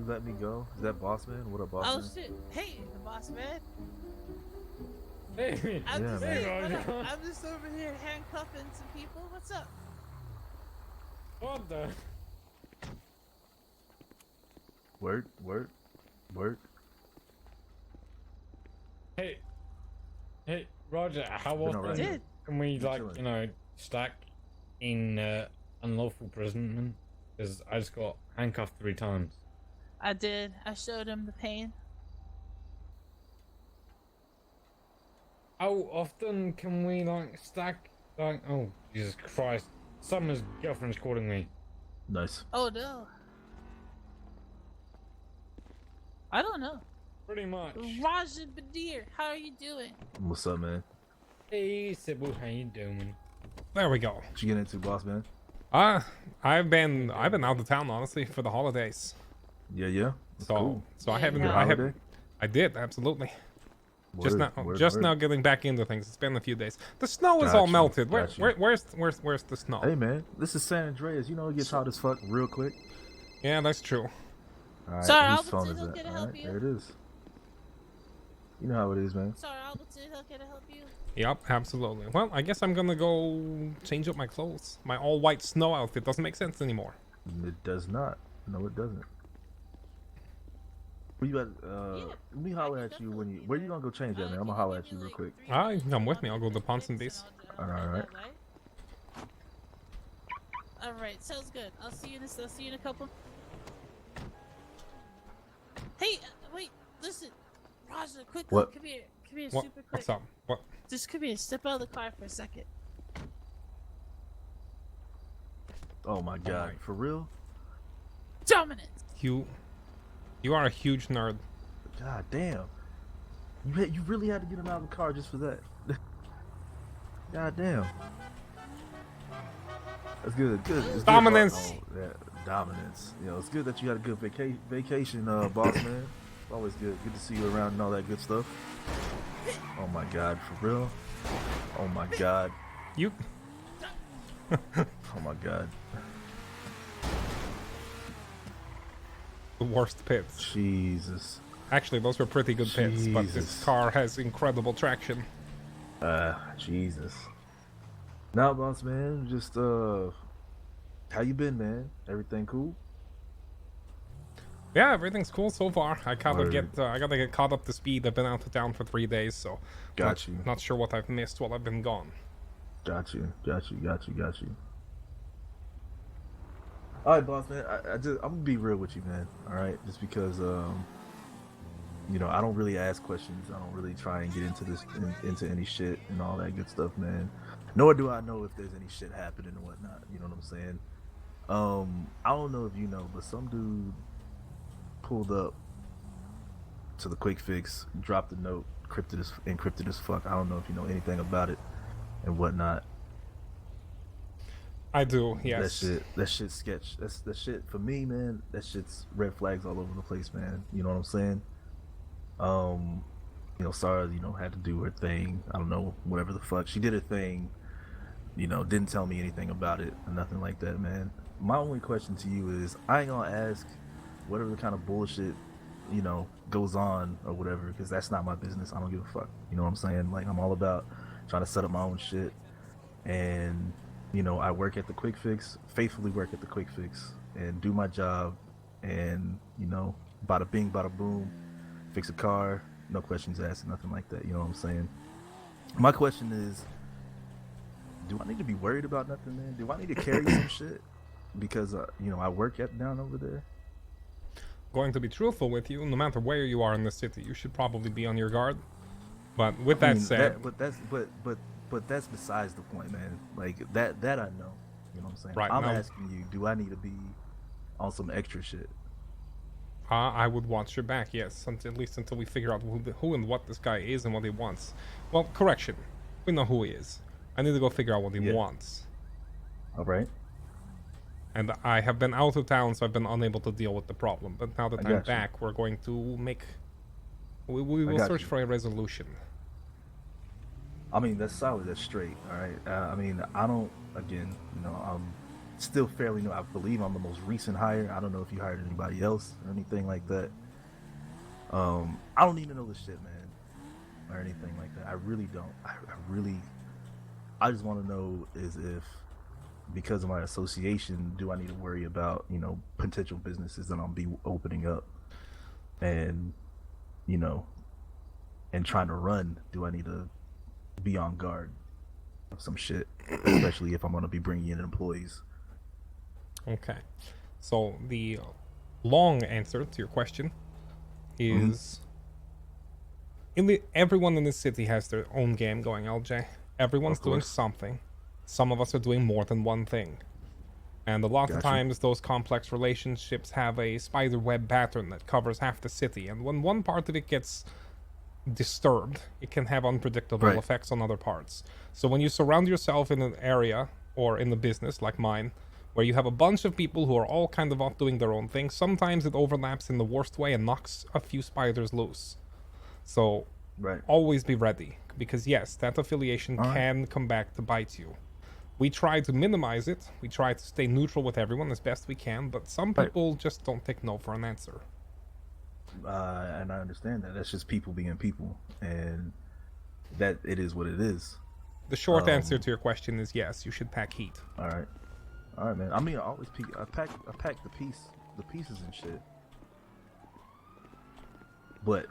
let me go? Is that boss man? What up, boss Oh man? shit! Hey, the boss man. Hey, I'm Yeah, just man. hey, what Roger. up? I'm just over here handcuffing some people. What's up? What the? Work, work, work. Hey, hey, Roger. How Been often alright, man. Did can we, Been like, chilling. you know, stack in unlawful imprisonment? Because I just got handcuffed 3 times. I did. I showed him the pain. How often can we, like, stack? Like, oh, Jesus Christ. Summer's girlfriend's calling me. Nice. Oh no. I don't know. Pretty much. Raja Badir, how are you doing? What's up, man? Hey, Sybil, how you doing? There we go. What you get into, boss man? I've been out of town honestly for the holidays. Yeah. That's So cool. so I Yeah, haven't Good I have holiday? I did absolutely. Just Word, now word, just word. now getting back into things. It's been a few days. The snow is Got all you, melted. got you. Where's the snow? Hey, man. This is San Andreas. You know it gets hot as fuck real quick. Yeah, that's true. Alright, Sorry, whose Albertson, phone is how that? can I help Alright, you? there it is. You know how it is, man. Sorry, Albertson, how can I help you? Yep, absolutely. Well, I guess I'm gonna go change up my clothes. My all white snow outfit doesn't make sense anymore. It does not. No, it doesn't. Where you at? Let me holler at you when you. Where you gonna go change that, man? I'm gonna holler at you real quick. Come with me. I'll go to Ponsonby's. Alright. All right, sounds good. I'll see you in a couple. Hey, wait, listen, Raja, quickly, What? come here, super quick. What's up? What? Just come here, step out of the car for a second. Oh my god, my- for real? Dominant. You are a huge nerd. God damn. You really had to get him out of the car just for that. God damn. That's good. Good. It's good, Dominance. yeah, dominance. You know, it's good that you had a good vacation, boss man. It's always good. Good to see you around and all that good stuff. Oh my god, for real? Oh my god. You Oh my god. the worst pits. Jesus. Actually, those were pretty good pits, but this Jesus. car has incredible traction. Jesus. Now, boss man, just how you been, man? Everything cool? Yeah, everything's cool so far. I gotta Word. get caught up to speed. I've been out of town for 3 days, so Got you. not sure what I've missed while I've been gone. Got you. All right, boss man. I'm gonna be real with you, man. All right, just because you know, I don't really ask questions. I don't really try and get into any shit and all that good stuff, man. Nor do I know if there's any shit happening and whatnot. You know what I'm saying? I don't know if you know, but some dude pulled up to the quick fix, dropped a note, encrypted as fuck. I don't know if you know anything about it and whatnot. I do, yes. That shit sketch. That shit for me, man. That shit's red flags all over the place, man. You know what I'm saying? You know, Sarah, you know, had to do her thing. I don't know, whatever the fuck. She did her thing. You know, didn't tell me anything about it or nothing like that, man. My only question to you is, I ain't gonna ask whatever kind of bullshit, you know, goes on or whatever, because that's not my business. I don't give a fuck. You know what I'm saying? Like, I'm all about trying to set up my own shit. And, you know, I work at the quick fix, faithfully work at the quick fix, and do my job. And, you know, bada bing, bada boom, fix a car, no questions asked, nothing like that. You know what I'm saying? My question is, do I need to be worried about nothing, man? Do I need to carry some shit? Because, you know, I work down over there. Going to be truthful with you, no matter where you are in the city, you should probably be on your guard. But with I that mean, said, but that's besides the point, man. Like that I know. You know what I'm saying? Right, I'm now- asking you, do I need to be on some extra shit? I would watch your back, yes, at least until we figure out who and what this guy is and what he wants. Well, correction, we know who he is. I need to go figure out what he Yeah. wants. All right. And I have been out of town, so I've been unable to deal with the problem. But now that I I'm got you. back, we're going to make... We will got search you. for a resolution. I mean, that's solid. That's straight. All right. I mean, I don't. Again, you know, still fairly new. I believe I'm the most recent hire. I don't know if you hired anybody else or anything like that. I don't need to know the shit, man, or anything like that. I really don't. I just want to know is if because of my association, do I need to worry about potential businesses that I'll be opening up, and you know, and trying to run? Do I need to be on guard of some shit, especially if I'm going to be bringing in employees? Okay. So the long answer to your question is everyone in this city has their own game going, LJ. Everyone's doing something. Some of us are doing more than one thing. And a lot of times those complex relationships have a spider web pattern that covers half the city. And when one part of it gets disturbed, it can have unpredictable effects on other parts. So when you surround yourself in an area or in a business like mine, where you have a bunch of people who are all kind of off doing their own thing, sometimes it overlaps in the worst way and knocks a few spiders loose. So always be ready, because yes, that affiliation can come back to bite you. We try to minimize it, we try to stay neutral with everyone as best we can, but some people just don't take no for an answer. And I understand that. That's just people being people, and that it is what it is. The short answer to your question is yes, you should pack heat. All right, man. I mean, I pack the pieces and shit. But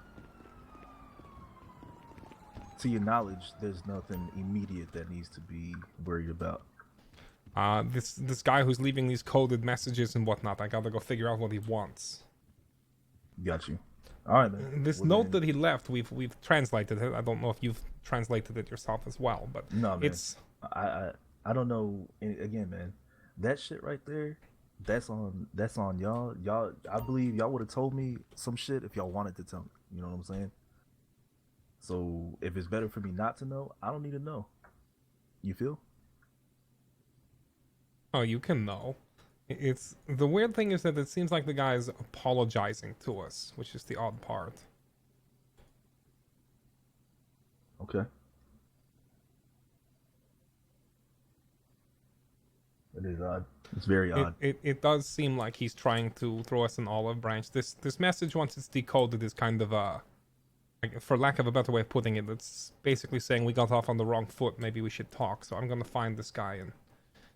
to your knowledge, there's nothing immediate that needs to be worried about. This guy who's leaving these coded messages and whatnot, I gotta go figure out what he wants. Got you. All right, man. This note that he left, we've translated it. I don't know if you've translated it yourself as well, but no, man. It's I don't know. Again, man, that shit right there, that's on y'all. I believe y'all would have told me some shit if y'all wanted to tell me. You know what I'm saying? So if it's better for me not to know, I don't need to know. You feel? Oh, you can know. It's the weird thing is that it seems like the guy's apologizing to us, which is the odd part. Okay. It is odd. It's very odd. It does seem like he's trying to throw us an olive branch. This message, once it's decoded, is kind of for lack of a better way of putting it, it's basically saying we got off on the wrong foot. Maybe we should talk. So I'm gonna find this guy and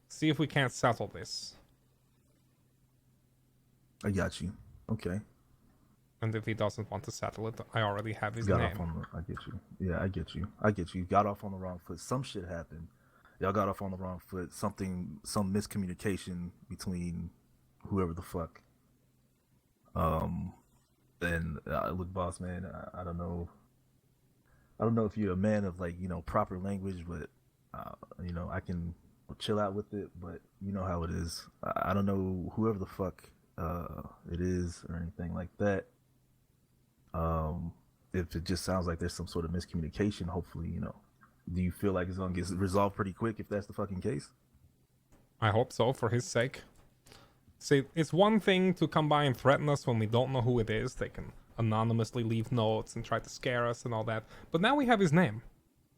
see if we can't settle this. I got you. Okay. And if he doesn't want to settle it, I already have his name. I get you. Yeah, I get you. Got off on the wrong foot. Some shit happened. Y'all got off on the wrong foot. Some miscommunication between whoever the fuck. And look, boss man, I don't know. I don't know if you're a man of proper language, but I can chill out with it. But you know how it is. I don't know whoever the fuck it is or anything like that. If it just sounds like there's some sort of miscommunication, hopefully, do you feel like it's gonna get resolved pretty quick if that's the fucking case? I hope so, for his sake. See, it's one thing to come by and threaten us when we don't know who it is. They can anonymously leave notes and try to scare us and all that. But now we have his name.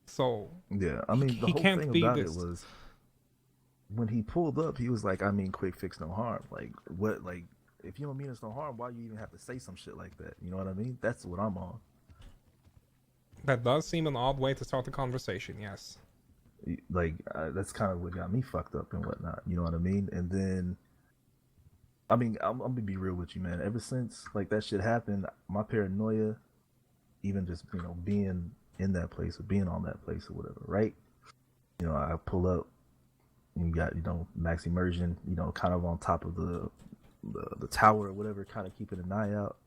So yeah, I mean, the whole thing about it was when he pulled up, he was like, I mean, quick fix, no harm. Like, what, like, if you don't mean us no harm, why you even have to say some shit like that? You know what I mean? That's what I'm on. That does seem an odd way to start the conversation, yes. Like, that's kind of what got me fucked up and whatnot. You know what I mean? And then, I mean, I'm gonna be real with you, man. Ever since, like, that shit happened, my paranoia, even just, being in that place or being on that place or whatever, right? I pull up, and you got, max immersion, kind of on top of the tower or whatever, kind of keeping an eye out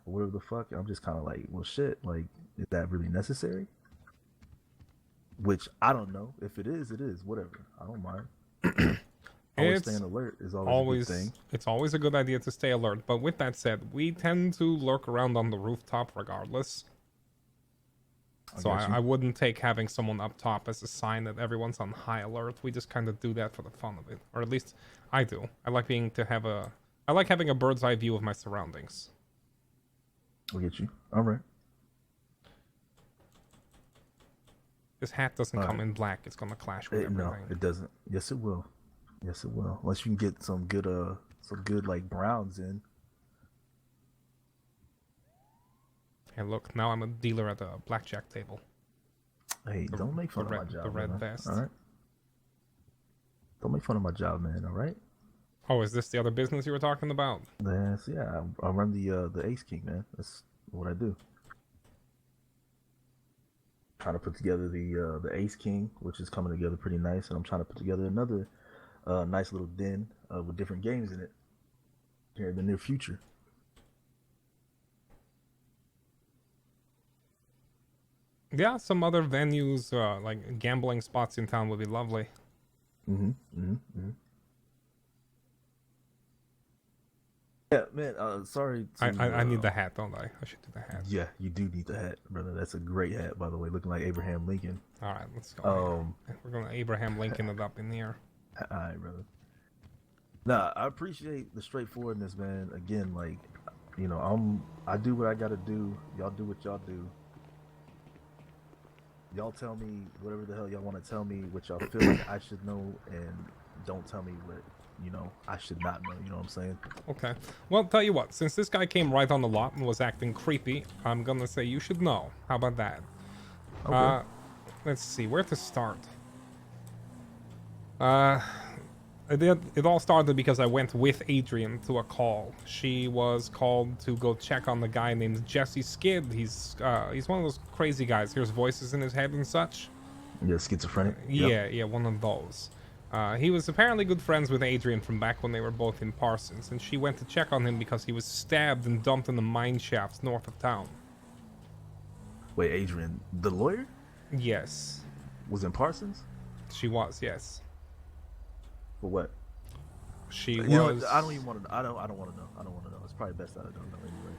or whatever the fuck. I'm just kind of like, well, shit, like, is that really necessary? Which I don't know. If it is, whatever. I don't mind. Always staying alert is always a good thing. It's always a good idea to stay alert. But with that said, we tend to lurk around on the rooftop regardless. So I wouldn't take having someone up top as a sign that everyone's on high alert. We just kind of do that for the fun of it, or at least I do. I like having a bird's eye view of my surroundings. I'll get you. All right. This hat doesn't come in black. It's gonna clash with everything. No, it doesn't. Yes, it will. Yes, it will. Unless you can get some good like browns in. Hey, look, now I'm a dealer at a blackjack table. Hey, don't make fun of my The job, red man. vest. All right. Don't make fun of my job, man. All right. Oh, is this the other business you were talking about? That's yeah. I run the Ace King, man. That's what I do. Trying to put together the Ace King, which is coming together pretty nice, and I'm trying to put together another nice little den with different games in it here in the near future. Yeah, some other venues, like gambling spots in town would be lovely. Mm-hmm. Mm-hmm. Mm-hmm. Yeah, man. Sorry I need the hat, don't I? I should do the hat. Yeah, you do need the hat, brother. That's a great hat, by the way, looking like Abraham Lincoln. All right, let's go. We're gonna Abraham Lincoln it up in here. All right, brother. Nah, I appreciate the straightforwardness, man. Again, like, I do what I gotta do. Y'all do what y'all do. Y'all tell me whatever the hell y'all want to tell me, what y'all feel like I should know, and don't tell me what I should not know. You know what I'm saying? Okay. Well, tell you what, since this guy came right on the lot and was acting creepy, I'm gonna say you should know. How about that? Okay. Let's see, where to start? It all started because I went with Adrian to a call. She was called to go check on the guy named Jesse Skid. He's one of those crazy guys. Hears voices in his head and such. Yeah, schizophrenic. Yeah, one of those. He was apparently good friends with Adrian from back when they were both in Parsons, and she went to check on him because he was stabbed and dumped in the mine shafts north of town. Wait, Adrian, the lawyer, Yes, was in Parsons? she was. Yes, For what? she You know, was. I don't even want to. I don't want to know. I don't want to know. It's probably best that I don't know anyway.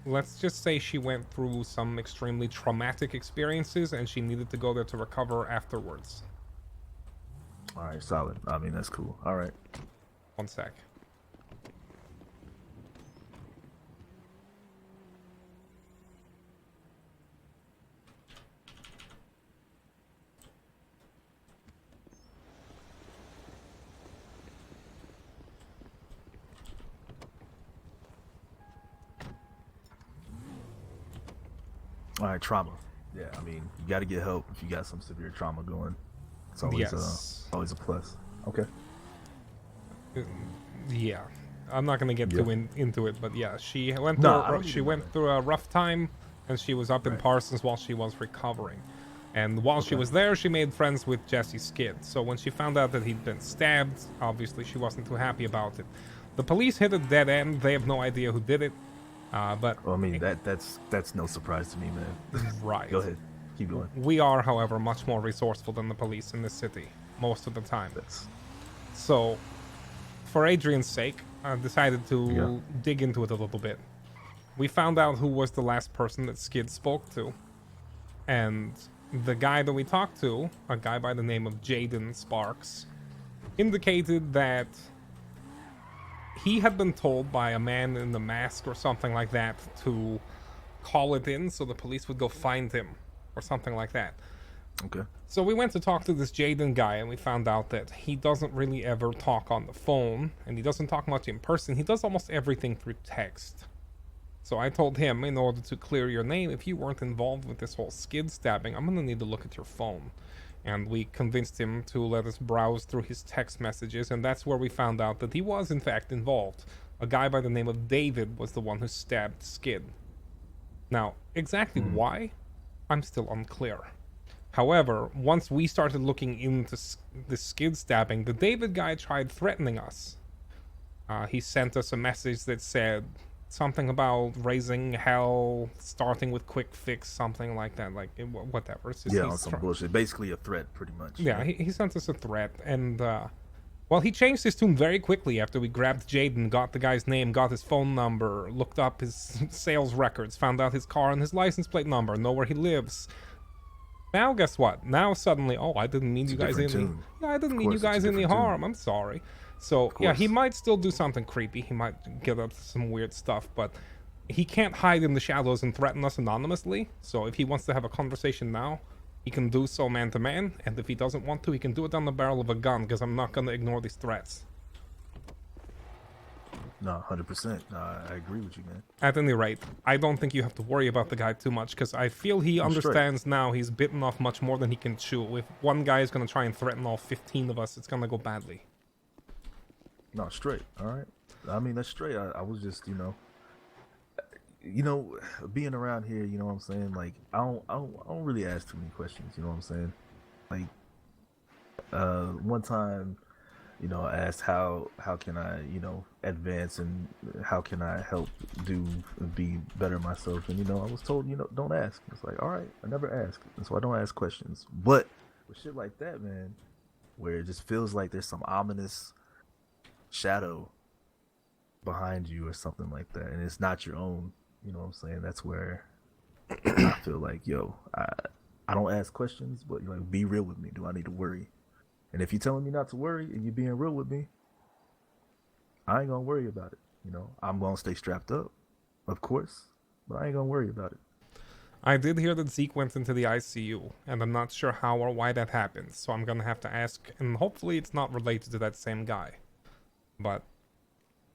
Let's just say she went through some extremely traumatic experiences, and she needed to go there to recover afterwards. All right, solid. I mean, that's cool. All right. One sec. All right, trauma. Yeah, I mean, you got to get help if you got some severe trauma going. It's always Yes. always a plus. Okay. Yeah, I'm not gonna get Yeah. too into it, but yeah, she went No, I through don't she even went know. through a rough time, and she was up in Right. Parsons while she was recovering. And while she Okay. was there, she made friends with Jesse Skid. So when she found out that he'd been stabbed, obviously she wasn't too happy about it. The police hit a dead end. They have no idea who did it. But Well, I mean, that's no surprise to me, man. right. Go ahead. Keep going. We are, however, much more resourceful than the police in this city most of the time. That's So, for Adrian's sake, I decided to Yeah. dig into it a little bit. We found out who was the last person that Skid spoke to. And the guy that we talked to, a guy by the name of Jaden Sparks, indicated that he had been told by a man in the mask or something like that to call it in so the police would go find him or something like that. okay. So we went to talk to this Jaden guy, and we found out that he doesn't really ever talk on the phone, and he doesn't talk much in person. He does almost everything through text. So I told him, in order to clear your name, if you weren't involved with this whole Skid stabbing, I'm gonna need to look at your phone. And we convinced him to let us browse through his text messages, and that's where we found out that he was in fact involved. A guy by the name of David was the one who stabbed Skid. Now, exactly why? I'm still unclear. However, once we started looking into the Skid stabbing, the David guy tried threatening us. He sent us a message that said something about raising hell, starting with quick fix, something like that. Like, whatever. It's just Yeah, he's on some try- bullshit. Basically, a threat, pretty much. Yeah, he sent us a threat, and well, he changed his tune very quickly after we grabbed Jaden, got the guy's name, got his phone number, looked up his sales records, found out his car and his license plate number, know where he lives. Now, guess what? Now suddenly, oh, I didn't mean It's you a guys different any. tune. Yeah, I didn't Of mean you course, it's guys a any different tune. harm. I'm sorry. So yeah, he course. might still do something creepy. He might get up to some weird stuff, but he can't hide in the shadows and threaten us anonymously. So if he wants to have a conversation now, he can do so man to man, and if he doesn't want to, he can do it on the barrel of a gun, because I'm not gonna ignore these threats. No, 100%. No, I agree with you, man. At any rate, I don't think you have to worry about the guy too much, because I feel he I'm straight. understands now he's bitten off much more than he can chew. If one guy is gonna try and threaten all 15 of us, it's gonna go badly. No, straight. All right. I mean, that's straight. I was just, being around here, you know what I'm saying? Like, I don't really ask too many questions. You know what I'm saying? Like, one time, I asked how can I, advance and how can I help do and be better myself, and I was told, don't ask. It's like, all right, I never ask, and so I don't ask questions. But with shit like that, man, where it just feels like there's some ominous shadow behind you or something like that, and it's not your own, you know what I'm saying? That's where I feel like, I don't ask questions, but be real with me. Do I need to worry? And if you're telling me not to worry and you're being real with me, I ain't gonna worry about it. I'm gonna stay strapped up, of course, but I ain't gonna worry about it. I did hear that Zeke went into the ICU, and I'm not sure how or why that happened, so I'm gonna have to ask, and hopefully it's not related to that same guy. But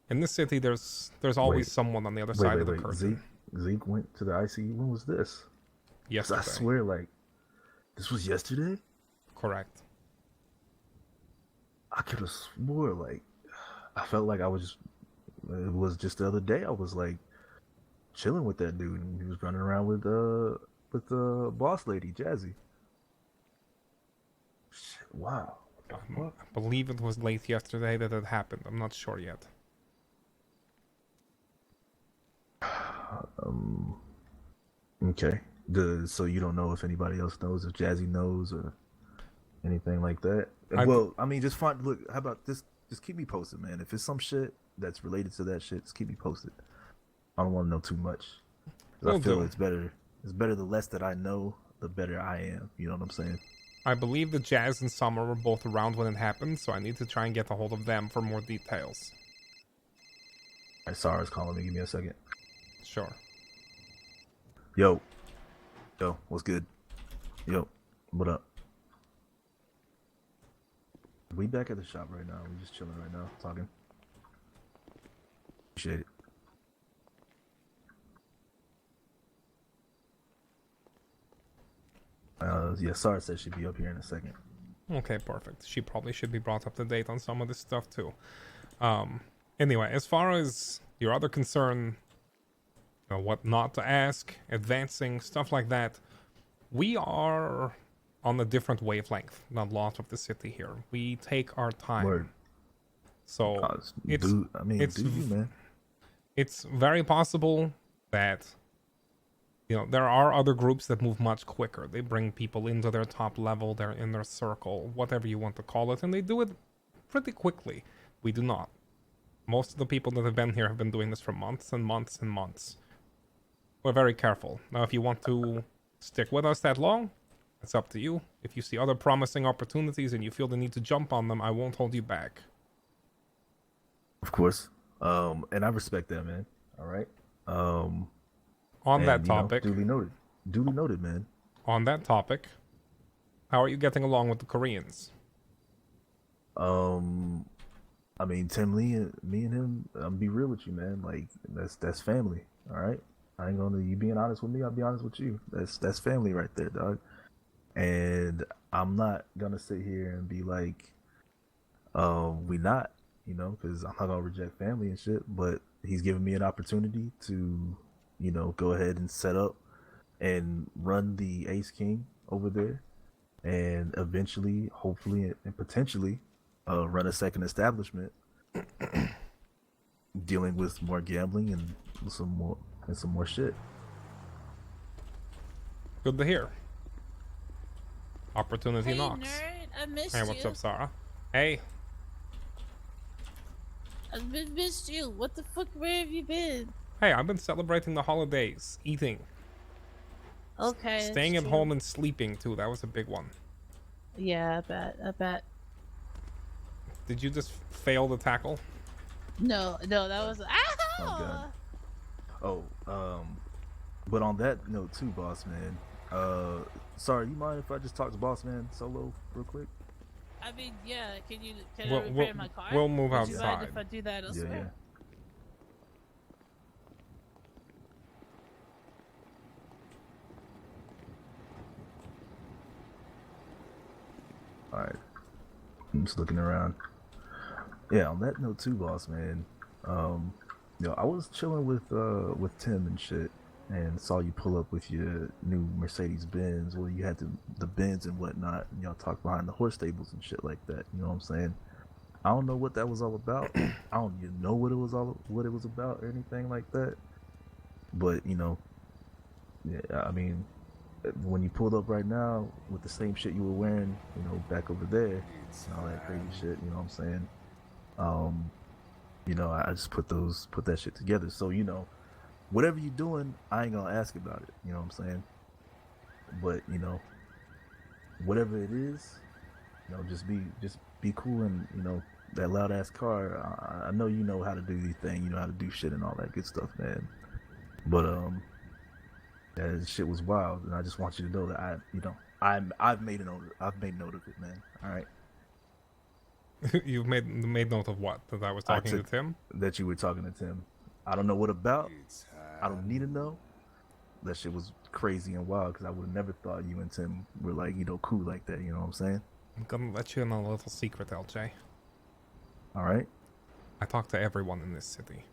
in this city, there's always someone on the other side of the curtain. Zeke went to the ICU. When was this? Yesterday. I swear, this was yesterday? Correct. I could have swore, I felt like it was just the other day I was, chilling with that dude, and he was running around with the boss lady, Jazzy. Shit, wow. I believe it was late yesterday that it happened. I'm not sure yet. Okay. So you don't know if anybody else knows, if Jazzy knows, or anything like that? Just find. Look, how about this? Just keep me posted, man. If it's some shit that's related to that shit, just keep me posted. I don't want to know too much. I feel it's better. It's better the less that I know, the better I am. You know what I'm saying? I believe that Jazz and Summer were both around when it happened, so I need to try and get a hold of them for more details. Alright, Sarah's calling me. Give me a second. Sure. Yo, what's good? Yo, what up? We back at the shop right now. We just chilling right now, talking. Appreciate it. Sarah said she'd be up here in a second. Okay, perfect. She probably should be brought up to date on some of this stuff too. Anyway, as far as your other concern, what not to ask, advancing, stuff like that, we are on a different wavelength than a lot of the city here. We take our time. Word. So do you, man? It's very possible that there are other groups that move much quicker. They bring people into their top level, they're in their circle, whatever you want to call it, and they do it pretty quickly. We do not. Most of the people that have been here have been doing this for months and months and months. We're very careful. Now, if you want to stick with us that long, it's up to you. If you see other promising opportunities and you feel the need to jump on them, I won't hold you back. Of course. And I respect that, man. All right. On that topic. Duly noted, man. On that topic, how are you getting along with the Koreans? Tim Lee, me and him, I'll be real with you, man. That's family. All right. I ain't gonna, you being honest with me, I'll be honest with you. That's family right there, dog. And I'm not gonna sit here and be like, we not, because I'm not gonna reject family and shit. But he's giving me an opportunity to, go ahead and set up and run the Ace King over there, and eventually, hopefully, and potentially, run a second establishment, dealing with more gambling and some more shit. Good to hear. Opportunity Hey, knocks. nerd, I missed Hey, what's you. up, Sarah? Hey. I've missed you. What the fuck? Where have you been? Hey, I've been celebrating the holidays, eating, Okay. staying that's at true. home and sleeping too. That was a big one. Yeah, I bet. Did you just fail the tackle? No, that was. Oh, God. Oh, but on that note too, boss man, Uh, sorry, you mind if I just talk to Boss Man solo real quick? I mean, yeah. Can I We'll, we'll, repair my car? we'll move Would you mind outside. if I do that Yeah, elsewhere? yeah. All right. I'm just looking around. Yeah, on that note too, Boss Man. Um, I was chilling with Tim and shit, and saw you pull up with your new Mercedes Benz. Well, you had the Benz and whatnot, and y'all talk behind the horse stables and shit like that. You know what I'm saying? I don't know what that was all about. I don't even know what it was about or anything like that. But yeah, I mean, when you pulled up right now with the same shit you were wearing, back over there, and all that crazy shit. You know what I'm saying? Um, I just put that shit together. So whatever you're doing, I ain't gonna ask about it. You know what I'm saying? But whatever it is, just be cool and that loud ass car. I know you know how to do your thing. You know how to do shit and all that good stuff, man. But that shit was wild, and I just want you to know that I've made a note. I've made note of it, man. All right. You've made note of what? That I was talking to Tim? That you were talking to Tim. I don't know what about. I don't need to know. That shit was crazy and wild because I would have never thought you and Tim were like, cool like that. You know what I'm saying? I'm gonna let you in on a little secret, LJ. All right. I talk to everyone in this city.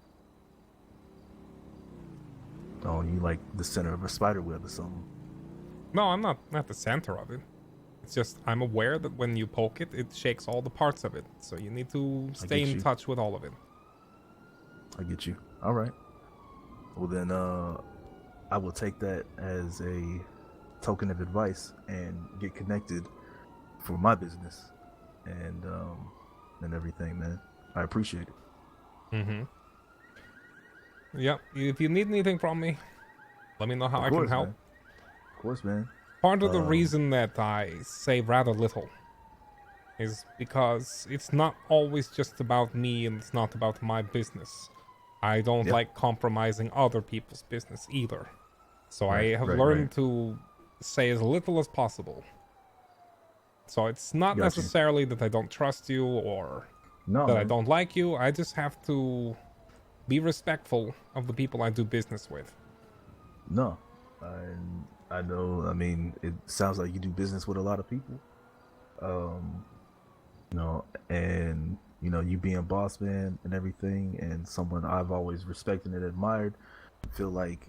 Oh, you like the center of a spider web or something? No, I'm not at the center of it. It's just I'm aware that when you poke it, it shakes all the parts of it. So you need to stay in touch with all of it. I get you. All right. Well then, I will take that as a token of advice and get connected for my business and everything, man. I appreciate it. Mm-hmm. Yep. If you need anything from me, let me know how I can help. Man. Of course, man. Part of the reason that I say rather little is because it's not always just about me and it's not about my business. I don't like compromising other people's business either. So I have learned to say as little as possible. So it's not necessarily that I don't trust you or that I don't like you. I just have to be respectful of the people I do business with. No. I know, I mean, it sounds like you do business with a lot of people. And you being boss man and everything, and someone I've always respected and admired, feel like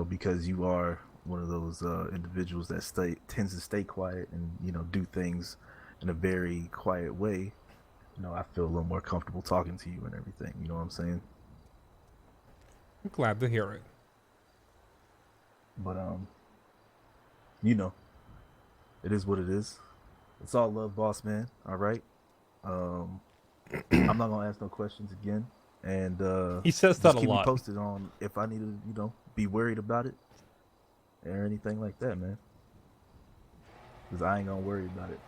because you are one of those individuals that tends to stay quiet and do things in a very quiet way. I feel a little more comfortable talking to you and everything. You know what I'm saying? I'm glad to hear it. But it is what it is. It's all love, boss man. All right. I'm not gonna ask no questions again, and he says that just a keep lot. me posted on if I need to, be worried about it or anything like that, man. Because I ain't gonna worry about it.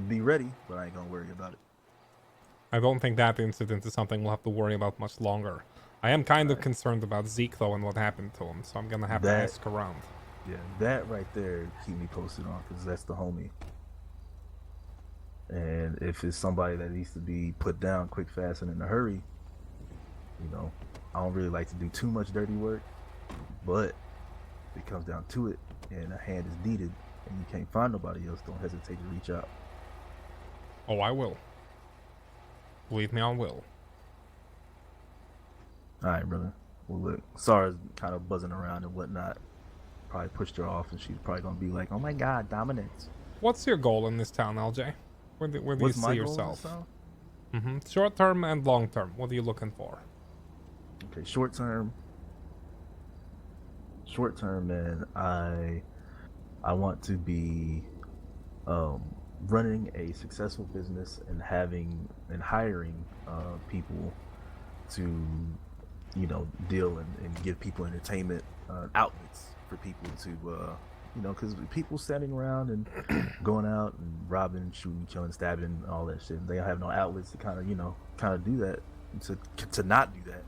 Be ready, but I ain't gonna worry about it. I don't think that incident is something we'll have to worry about much longer. I am kind of concerned about Zeke, though, and what happened to him, so I'm gonna have to ask around. Yeah, that right there, keep me posted on, because that's the homie. And if it's somebody that needs to be put down quick, fast, and in a hurry, I don't really like to do too much dirty work, but if it comes down to it, and a hand is needed, and you can't find nobody else, don't hesitate to reach out. Oh, I will. Believe me, I will. Alright, brother. Well, look, Sarah's kind of buzzing around and whatnot. Probably pushed her off, and she's probably going to be like, oh my god, dominance. What's your goal in this town, LJ? Where do you see yourself? Short term and long term. What are you looking for? Okay, short term, man. I want to be running a successful business and hiring people to deal and give people entertainment outlets for people to because people standing around and going out and robbing, shooting, killing, stabbing, all that shit, they have no outlets to kind of do that, to not do that.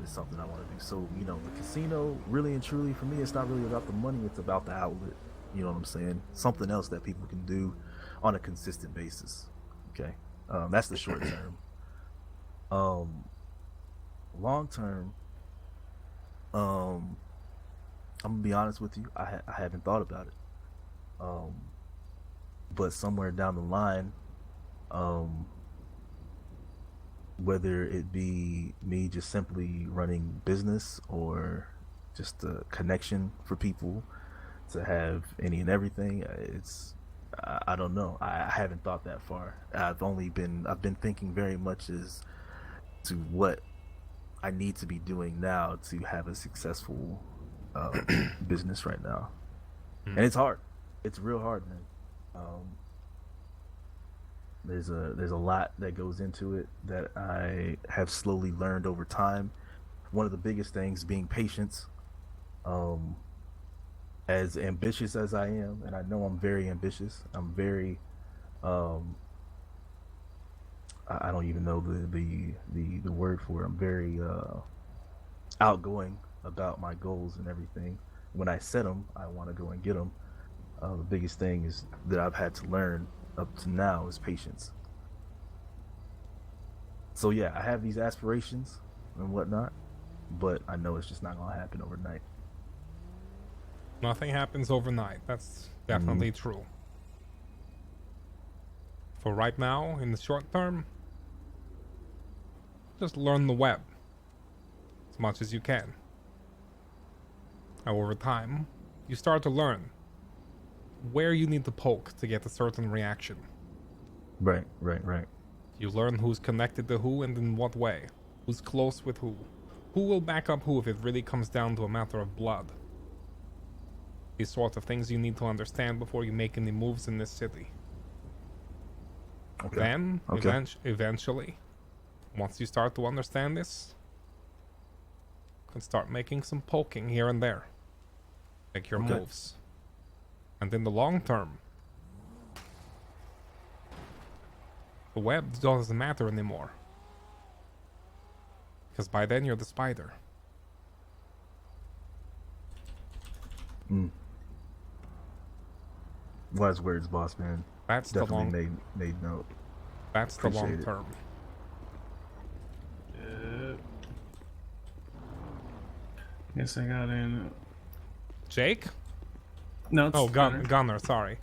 is something I want to do. So, you know, the casino, really and truly, for me, it's not really about the money. It's about the outlet. You know what I'm saying? Something else that people can do on a consistent basis. Okay, that's the short term. Long term, I'm gonna be honest with you. I haven't thought about it. Um, but somewhere down the line, um, whether it be me just simply running business or just a connection for people to have any and everything, I don't know. I haven't thought that far. I've been thinking very much as to what I need to be doing now to have a successful business right now, and it's hard. It's real hard, man. There's a lot that goes into it that I have slowly learned over time. One of the biggest things being patience. As ambitious as I am, and I know I'm very ambitious. I'm very I don't even know the word for it. I'm very outgoing about my goals and everything. When I set them, I want to go and get them. The biggest thing is that I've had to learn up to now is patience. So yeah, I have these aspirations and whatnot, but I know it's just not gonna happen overnight. Nothing happens overnight. That's definitely true. For right now, in the short term, just learn the web as much as you can. Over time, you start to learn where you need to poke to get a certain reaction. Right. You learn who's connected to who and in what way. Who's close with who. Who will back up who if it really comes down to a matter of blood. These sorts of things you need to understand before you make any moves in this city. Okay. Then, eventually, once you start to understand this, you can start making some poking here and there. Make your moves. And in the long term, the web doesn't matter anymore. Because by then you're the spider. Wise words, boss man. That's Definitely the long. made note. That's the Appreciate long it. term. Guess I got in. Jake? No, it's Gunner. Sorry.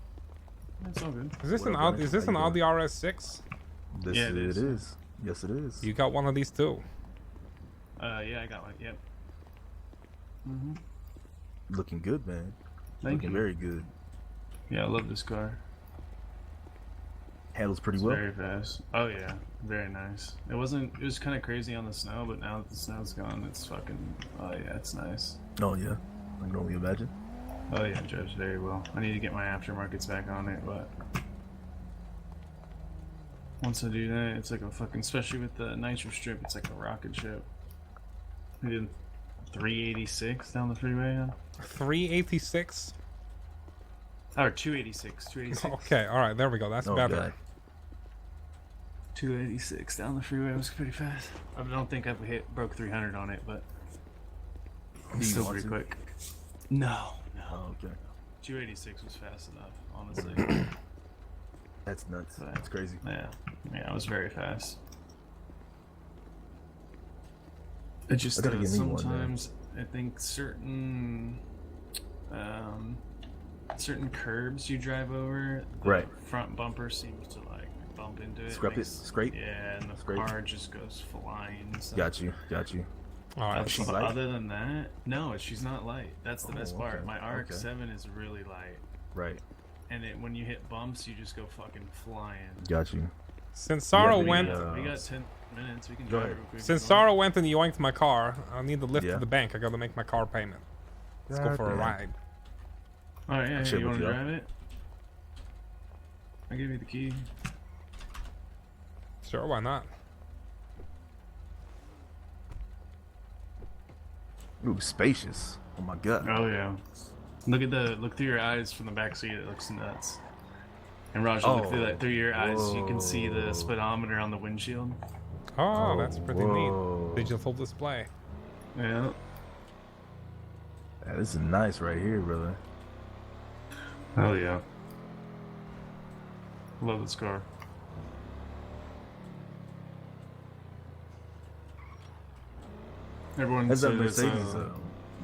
It's all good. Is this What an up, Audi? Gunner? Is this How an you Audi doing? RS6? This Yeah, it it is. is. Yes, it is. You got one of these too. Yeah, I got one. Yep. Looking good, man. Thank Looking you. very good. Yeah, I love this car. Handles pretty It's well. very fast. Oh yeah, very nice. It was kind of crazy on the snow, but now that the snow's gone, it's fucking. Oh yeah, it's nice. Oh yeah, I can only imagine. Oh yeah, it drives very well. I need to get my aftermarkets back on it, but once I do that, it's like a fucking. Especially with the nitro strip, it's like a rocket ship. We did 386 down the freeway. 386. Or 286. 286. Okay, all right, there we go. That's better. Okay. 286 down the freeway was pretty fast. I don't think I've broke 300 on it, but Do you it's still want pretty to? quick. No. Oh, okay. 286 was fast enough, honestly. That's nuts. So, That's crazy. yeah, it was very fast. It just I gotta get me one, man. sometimes I think certain curbs you drive over, the Right. front bumper seems to like bump into it. Scrape? Yeah, and the Scrape? car just goes flying. So. Got you. All right. She's light? Other than that, no, she's not light. That's the best part. okay, My okay. RX-7 is really light, Right. and when you hit bumps, you just go fucking flying. Got you. Since Sarah Yeah, went, uh, We got 10 minutes. We can go drive ahead. real quick. since if you want. Sarah went and yoinked my car, I need to lift Yeah. to the bank. I gotta make my car payment. Let's go for a Goddamn. ride. All right, yeah, Shit you with want to you. drive it? I'll give you the key. Sure, why not? Ooh, spacious. Oh my god. Oh yeah. Look through your eyes from the back seat. It looks nuts. And Raj, look through your eyes. You can see the speedometer on the windshield. Oh, that's pretty whoa. neat. Digital display. Yeah. Yeah, this is nice right here, brother. Hell yeah. Love this car. Everyone That's that said it's Mercedes.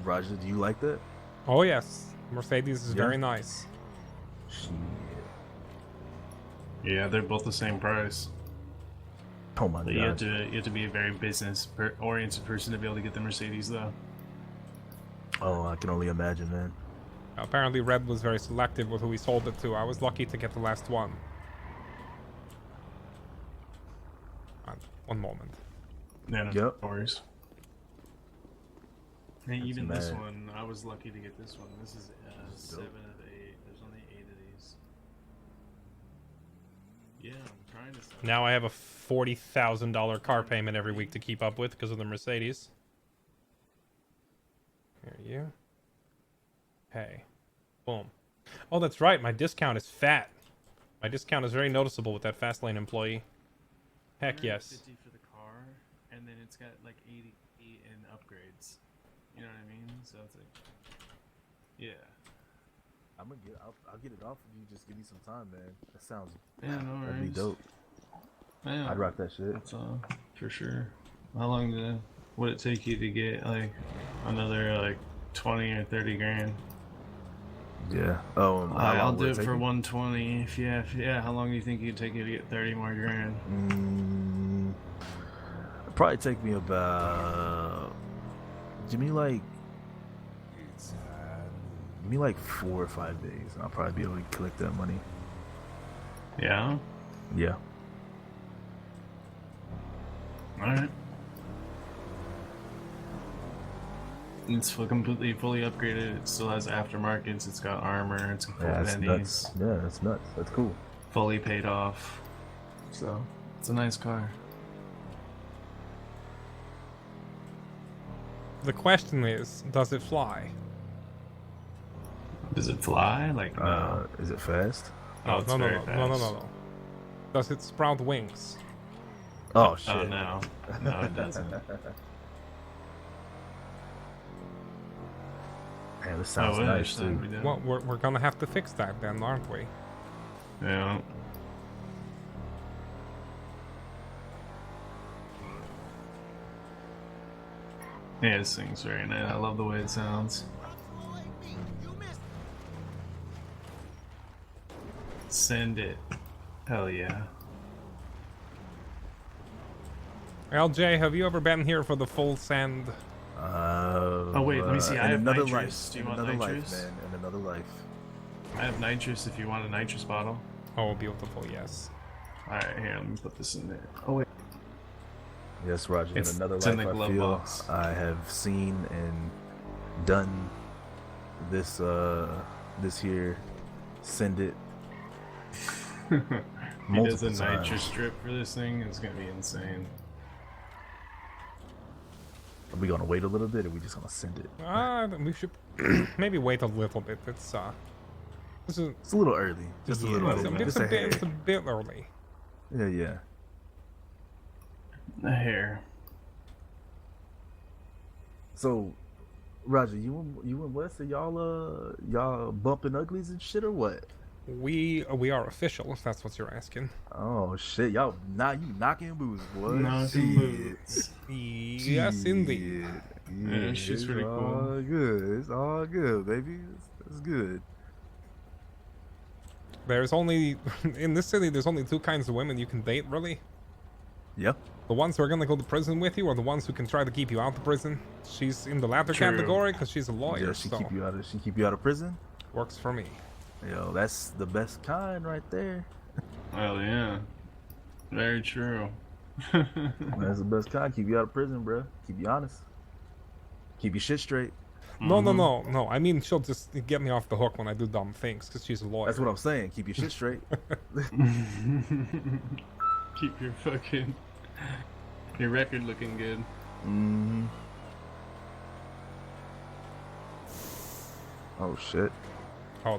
Roger, do you like that? Oh yes, Mercedes is Yeah. very nice. Shit. yeah, they're both the same price. Oh my But god. you have to be a very oriented person to be able to get the Mercedes though. Oh, I can only imagine, man. Apparently, Red was very selective with who he sold it to. I was lucky to get the last one. One moment. Yeah, no Yep. worries. And That's even this mad. one, I was lucky to get this one. This is 7 of 8. There's only 8 of these. Yeah, I'm trying to sell. Now I have a $40,000 car payment every week to keep up with because of the Mercedes. Here you. Hey. Boom. Oh, that's right. My discount is fat. My discount is very noticeable with that Fastlane employee. Heck yes. 50 for the car, and then it's got like 80 in upgrades. You know what I mean? So it's like, yeah. I'll get it off of you. Just give me some time, man. That sounds. Yeah, no worries. That'd be dope. Yeah, I'd rock that shit. that's for sure. How long would it take you to get like another like 20 or 30 grand? Yeah. Oh, and how I'll long do would it for take you? 120. If yeah, how long do you think it'd take you to get 30 more grand? It'd probably take me about. Give me like 4 or 5 days, and I'll probably be able to collect that money. Yeah. Yeah. All right. It's completely fully upgraded. It still has aftermarkets. It's got armor. It's got full Yeah, that's pennies. nuts. Yeah, that's nuts. That's cool. Fully paid off. So it's a nice car. The question is, does it fly? Does it fly? Like no. Is it fast? Oh, it's no, very no. Does it sprout wings? Oh shit. Oh no, no, it doesn't. Man, this sounds I nice wish too. that'd be dope. Well, we're gonna have to fix that then, aren't we? Yeah. Yeah, this thing's very nice. I love the way it sounds. Send it. Hell yeah. LJ, have you ever been here for the full send? Oh wait, let me see. I in have another nitrous. life. Do you In want another nitrous? life, man. In another life. I have nitrous if you want a nitrous bottle. Oh, beautiful, yes. Alright, here, let me put this in there. Oh wait. Yes, Roger. It's- in another it's life, in the I glove feel box. I have seen and done this. This here. Send it. He does a multiple nitrous times. strip for this thing. It's gonna be insane. Are we gonna wait a little bit, or are we just gonna send it? We should maybe wait a little bit. It's this is It's a little early. Just a little it's, bit. a, Just a hair. it's a bit early. Yeah, yeah. The hair. So, Roger, you and Wes, are y'all bumping uglies and shit, or what? We are official, if that's what you're asking. Oh shit, y'all you knocking boots, boy. Knocking Shit. boots. Yes, indeed. Yeah, she's pretty It's cool. all good. It's all good, baby. It's good. There's only in this city. There's only two kinds of women you can date, really. Yep. The ones who are gonna go to prison with you, or the ones who can try to keep you out of prison. She's in the latter True. category because she's a lawyer, Yeah, she so keep you out of prison. works for me. Yo, that's the best kind right there. Oh yeah. Very true. That's the best kind. Keep you out of prison, bro. Keep you honest. Keep your shit straight. No. I mean, she'll just get me off the hook when I do dumb things because she's a lawyer. That's what I'm saying. Keep your shit straight. Keep your record looking good. Mm-hmm. Oh shit. Oh,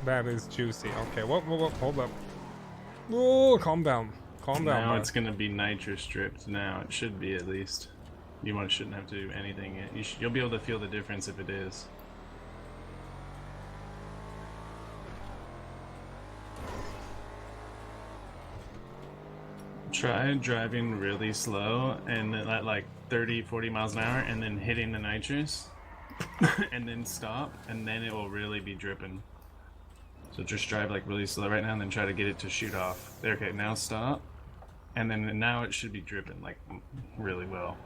that is juicy. Okay, what? Hold up. Oh, calm down. Calm down, Now bud. it's gonna be nitro stripped. Now it should be at least. Shouldn't have to do anything yet. You'll be able to feel the difference if it is. Try driving really slow and at like 30, 40 miles an hour and then hitting the nitrous and then stop and then it will really be dripping. So just drive like really slow right now and then try to get it to shoot off. There, okay, now stop. And then now it should be dripping like really well.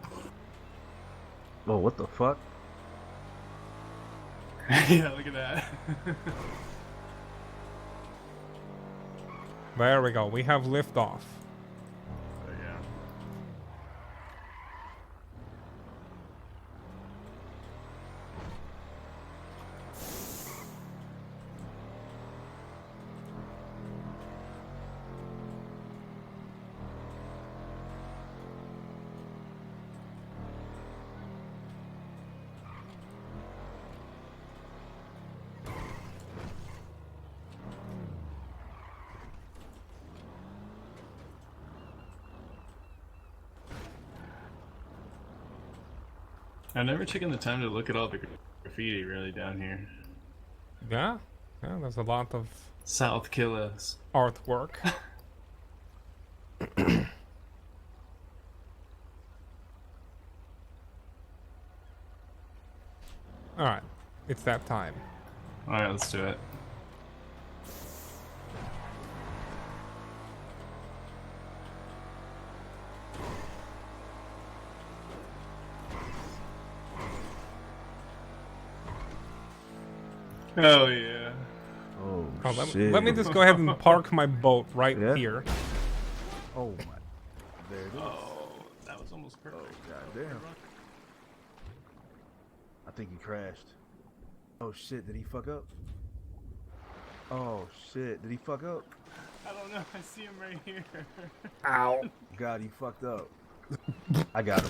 Oh, what the fuck? Yeah, look at that. There we go. We have liftoff. Oh, yeah. I've never taken the time to look at all the graffiti really down here. Yeah, yeah. There's a lot of South kill us. artwork. All right, it's that time. Alright, let's do it. Oh yeah. Oh, Oh, shit. let me just go ahead and park my boat right Yeah. here. Oh my. There it is. Oh, that was almost perfect. Goddamn. I think he crashed. Oh shit, did he fuck up? Oh shit, did he fuck up? I don't know. I see him right here. Ow. God, he fucked up. I got him.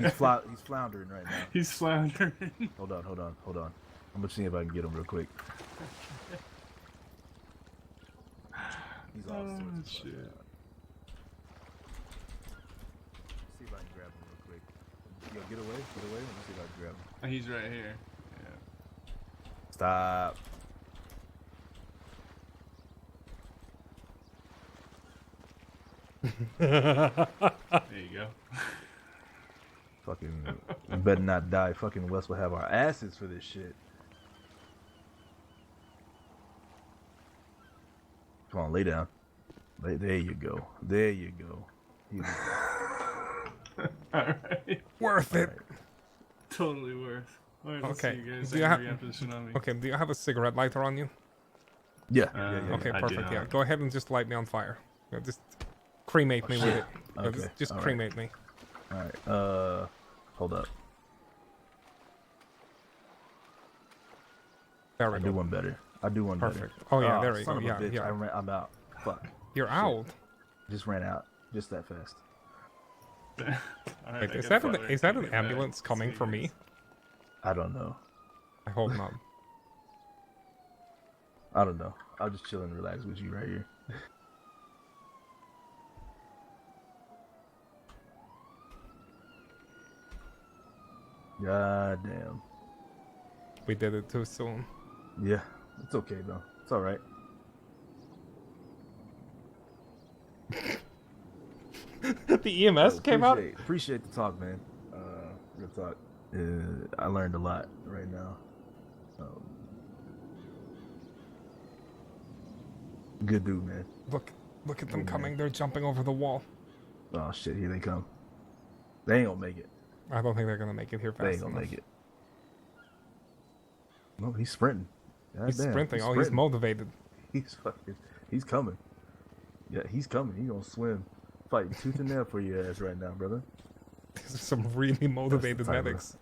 He's floundering right now. He's floundering. Hold on. I'm gonna see if I can get him real quick. He's all sorts of shit. See if I can grab him real quick. Yo, get away. Let me see if I can grab him. He's right here. Stop. There you go. Fucking, you better not die. Fucking Wes will have our asses for this shit. Come on, lay down. There you go. He- Alright. Worth it. Totally worth. Alright, let's Okay. see you guys Do you angry ha- after the tsunami. Okay, do you have a cigarette lighter on you? Yeah. Okay, I do perfect. Yeah, not. go ahead and just light me on fire. Yeah, just cremate me with shit. it. Yeah, Okay, just all right. cremate me. All right. Hold up. There we I go. do one better. Perfect. Oh yeah, there you son go. of a Yeah, bitch. yeah. I'm out. Fuck. You're out. Just ran out. Just that fast. Alright, Wait, I is got that fire. is that Take an it back. ambulance coming See for you me? guys. I don't know. I hope not. I don't know. I'll just chill and relax with you right here. God damn. We did it too soon. Yeah. It's okay though. It's all right. The EMS came out. Appreciate the talk, man. Real talk. I learned a lot right now. Good dude, man. Look at them coming. They're jumping over the wall. Oh shit, here they come. They ain't gonna make it. I don't think they're gonna make it here fast They ain't gonna enough. make it. No, he's sprinting. He's Goddamn, sprinting. Oh, he's sprinting. motivated. He's coming. Yeah, he's coming. He gonna swim, fighting tooth and nail for your ass right now, brother. These are some really That's the motivated type of- medics.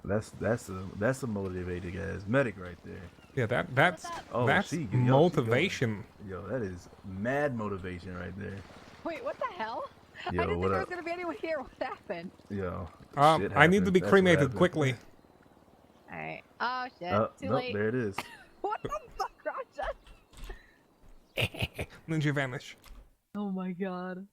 That's a motivated ass medic right there. Yeah, that's Oh, that's she- yo, she motivation. Yo, that is mad motivation right there. Wait, what the hell? Yo, I didn't think what there was up? gonna be anyone here. What happened? Yo, shit I need to happened. be That's what cremated happened. quickly. Alright. Oh shit. Too Nope, late. there it is. What the fuck, Raja? Ninja vanish. Oh my god.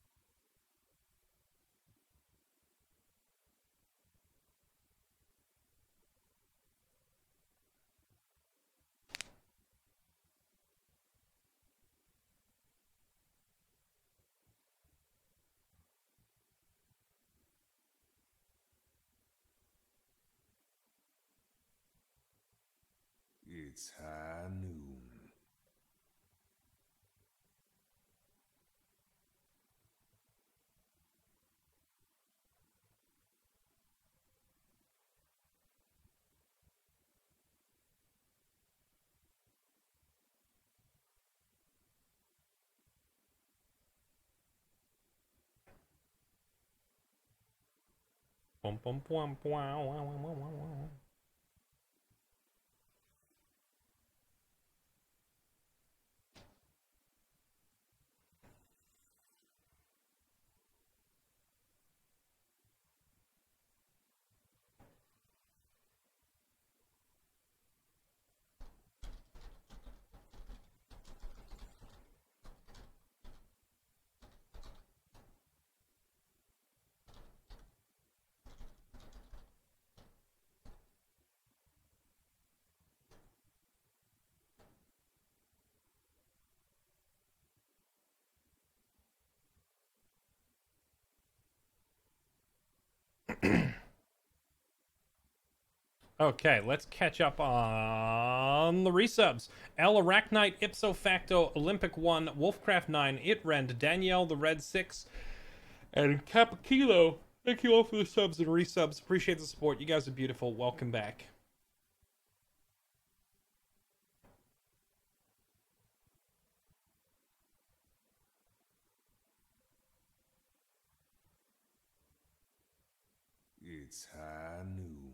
It's high noon. Bum, bum, bum, bum, wow, wow, wow, wow, wow. Okay, let's catch up on the resubs. El Arachnite, Ipso Facto, Olympic 1, Wolfcraft 9, Itrend, Danielle the Red 6, and Capakilo. Thank you all for the subs and resubs. Appreciate the support. You guys are beautiful. Welcome back. It's high noon.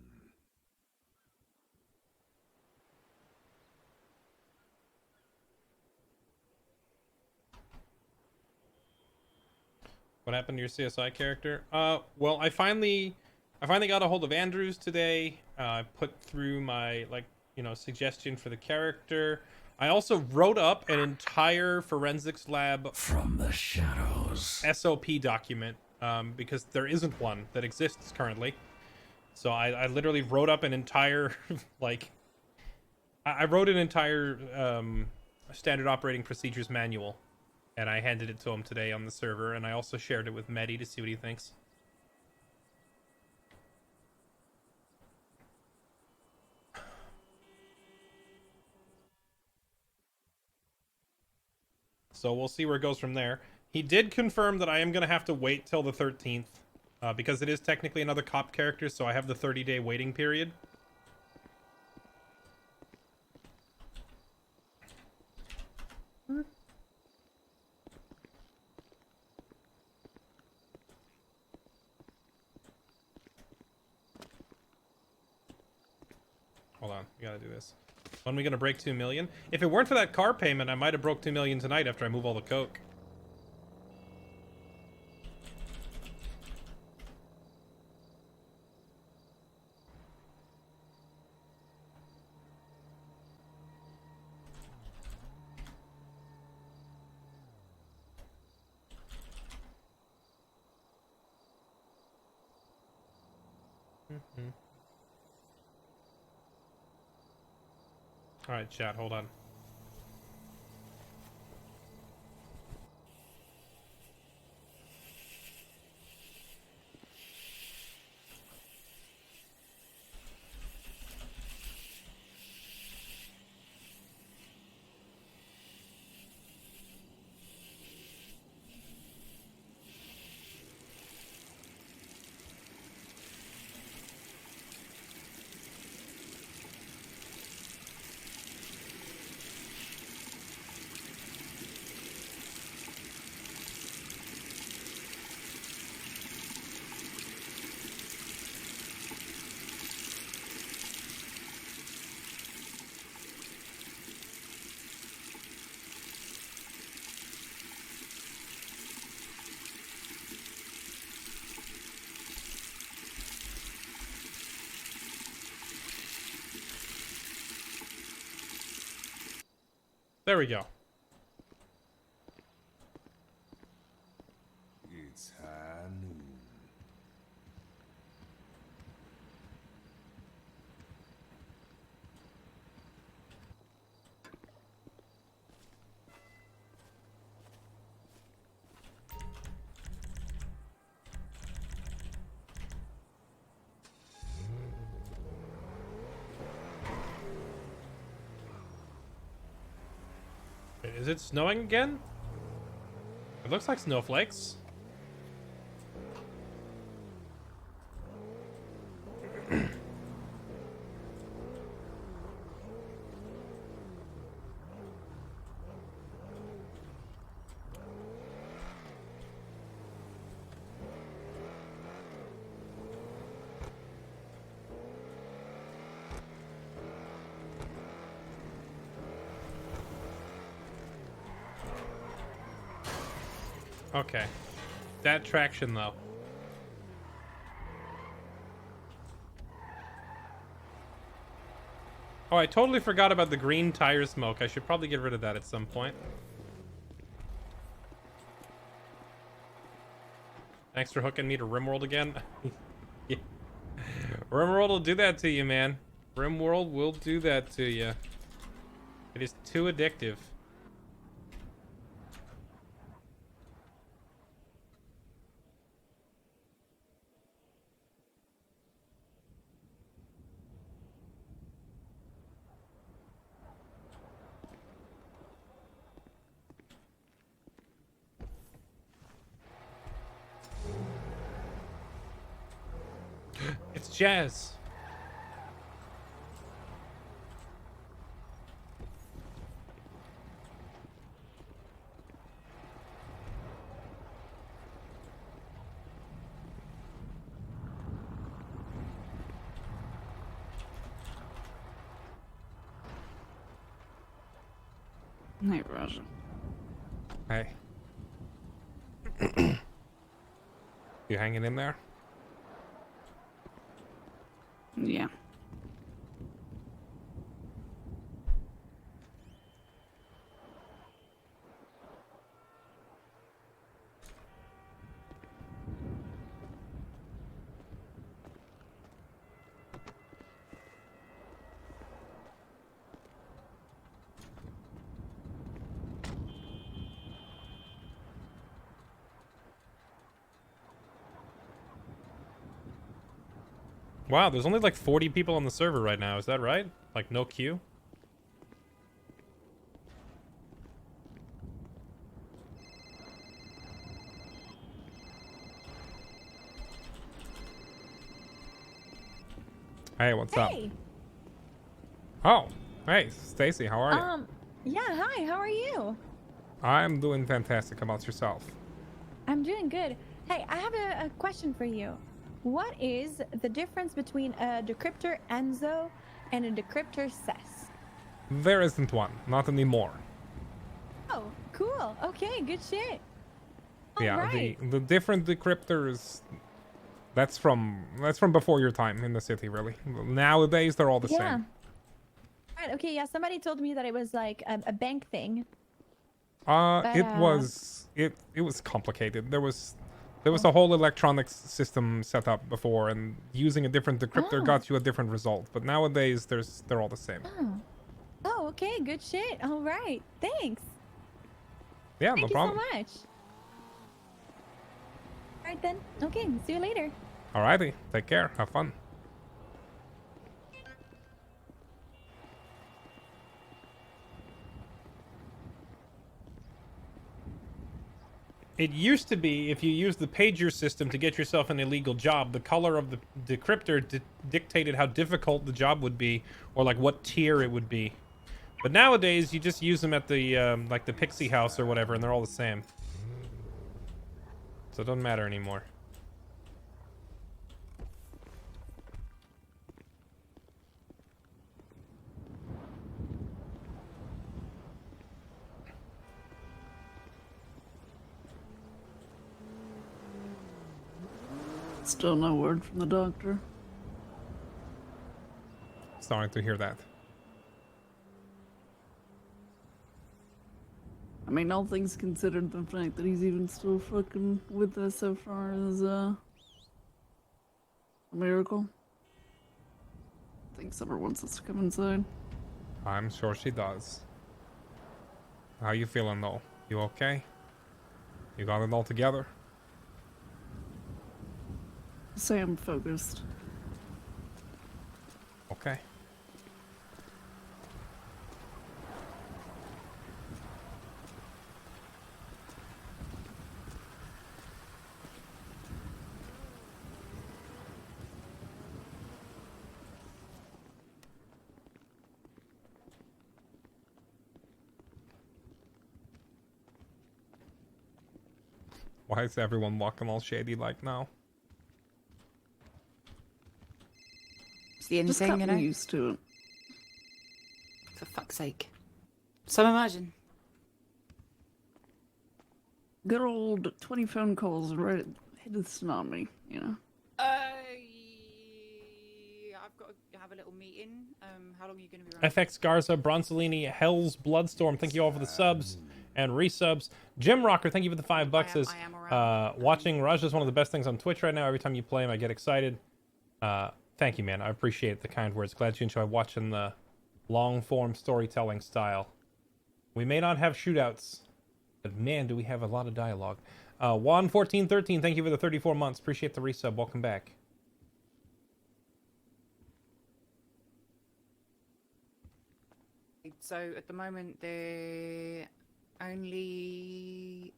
What happened to your CSI character? Well, I finally got a hold of Andrews today. I put through my suggestion for the character. I also wrote up an entire forensics lab From the shadows. SOP document because there isn't one that exists currently. So I literally wrote up an entire I wrote an entire standard operating procedures manual, and I handed it to him today on the server, and I also shared it with Medi to see what he thinks. So we'll see where it goes from there. He did confirm that I am going to have to wait till the 13th, because it is technically another cop character, so I have the 30-day waiting period. Hold on, we gotta do this. When are we gonna break 2 million? If it weren't for that car payment, I might have broke 2 million tonight after I move all the coke. Alright, chat, hold on. There we go. It's high noon. Is it snowing again? It looks like snowflakes. Okay. That traction, though. Oh, I totally forgot about the green tire smoke. I should probably get rid of that at some point. Thanks for hooking me to RimWorld again. Yeah. RimWorld will do that to you, man. RimWorld will do that to you. It is too addictive. It's Jazz. Hey, Roger. Hey. You hanging in there? Yeah. Wow, there's only like 40 people on the server right now. Is that right? Like no queue? Hey, what's up? Hey. Oh, hey, Stacy, how are you? Yeah, hi, how are you? I'm doing fantastic. How about yourself? I'm doing good. Hey, I have a question for you. What is the difference between a decryptor Enzo and a decryptor Cess? There isn't one. Not anymore. Oh, cool. Okay, good shit. Yeah, Alright. the different decryptors, that's from before your time in the city, really. Nowadays they're all the Yeah. same. Right, okay, yeah, somebody told me that it was like a bank thing. It was complicated. There was a whole electronics system set up before, and using a different decryptor got you a different result. But nowadays they're all the same. Oh, okay, good shit. All right, thanks. Yeah, Thank no you problem. so much. All right then. Okay, see you later. Alrighty, take care. Have fun. It used to be if you used the pager system to get yourself an illegal job, the color of the decryptor dictated how difficult the job would be, or like what tier it would be. But nowadays, you just use them at the like the Pixie House or whatever, and they're all the same. So it doesn't matter anymore. Still no word from the doctor. Sorry to hear that. I mean, all things considered, the fact that he's even still fucking with us so far is a miracle. I think Summer wants us to come inside. I'm sure she does. How you feeling though? You okay? You got it all together? Say I'm focused. Okay. Why is everyone walking all shady like now? It's the end Just thing, got you know? used to it. For fuck's sake. So imagine. Good old 20 phone calls right at the head of the tsunami, you know? I've got to have a little meeting. How long are you going to be around? FX Garza, Bronzolini, Hell's Bloodstorm, thank you all for the subs and resubs. Jim Rocker, thank you for the $5. Says, I am around. watching Raj is one of the best things on Twitch right now. Every time you play him, I get excited. Thank you, man. I appreciate the kind words. Glad you enjoy watching the long-form storytelling style. We may not have shootouts, but man, do we have a lot of dialogue. Juan1413, thank you for the 34 months. Appreciate the resub. Welcome back. So at the moment, they're only...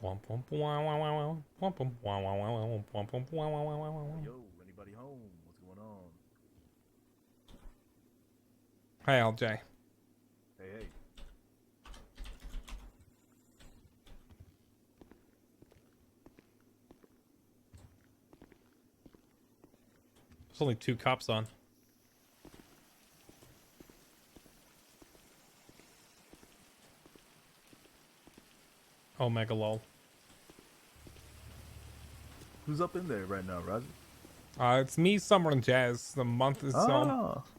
Yo, anybody home? What's going on? Hey, LJ. Hey, hey. There's only 2 cops on. Omega lol. Who's up in there right now, Roger? It's me, Summer, and Jazz. The month is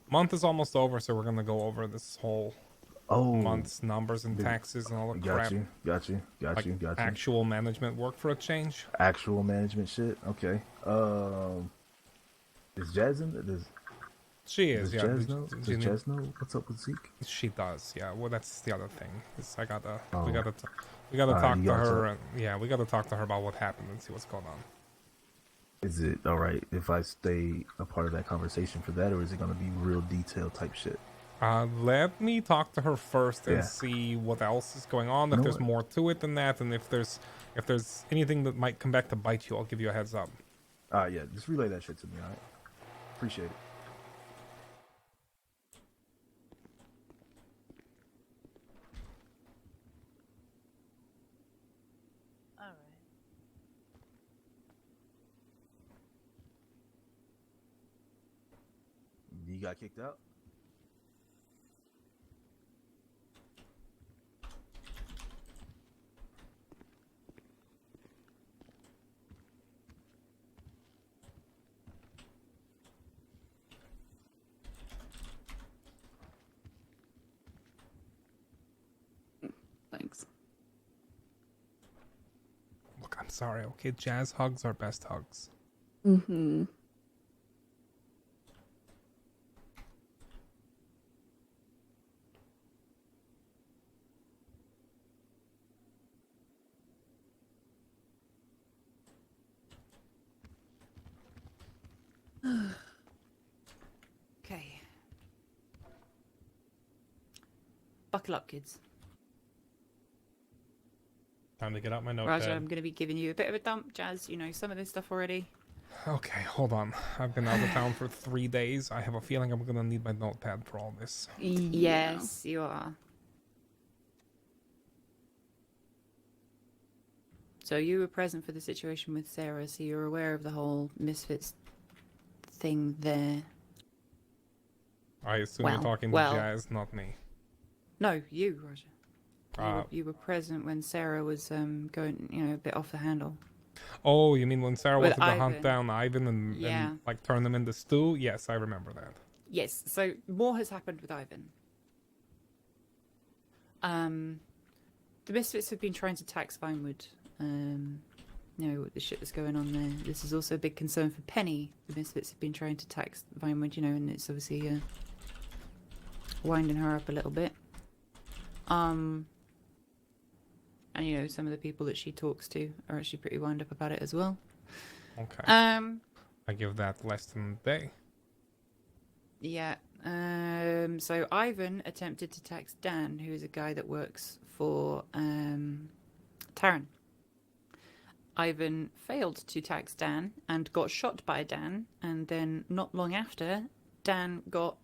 month is almost over, so we're gonna go over this whole month's numbers and taxes and all the crap. Got you. Actual management work for a change. Actual management shit. Okay. Is Jazz in there? She is. Does Yeah. Jazz know? Does Jazz know what's up with Zeke? She does. Yeah. Well, that's the other thing. Is I gotta. Oh. We gotta talk to her. And, yeah, we gotta talk to her about what happened and see what's going on. Is it all right if I stay a part of that conversation for that, or is it gonna be real detailed type shit? Let me talk to her first and see what else is going on. If there's more to it than that, and if there's anything that might come back to bite you, I'll give you a heads up. Yeah, just relay that shit to me, alright? Appreciate it. All right. You got kicked out? Thanks. Look, I'm sorry. Okay, Jazz hugs are best hugs. Mm-hmm. Okay. Buckle up, kids. Time to get out my notepad. Roger, I'm going to be giving you a bit of a dump. Jazz, you know some of this stuff already. Okay, hold on. I've been out of town for 3 days. I have a feeling I'm gonna need my notepad for all this. Yes, you are. So you were present for the situation with Sarah, so you're aware of the whole Misfits thing there. I assume you're talking to Jazz, not me. No, you, Roger. You were present when Sarah was going, you know, a bit off the handle. Oh, you mean when Sarah With wanted to hunt Ivan. down Ivan and like turn them into stew? Yes, I remember that. Yes, so more has happened with Ivan. The Misfits have been trying to tax Vinewood. You know, with the shit that's going on there. This is also a big concern for Penny. The Misfits have been trying to tax Vinewood, you know, and it's obviously winding her up a little bit. And you know, some of the people that she talks to are actually pretty wound up about it as well. Okay. I give that less than a day. Yeah. So Ivan attempted to text Dan, who is a guy that works for Taryn. Ivan failed to text Dan and got shot by Dan, and then not long after, Dan got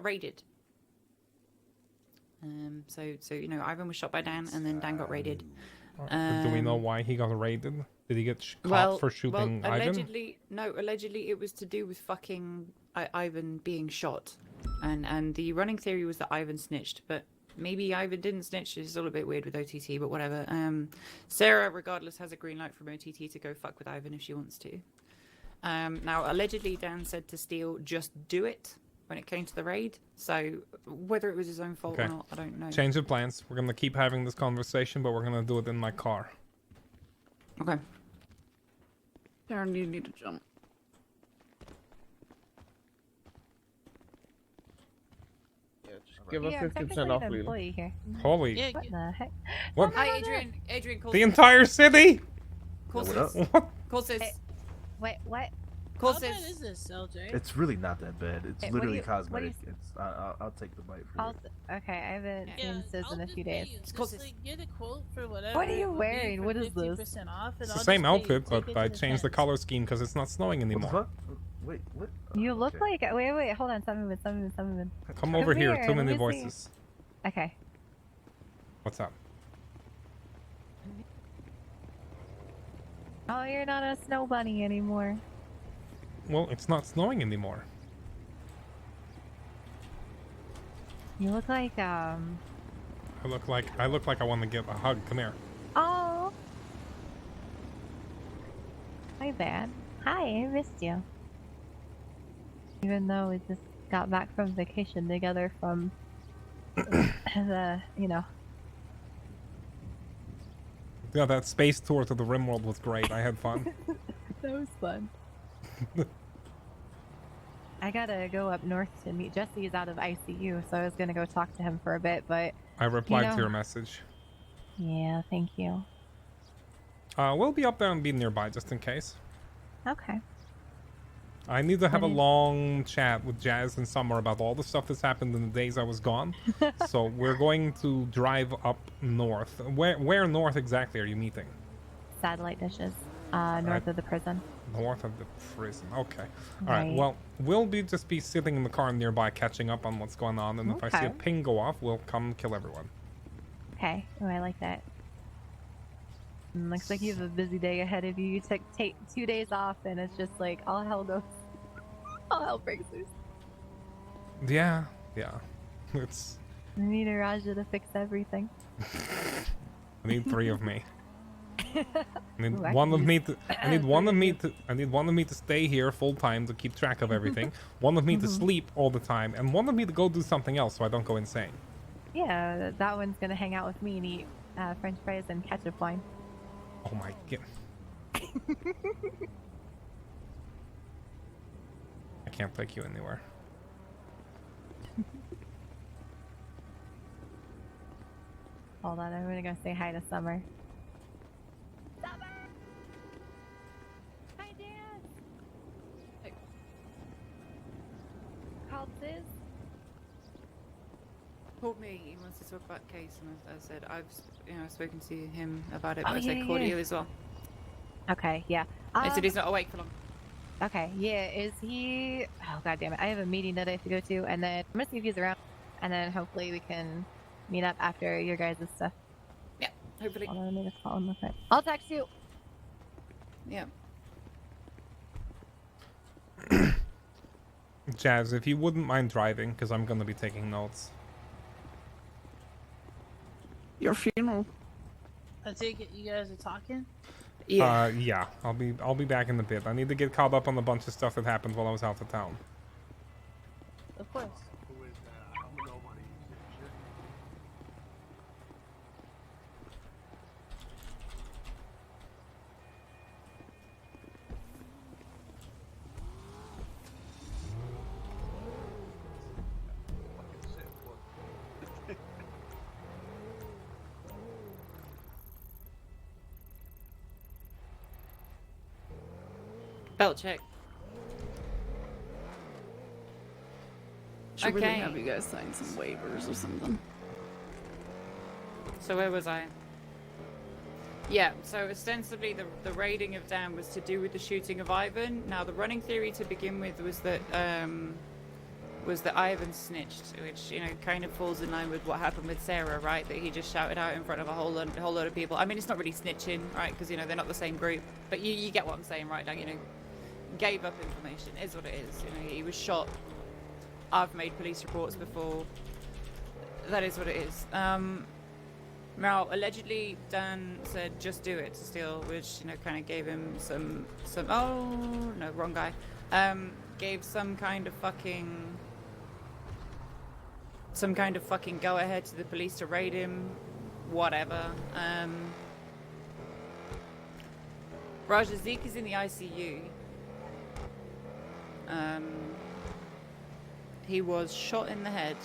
raided. So you know, Ivan was shot by Dan, and then Dan got raided. Do we know why he got raided? Did he get caught for shooting Ivan? Allegedly it was to do with fucking Ivan being shot, and the running theory was that Ivan snitched, but maybe Ivan didn't snitch. It's all a bit weird with OTT, but whatever. Sarah, regardless, has a green light from OTT to go fuck with Ivan if she wants to. Now, allegedly, Dan said to Steele, just do it when it came to the raid. So whether it was his own fault or not, I don't know. Change of plans. We're gonna keep having this conversation, but we're gonna do it in my car. Okay. Darren, you need to jump. Give us 50% off, Lily. Here. Holy. Yeah, What the heck? What? Hi, Adrian. Adrian, call The entire city? Call What up? sis. What? Call sis. Hey, Wait, what? Call how bad is sis. this, LJ? It's really not that bad. It's Hey, what do literally you- what do you- cosmetic. It's I'll take the bite for I'll, it. okay, I haven't Yeah, seen sis I'll in a just few pay days. you. It's Just, close. like, get a quote for whatever. What are you it would be wearing? for What is this? 50% off, and It's I'll the same just pay you. outfit, Take but it I to the changed the fence. color scheme because it's not snowing What the anymore. fuck? Wait, what? You look Okay. like. Wait, hold on. Stop moving. Come over here. here, Too let many me see. voices. Okay. What's up? Oh, you're not a snow bunny anymore. Well, it's not snowing anymore. You look like I look like I want to give a hug. Come here. Oh. My bad. Hi, I missed you. Even though we just got back from vacation together from you know. Yeah, that space tour to the Rimworld was great. I had fun. That was fun. I gotta go up north to meet Jesse. Is out of ICU, so I was gonna go talk to him for a bit, but I replied know- to your message. yeah, thank you. We'll be up there and be nearby just in case. Okay. I need to have a Okay. long chat with Jazz and Summer about all the stuff that's happened in the days I was gone. So we're going to drive up north. Where north exactly are you meeting? Satellite dishes, north of the prison. North of the prison. Okay. All right. Right. Well, we'll just be sitting in the car nearby, catching up on what's going on. And if I see a Okay. ping go off, we'll come kill everyone. Okay. Oh, I like that. Looks like you have a busy day ahead of you. You took 2 days off, and it's just like all hell breaks loose. Yeah. Yeah. It's. I need a Raja to fix everything. I need 3 of me. I need Ooh, I one can of me use to. I need one of 3 me of to. I need one of me to stay here full time to keep track of everything. One of me to sleep all the time, and one of me to go do something else so I don't go insane. Yeah, that one's gonna hang out with me and eat French fries and ketchup wine. Oh my god. I can't take you anywhere. Hold on, I'm gonna go say hi to Summer. Summer! Hi, Dan! Hey. Called Sis? Called me. He wants to talk about the case, and as I said, I've spoken to him about it, Oh, but I said yeah, call yeah. you as well. Okay, yeah. I said he's not awake for long. Okay, yeah, is he... Oh, god damn it. I have a meeting that I have to go to, and then I'm gonna see if he's around, and then hopefully we can meet up after your guys' stuff. Yeah, hopefully. Hold on, let me just call him real quick. I'll text you! Yeah. Jazz, if you wouldn't mind driving, because I'm gonna be taking notes. Your funeral. I take it you guys are talking. Yeah. Yeah. I'll be back in a bit. I need to get caught up on a bunch of stuff that happened while I was out of town. Of course. Belt check. Should really Okay. have you guys sign some waivers or something. So where was I? Yeah, so ostensibly the raiding of Dan was to do with the shooting of Ivan. Now the running theory to begin with was that Ivan snitched, which, you know, kind of falls in line with what happened with Sarah, right? That he just shouted out in front of a whole load of people. I mean, it's not really snitching, right? Because, you know, they're not the same group. But you get what I'm saying, right? Like, you know, gave up information is what it is. You know, he was shot. I've made police reports before. That is what it is. Now, allegedly, Dan said, just do it to steal, which, you know, kind of gave him some, oh, no, wrong guy. Gave some kind of fucking go-ahead to the police to raid him, whatever. Raja, Zeke is in the ICU. He was shot in the head.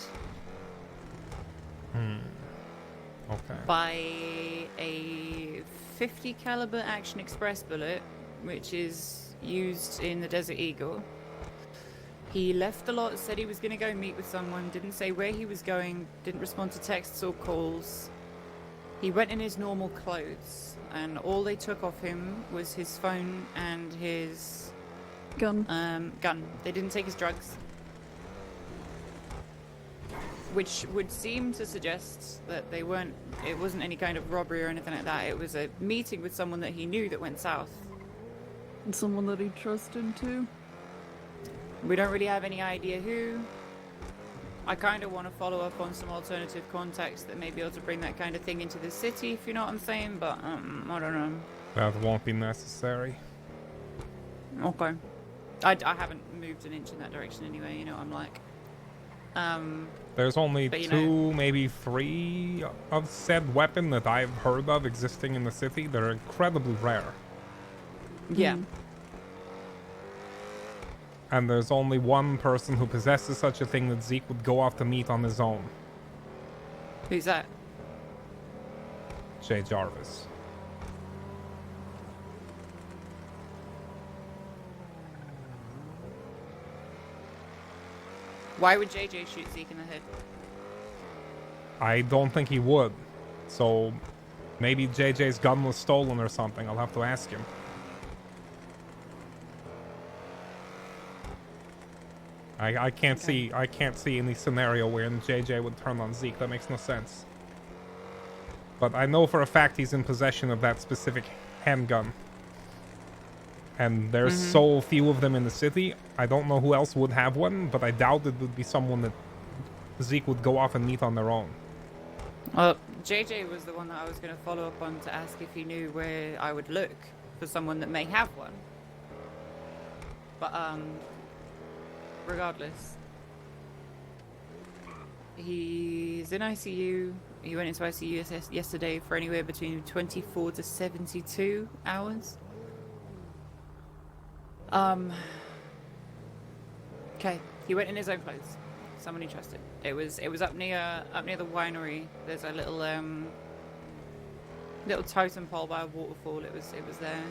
Okay. By a 50 caliber Action Express bullet, which is used in the Desert Eagle. He left the lot, said he was going to go meet with someone, didn't say where he was going, didn't respond to texts or calls. He went in his normal clothes, and all they took off him was his phone and his gun. They didn't take his drugs. Which would seem to suggest that it wasn't any kind of robbery or anything like that. It was a meeting with someone that he knew that went south. And someone that he trusted too. We don't really have any idea who. I kind of want to follow up on some alternative contacts that may be able to bring that kind of thing into the city, if you know what I'm saying, but I don't know. That won't be necessary. Okay. I haven't moved an inch in that direction anyway, you know what I'm like. There's only but, you two, know, maybe three of said weapon that I've heard of existing in the city. They're incredibly rare. Yeah. And there's only one person who possesses such a thing that Zeke would go off to meet on his own. Who's that? Jay Jarvis. Why would JJ shoot Zeke in the head? I don't think he would. So maybe JJ's gun was stolen or something. I'll have to ask him. I can't see any scenario wherein JJ would turn on Zeke. That makes no sense. But I know for a fact he's in possession of that specific handgun. And there's so few of them in the city. I don't know who else would have one, but I doubt it would be someone that Zeke would go off and meet on their own. Well, JJ was the one that I was going to follow up on to ask if he knew where I would look for someone that may have one. But, regardless. He's in ICU. He went into ICU yesterday for anywhere between 24 to 72 hours. Okay, he went in his own clothes. Someone he trusted. It was up near the winery. There's a little totem pole by a waterfall. It was there.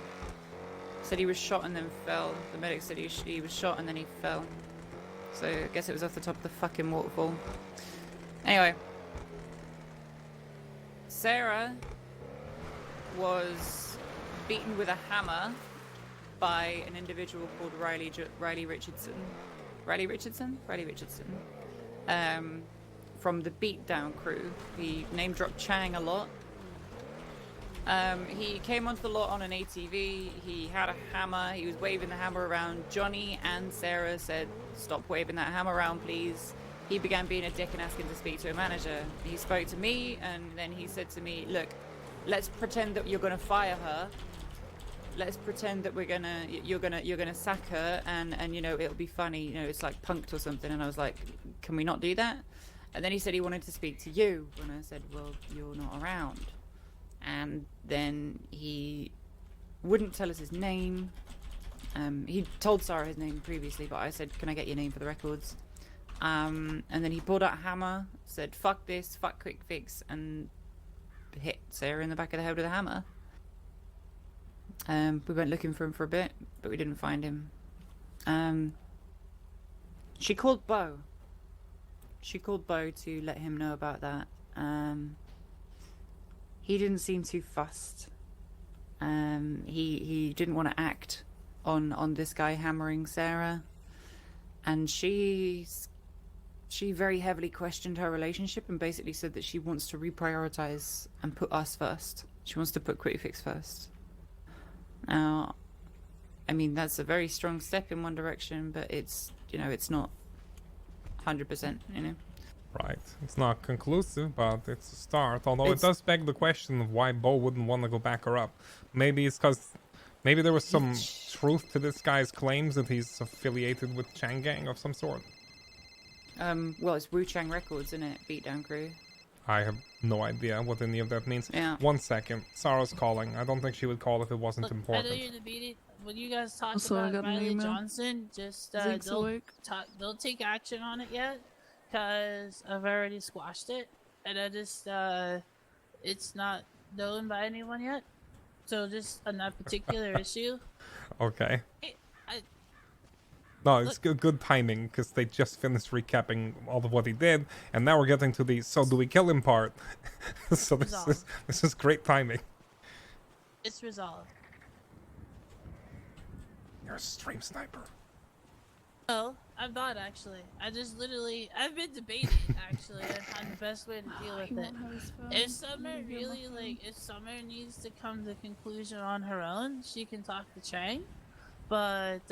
Said he was shot and then fell. The medic said he was shot and then he fell. So I guess it was off the top of the fucking waterfall. Anyway, Sarah was beaten with a hammer by an individual called Riley Richardson. Riley Richardson? From the Beatdown crew. He name-dropped Chang a lot. He came onto the lot on an ATV. He had a hammer. He was waving the hammer around. Johnny and Sarah said, "Stop waving that hammer around, please." He began being a dick and asking to speak to a manager. He spoke to me, and then he said to me, "Look, let's pretend that you're gonna fire her. Let's pretend that you're gonna sack her, and you know, it'll be funny. You know, it's like Punked or something." And I was like, "Can we not do that?" And then he said he wanted to speak to you, and I said, "Well, you're not around." And then he wouldn't tell us his name. He told Sarah his name previously, but I said, "Can I get your name for the records?" And then he pulled out a hammer, said, "Fuck this, fuck quick fix," and hit Sarah in the back of the head with a hammer. We went looking for him for a bit, but we didn't find him. She called Bo. She called Bo to let him know about that. He didn't seem too fussed. He didn't want to act on this guy hammering Sarah, and she very heavily questioned her relationship and basically said that she wants to reprioritize and put us first. She wants to put Quick Fix first. Now, I mean, that's a very strong step in one direction, but it's, you know, it's not 100%, you know. Right. It's not conclusive, but it's a start. Although it does beg the question of why Bo wouldn't want to go back her up. Maybe it's because maybe there was some truth to this guy's claims that he's affiliated with Chang Gang of some sort. Well, it's Wu Chang Records, isn't it? Beatdown Crew. I have no idea what any of that means. Yeah. 1 second. Sarah's calling. I don't think she would call if it wasn't important. I know you're the meeting. When you guys talk Also, I about got an Riley email. Johnson, just Zeke's awake. don't take action on it yet, because I've already squashed it, and I just it's not known by anyone yet. So just on that particular issue. Okay. I No, it's good timing because they just finished recapping all of what he did, and now we're getting to the "so do we kill him" part. So this is great timing. It's resolved. You're a stream sniper. No, I'm not actually. I've been debating actually on the best way to deal with it. If Summer if Summer needs to come to a conclusion on her own, she can talk to Chang. But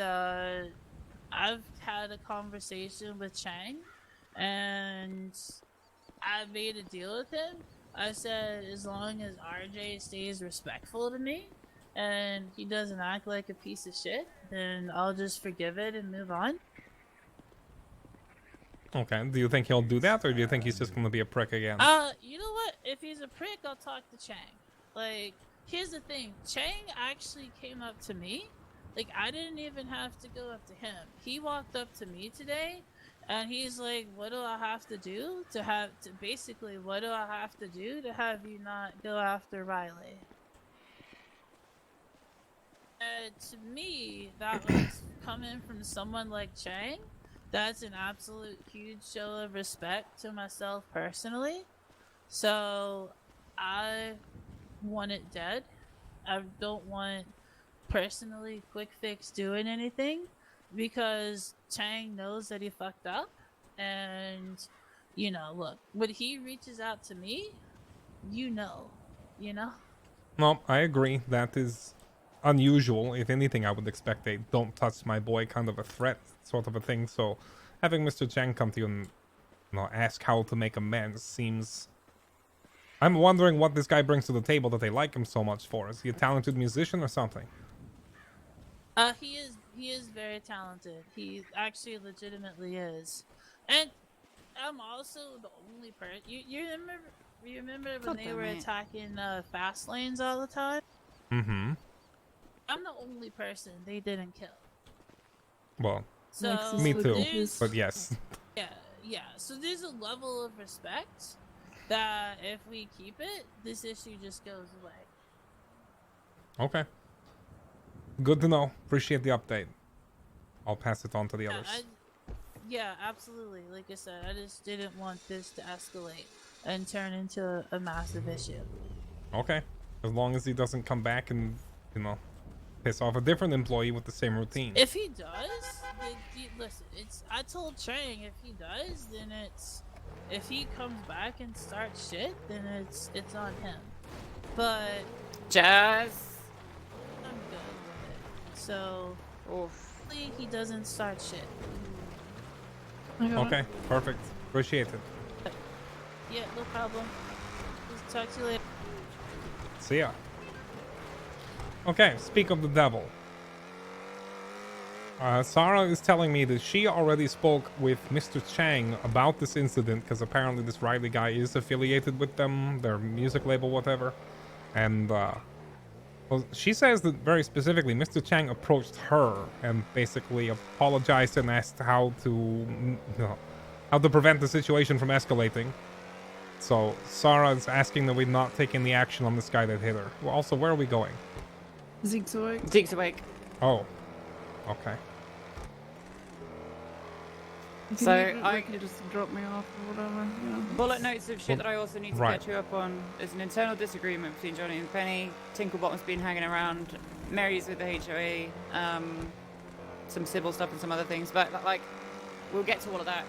I've had a conversation with Chang, and I made a deal with him. I said as long as RJ stays respectful to me, and he doesn't act like a piece of shit, then I'll just forgive it and move on. Okay. Do you think he'll do that, or do you think he's just gonna be a prick again? You know what? If he's a prick, I'll talk to Chang. Like, here's the thing. Chang actually came up to me. Like, I didn't even have to go up to him. He walked up to me today, and he's like, what do I have to do to have you not go after Riley? To me, that was coming from someone like Chang. That's an absolute huge show of respect to myself personally. So, I want it dead. I don't want personally Quick Fix doing anything, because Chang knows that he fucked up. And, you know, look, when he reaches out to me, you know. No, I agree. That is unusual. If anything, I would expect a "don't touch my boy" kind of a threat sort of a thing. So having Mr. Chang come to you and ask how to make amends seems... I'm wondering what this guy brings to the table that they like him so much for. Is he a talented musician or something? He is very talented. He actually legitimately is. And I'm also the only person... You remember when they were attacking fast lanes all the time? Mm-hmm. I'm the only person they didn't kill. Well, So me too, but yes. Yeah. So there's a level of respect that if we keep it, this issue just goes away. Okay. Good to know. Appreciate the update. I'll pass it on to the others. Yeah, absolutely. Like I said, I just didn't want this to escalate and turn into a massive issue. Okay. As long as he doesn't come back and, piss off a different employee with the same routine. If he does, then listen, I told Chang if he does, then if he comes back and starts shit, then it's on him. But Jazz, I'm good with it. So hopefully he doesn't start shit. Okay, perfect. Appreciate it. Yeah, no problem. Just talk to you later. See ya. Okay, speak of the devil. Sarah is telling me that she already spoke with Mr. Chang about this incident, because apparently this Riley guy is affiliated with them, their music label, whatever. And well, she says that very specifically Mr. Chang approached her and basically apologized and asked how to prevent the situation from escalating. So Sarah is asking that we not take any action on this guy that hit her. Well, also, where are we going? Zeke's awake. Zeke's awake. Oh. Okay. So I can just drop me off or whatever. Yeah. Bullet notes of shit that I also need to Right. catch you up on. There's an internal disagreement between Johnny and Penny. Tinklebottom's been hanging around. Mary's with the HOA. Some civil stuff and some other things. But like, we'll get to all of that.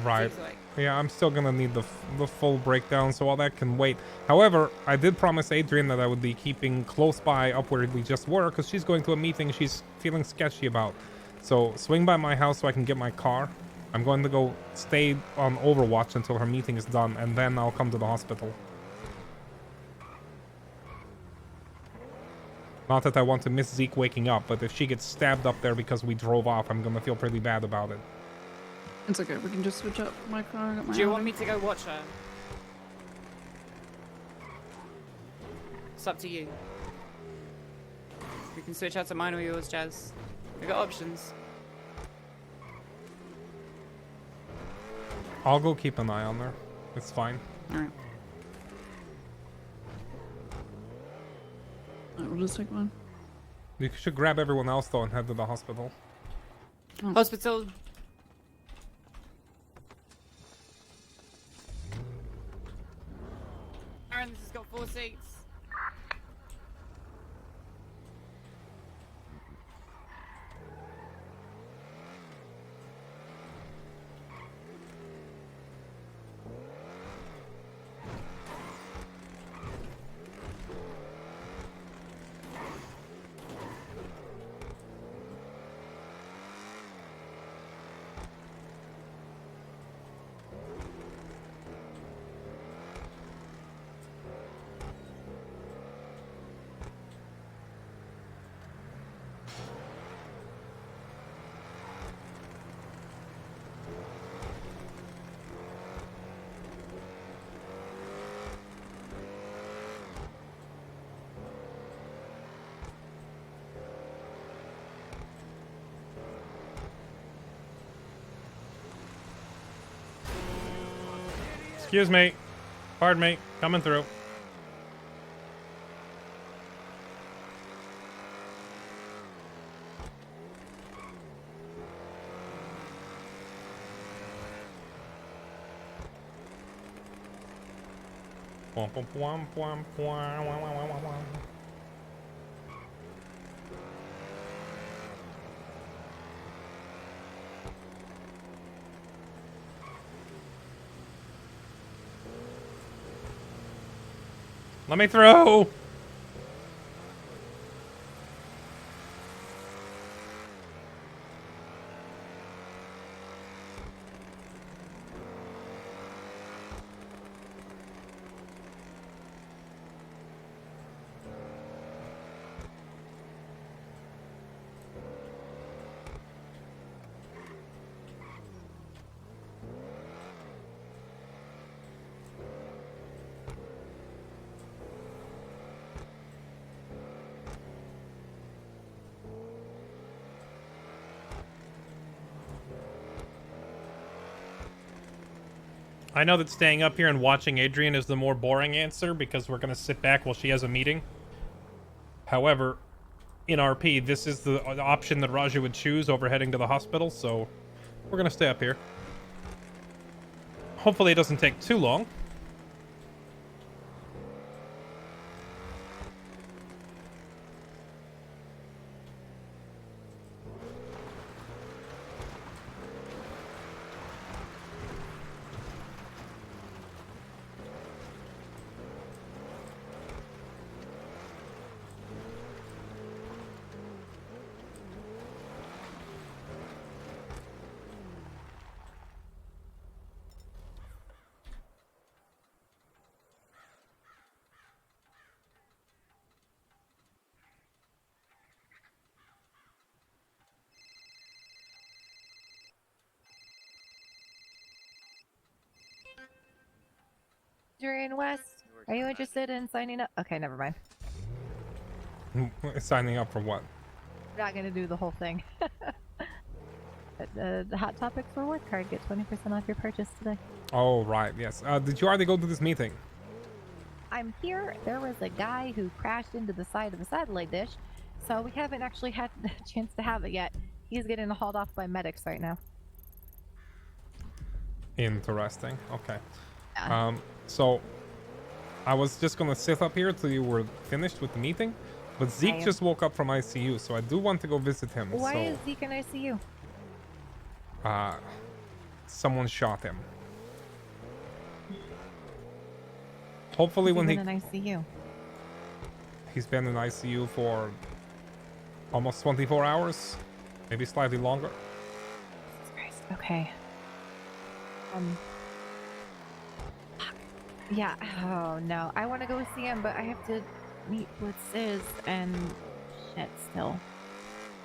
Right. Seems like. Yeah, I'm still gonna need the full breakdown, so all that can wait. However, I did promise Adrian that I would be keeping close by up where we just were, because she's going to a meeting she's feeling sketchy about. So swing by my house so I can get my car. I'm going to go stay on Overwatch until her meeting is done, and then I'll come to the hospital. Not that I want to miss Zeke waking up, but if she gets stabbed up there because we drove off, I'm gonna feel pretty bad about it. It's okay. We can just switch up my car. Get my Do you Audi. want me to go watch her? It's up to you. We can switch out to mine or yours, Jazz. We got options. I'll go keep an eye on her. It's fine. Alright. Alright, we'll just take one. You should grab everyone else though and head to the hospital. Oh. Hospital. Aaron, this has got 4 seats. Excuse me. Pardon me. Coming through. Let me through. I know that staying up here and watching Adrian is the more boring answer because we're going to sit back while she has a meeting. However, in RP, this is the option that Raja would choose over heading to the hospital, so we're going to stay up here. Hopefully it doesn't take too long. Adrian West, are you interested in signing up? Okay, never mind. Signing up for what? We're not gonna do the whole thing. The Hot Topics reward card, get 20% off your purchase today. Oh, right, yes. Did you already go to this meeting? I'm here. There was a guy who crashed into the side of a satellite dish, so we haven't actually had a chance to have it yet. He's getting hauled off by medics right now. Interesting. Okay. Yeah. So I was just gonna sit up here till you were finished with the meeting, but Zeke just woke up from ICU, so I do want to go visit him. Why so, is Zeke in ICU? Someone shot him. Hopefully, when in ICU. He's been in ICU for almost 24 hours, maybe slightly longer. Jesus Christ. Okay. Yeah. Oh no. I want to go see him, but I have to meet with Sis and shit still.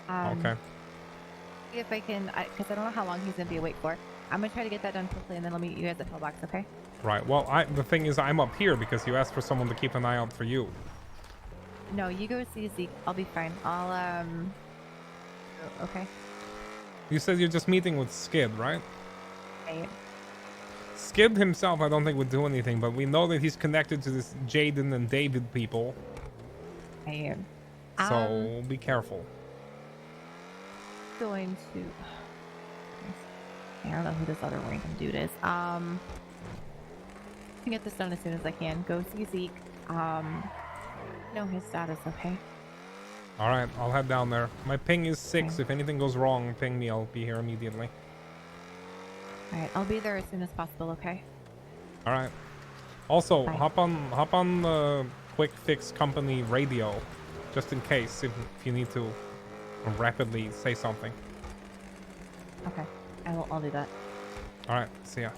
Okay. See if I can, because I don't know how long he's gonna be awake for. I'm gonna try to get that done quickly, and then I'll meet you guys at Pillbox. Okay? Right. Well, the thing is, I'm up here because you asked for someone to keep an eye out for you. No, you go see Zeke. I'll be fine. I'll Okay. You said you're just meeting with Skid, right? Right. Skid himself, I don't think would do anything, but we know that he's connected to this Jaden and David people. I So be careful. Going to. I don't know who this other random dude is. I can get this done as soon as I can. Go see Zeke. Know his status, okay? All right, I'll head down there. My ping is 6. Okay. If anything goes wrong, ping me. I'll be here immediately. All right, I'll be there as soon as possible, okay? All right. Also, Bye. hop on the Quick Fix Company radio, just in case if you need to rapidly say something. Okay, I'll do that. All right, see ya.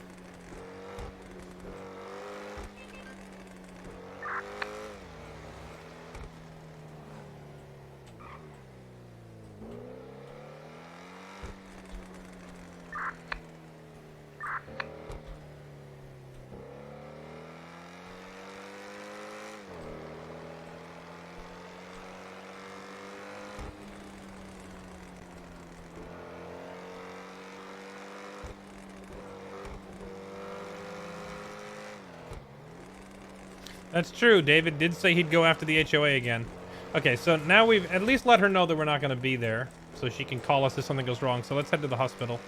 That's true. David did say he'd go after the HOA again. Okay, so now we've at least let her know that we're not going to be there, so she can call us if something goes wrong. So let's head to the hospital.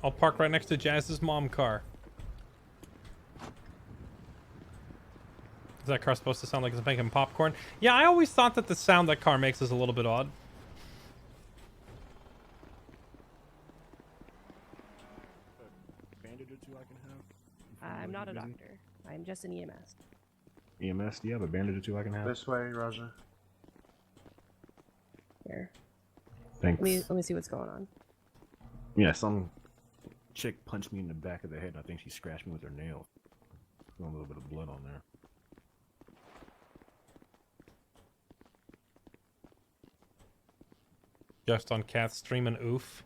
I'll park right next to Jazz's mom car. Is that car supposed to sound like it's making popcorn? Yeah, I always thought that the sound that car makes is a little bit odd. Bandage or two I can have? I'm not a doctor. I'm just an EMS. EMS, do you have a bandage or two I can have? This way, Roger. Here. Thanks. Let me see what's going on. Yeah, some chick punched me in the back of the head, and I think she scratched me with her nail. A little bit of blood on there. Just on Kath's stream and oof.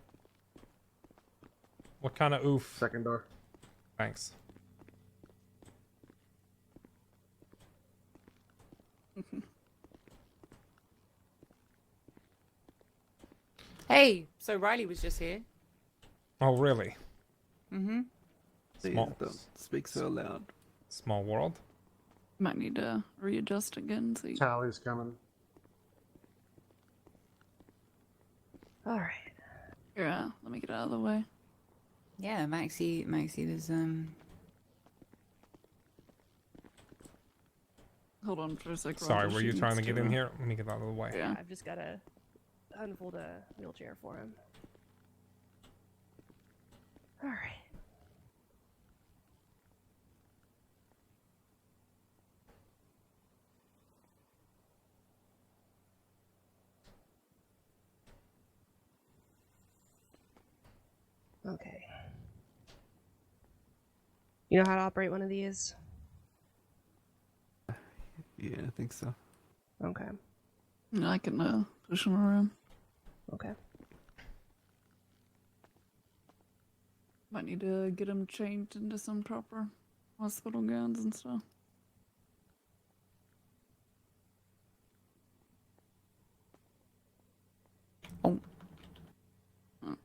What kind of oof? Second door. Thanks. Hey, so Riley was just here. Oh, really? Mm-hmm. Small, Don't speak so loud. small world. Might need to readjust again. So Tally's coming. All right. Yeah, let me get out of the way. Yeah, Maxie was Hold on for a sec. Sorry, Roger, were she you trying to needs get in here? Let me get out of the way. Yeah. I've just gotta unfold a wheelchair for him. All right. Okay. You know how to operate one of these? Yeah, I think so. Okay. Yeah, I can push him around. Okay. Might need to get him changed into some proper hospital gowns and stuff. Oh. All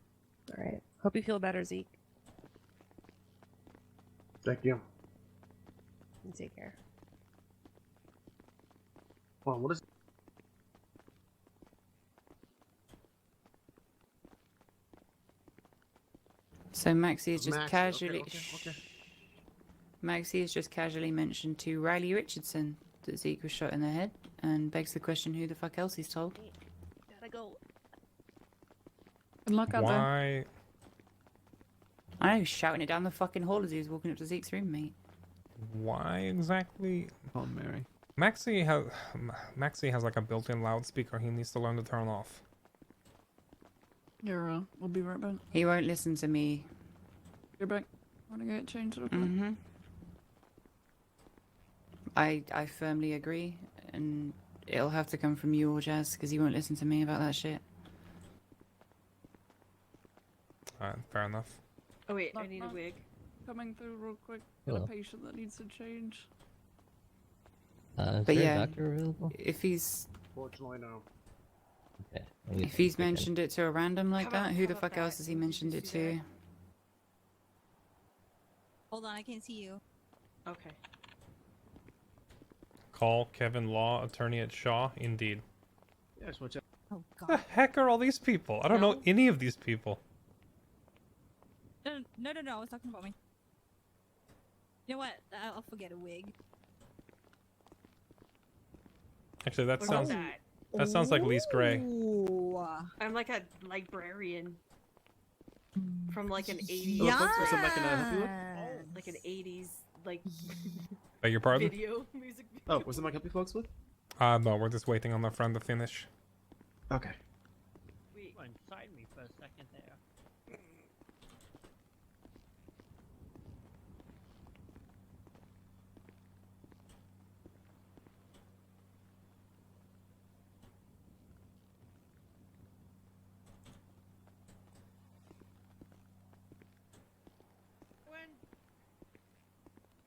right. Hope you feel better, Zeke. Thank you. You take care. Hold on, what is? So Maxie is just Maxie, casually. okay. Maxie has just casually mentioned to Riley Richardson that Zeke was shot in the head, and begs the question: who the fuck else he's told? Gotta go. Good luck out there. Why? I know, shouting it down the fucking hall as he was walking up to Zeke's room, mate. Why exactly? Oh, Mary. Maxie has like a built-in loudspeaker he needs to learn to turn off. Here, we'll be right back. He won't listen to me. You're back. Wanna get it changed real quick? Mm-hmm. I firmly agree, and it'll have to come from you or Jazz, because he won't listen to me about that shit. Alright, fair enough. Oh wait, I Knock, need a knock. wig. Coming through real quick. Got Hello. a patient that needs to change. Is But there yeah, a doctor available? if he's Fortunately, no. Okay. I'll get if he's that. mentioned it to a random like that, who the fuck else has he mentioned it to? Hold on, I can't see you. Okay. Call Kevin Law, attorney at Shaw. Indeed. Yeah, just watch out. Oh Who god. the heck are all these people? I don't know any of these people. No, I was talking about me. You know what? I'll forget a wig. Actually, that What sounds about that sounds like Lise Gray. Ooh. I'm like a librarian from like an 80s. Yeah. Like an 80s like Beg your pardon? video music. Oh, was it my company folks with? No, we're just waiting on our friend to finish. Okay. Inside me for a second there.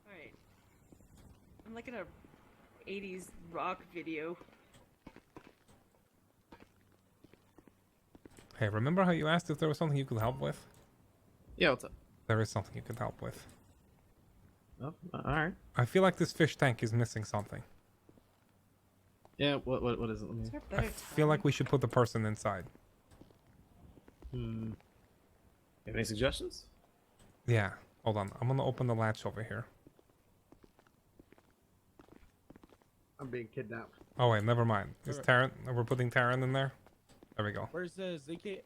Alright. I'm like in a 80s rock video. Hey, remember how you asked if there was something you could help with? Yeah, what's up? There is something you could help with. Oh, alright. I feel like this fish tank is missing something. Yeah, what is it? Let me... I feel like we should put the person inside. You have any suggestions? Yeah, hold on. I'm gonna open the latch over here. I'm being kidnapped. Oh wait, never mind. Is Taryn? We're putting Taryn in there. There we go. Where's Zeke?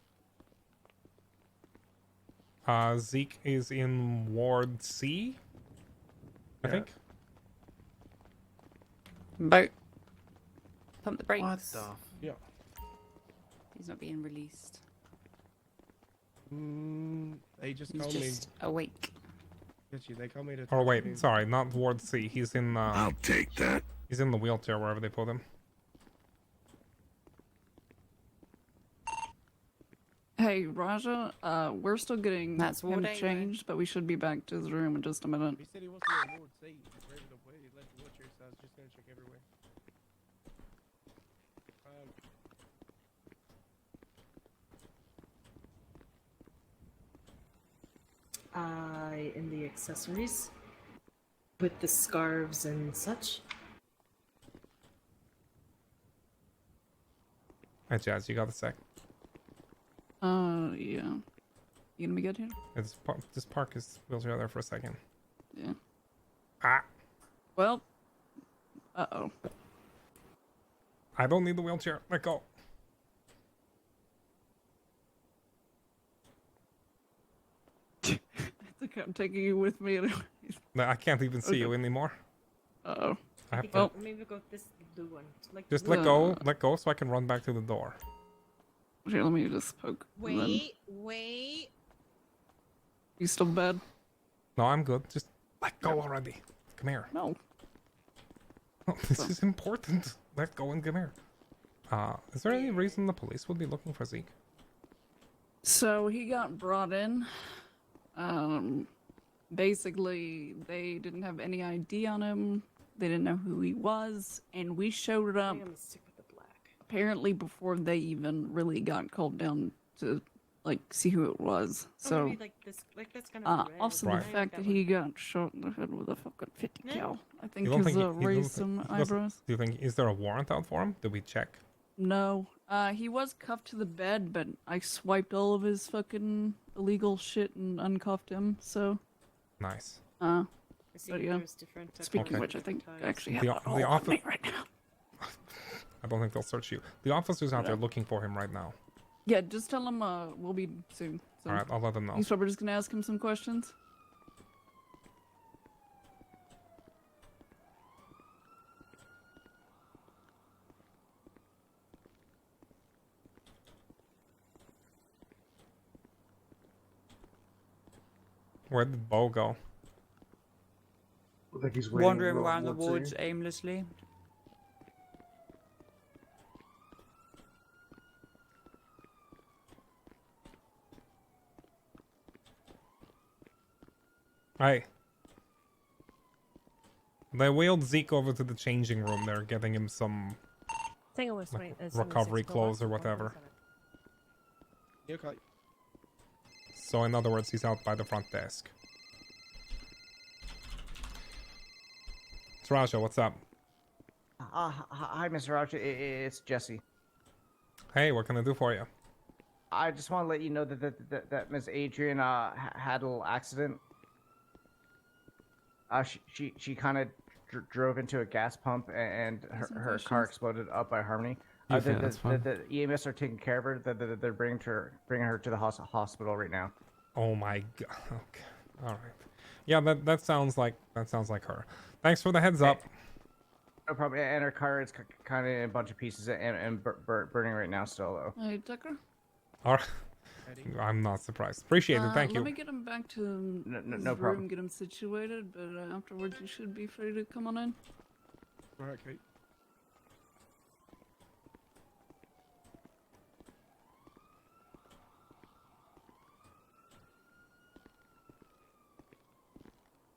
Zeke is in Ward C, I think. Boat. Pump the brakes. What the? Yeah. He's not being released. They just He's called just awake. me. They called me to. Or wait, sorry, not Ward C. He's in. I'll take that. He's in the wheelchair wherever they put him. Hey, Raja, we're still getting That's him what I know. changed, but we should be back to his room in just a minute. He said he wants to be a Ward C. He's ready to play. He left the wheelchair, so I was just gonna check everywhere. In the accessories with the scarves and such. Hey, Jazz, you got a sec? Yeah. You gonna be good here? This park is wheelchair there for a second. Yeah. Ah. Well. Uh-oh. I don't need the wheelchair. Let go. It's okay, I'm taking you with me anyways. No, I can't even see you anymore. Uh-oh. I have Oh, to... maybe go this blue one. Like Just blue let go so I can run back to the door. Here, let me just poke. and then- Wait. You still bad? No, I'm good. Just let go already. Come here. No. Oh, this is important. Let go and come here. Is there any reason the police would be looking for Zeke? So he got brought in. Basically, they didn't have any ID on him. They didn't know who he was, and we showed I up think I'm gonna stick with the black. apparently before they even really got called down to like see who it was. So maybe like this, that's kind of red. also the fact that he got shot in the head with a fucking 50 cal, I think You don't his think raised some eyebrows. Do you think is there a warrant out for him? Did we check? No, he was cuffed to the bed, but I swiped all of his fucking illegal shit and uncuffed him. So nice. But yeah. Speaking of which, I think I actually have that all on me right now. I don't think they'll search you. The officer's out there looking for him right now. Yeah, just tell him we'll be soon. So All right, I'll let them know. he's probably just gonna ask him some questions. Where did Bo go? I think he's Wandering around the woods aimlessly. Hey. They wheeled Zeke over to the changing room. They're getting him some recovery clothes or whatever. Okay. So in other words, he's out by the front desk. Sriracha, what's up? Hi, Mr. Rauch. It's Jesse. Hey, what can I do for you? I just want to let you know that Miss Adrian had a little accident. She kind of drove into a gas pump and her car exploded up by Harmony. The EMS are taking care of her. They're bringing her to the hospital right now. Oh my god. Okay. All right. Yeah, that sounds like her. Thanks for the heads up. No problem. And her car is kind of in a bunch of pieces and burning right now still though. Hey, Tucker. All right. I'm not surprised. Appreciate it. Thank you. Let me get him back to his no room, problem. get him situated, but afterwards you should be free to come on in. Alright, Kate.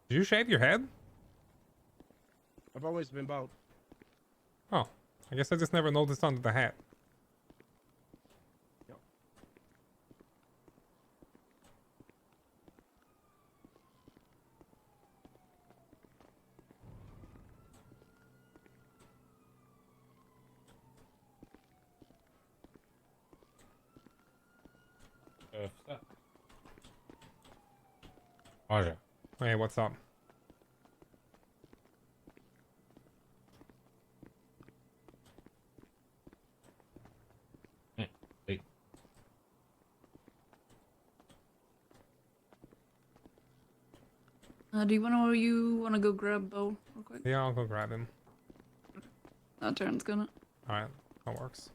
Did you shave your head? I've always been bald. Oh, I guess I just never noticed under the hat. Roger. Hey, what's up? Hey. Do you wanna go grab Bo real quick? Yeah, I'll go grab him. Taryn's gonna. All right, that works.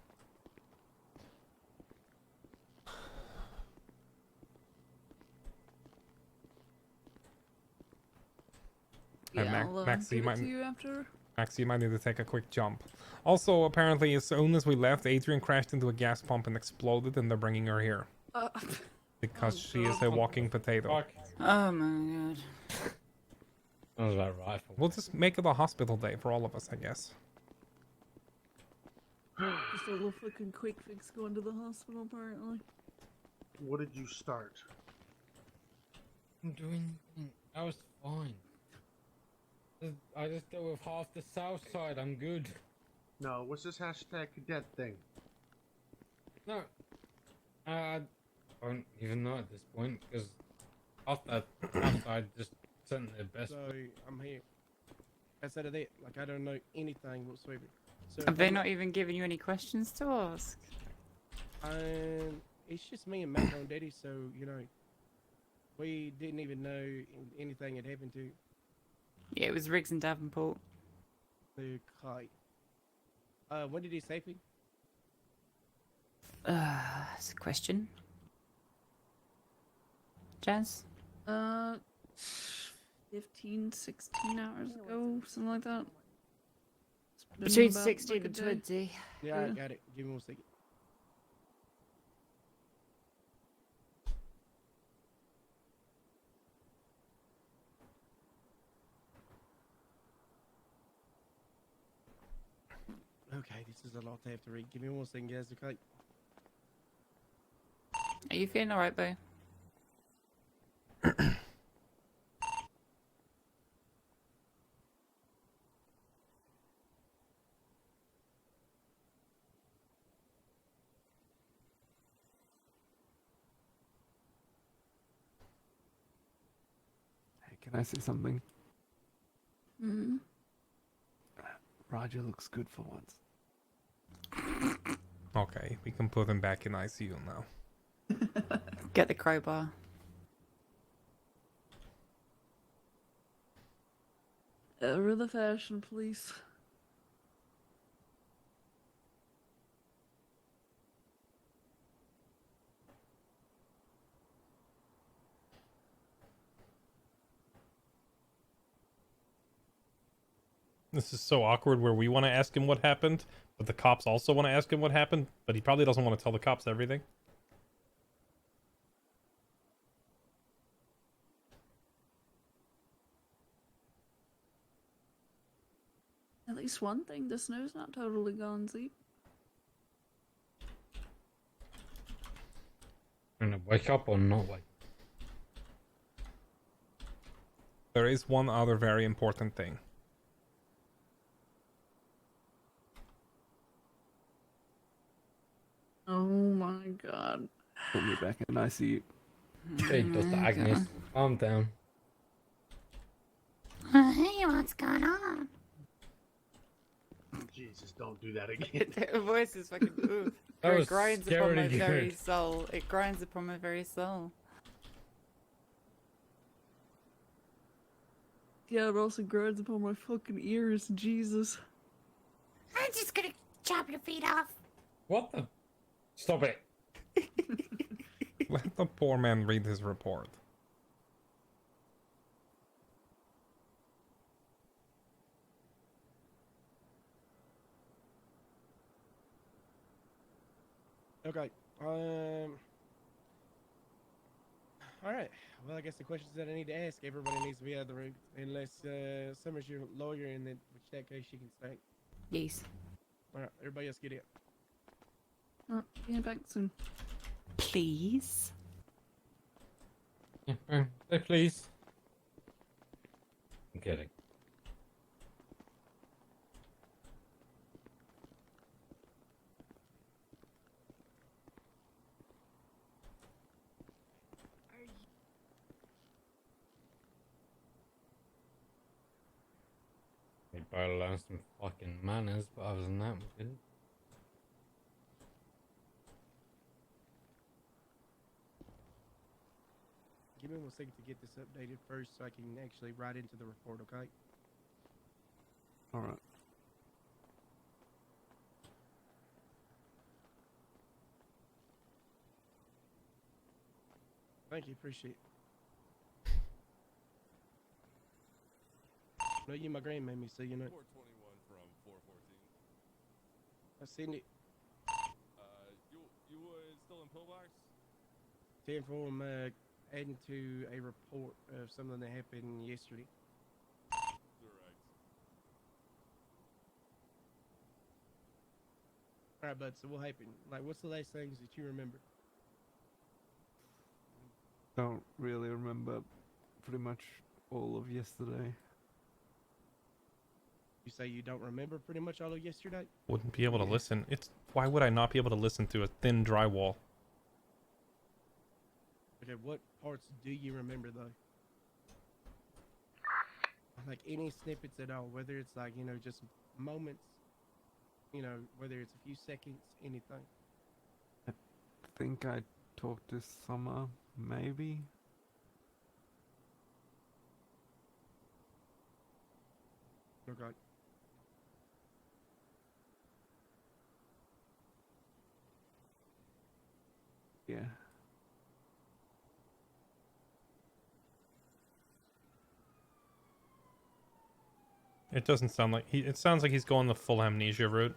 Yeah, Hey, I'll Max, give you it might, to you after. Max, you might need to take a quick jump. Also, apparently, as soon as we left, Adrian crashed into a gas pump and exploded, and they're bringing her here. Because she is a walking potato. Oh my god. That was about right. We'll just make it a hospital day for all of us, I guess. Just a little fucking quick fix going to the hospital, apparently. What did you start? I'm doing. I was fine. I just dealt with half the south side. I'm good. No, what's this hashtag cadet thing? No. don't even know at this point because off that outside just sent their best. So I'm here. Outside of that, like I don't know anything whatsoever. So Have they not even given you any questions to ask? It's just me and Matt on Daddy, so you know, we didn't even know anything had happened to Yeah, it was Riggs and Davenport. the kite. When did he save me? That's a question. Jazz? 15, 16 hours ago, something like that. It's been Between about, 16 like, a and day. 20. Yeah, I got it. Give me 1 second. Okay, this is a lot to have to read. Give me 1 second, guys. Okay. Are you feeling alright, Bo? Hey, can I say something? Mm-hmm. Roger looks good for once. Okay, we can put him back in ICU now. Get the crowbar. Ever the fashion police. This is so awkward where we want to ask him what happened, but the cops also want to ask him what happened, but he probably doesn't want to tell the cops everything. At least one thing, the snow's not totally gone, Zeke. Gonna wake up or not wake? There is one other very important thing. Oh my god. Put me back in ICU. Hey, Dr. Agnes, calm down. Hey, what's going on? Jesus, don't do that again. Her voice is fucking. Ooh. That It was grinds upon my scarily very good. soul. It grinds upon my very soul. Yeah, it also grinds upon my fucking ears, Jesus. I'm just gonna chop your feet off. What the? Stop it. Let the poor man read his report. Okay. All right. Well, I guess the questions that I need to ask, everybody needs to be out of the room, unless Summer's your lawyer, and in which that case she can stay. Yes. All right. Everybody else get out. Getting back soon. Please. Yeah, say please. I'm kidding. We better learn some fucking manners, but other than that, we're good. Give me 1 second to get this updated first, so I can actually write into the report. Okay. Alright. Thank you. Appreciate it. No, you my grand made me, so you know. 421 from 414. I seen it. You still in pillbox? 10 for him, adding to a report of something that happened yesterday. Direct. All right, bud. So what happened? Like, what's the last things that you remember? Don't really remember pretty much all of yesterday. You say you don't remember pretty much all of yesterday? Wouldn't be able to listen. Why would I not be able to listen through a thin drywall? Okay, what parts do you remember though? Like any snippets at all, whether it's like, just moments, whether it's a few seconds, anything. I think I talked this summer, maybe. Okay. Yeah. It doesn't sound like it sounds like he's going the full amnesia route.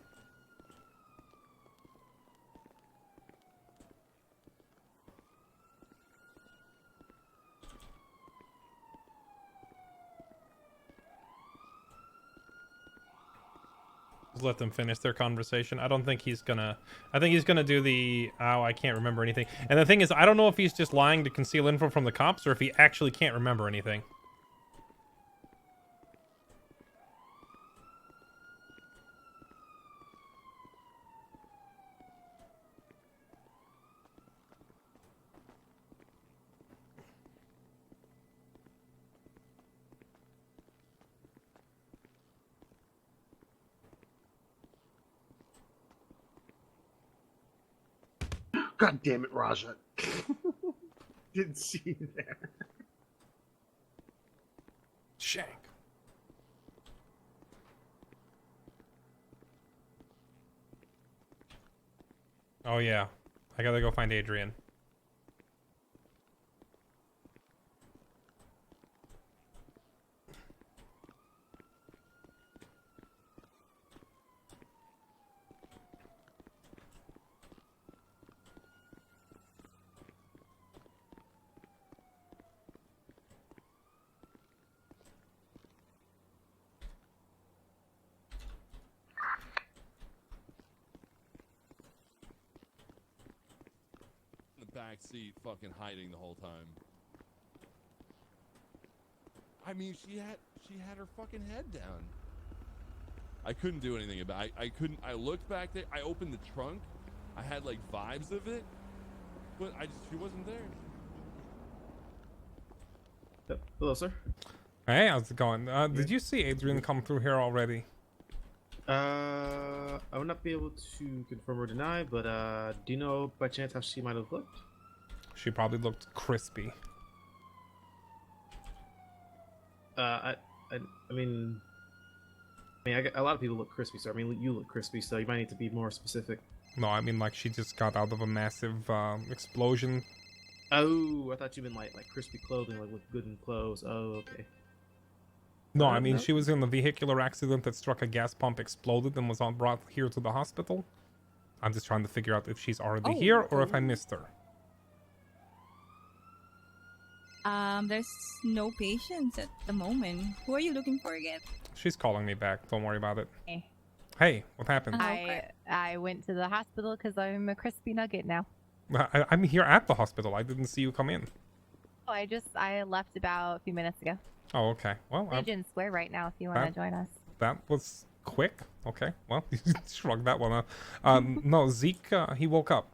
Just let them finish their conversation. I don't think he's gonna... I think he's gonna do the... Oh, I can't remember anything. And the thing is, I don't know if he's just lying to conceal info from the cops or if he actually can't remember anything. God damn it, Raja. Didn't see you there. Shank. Oh yeah. I gotta go find Adrian. In the back seat, fucking hiding the whole time. I mean, she had her fucking head down. I couldn't do anything about it. I couldn't. I looked back there. I opened the trunk. I had like vibes of it, but she wasn't there. Yep. Hello, sir. Hey, how's it going? Did you see Adrian come through here already? I would not be able to confirm or deny, but do you know by chance how she might have looked? She probably looked crispy. I mean, a lot of people look crispy, so I mean, you look crispy, so you might need to be more specific. No, I mean like she just got out of a massive explosion. Oh, I thought you meant like crispy clothing, like look good in clothes. Oh, okay. No, I mean no. she was in a vehicular accident that struck a gas pump, exploded, and was brought here to the hospital. I'm just trying to figure out if she's already here or if I missed her. There's no patients at the moment. Who are you looking for again? She's calling me back. Don't worry about it. Hey. Hey, what happened? I went to the hospital because I'm a crispy nugget now. I'm here at the hospital. I didn't see you come in. Oh, I left about a few minutes ago. Oh, okay. Well, Legion Square right now if you want to join us. That was quick. Okay. Well, shrug that one off. No, Zeke, he woke up.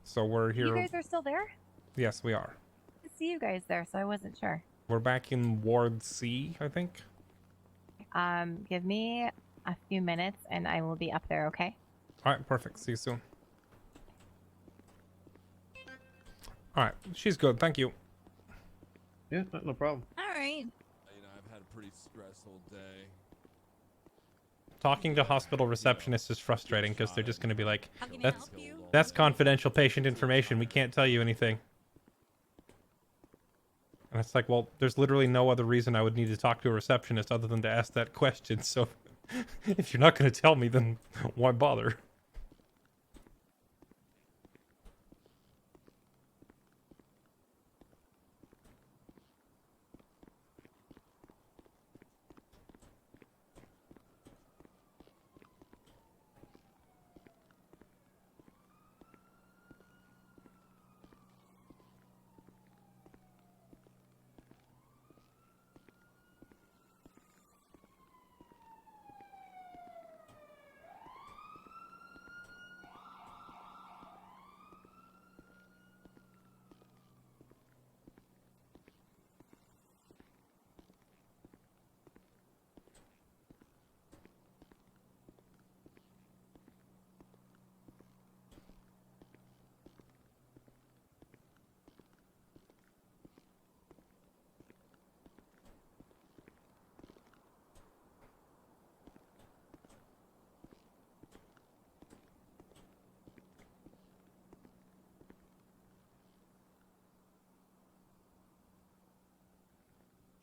So we're here. You guys are still there? Yes, we are. I see you guys there, so I wasn't sure. We're back in Ward C, I think. Give me a few minutes and I will be up there, okay? All right, perfect. See you soon. All right, she's good. Thank you. Yeah, no problem. All right. I've had a pretty stressful day. Talking to hospital receptionists is frustrating because they're just going to be like, that's confidential patient information. We can't tell you anything. And it's like, well, there's literally no other reason I would need to talk to a receptionist other than to ask that question. So if you're not going to tell me, then why bother?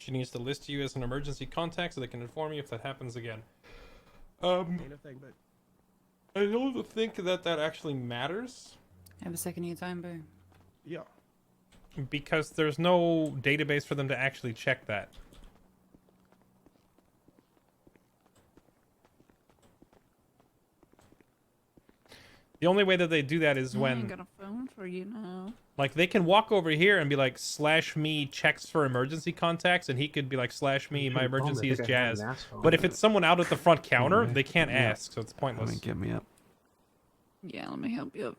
She needs to list you as an emergency contact so they can inform you if that happens again. Ain't a thing, but I don't think that actually matters. Have a second of your time, boo. yeah. Because there's no database for them to actually check that. The only way that they do that is I when, ain't got a phone for you now. like, they can walk over here and be like, /me checks for emergency contacts, and he could be like, /me, my emergency is Jazz. But if it's someone out at the front counter, they can't ask, so it's pointless. Get me up. Yeah, let me help you up.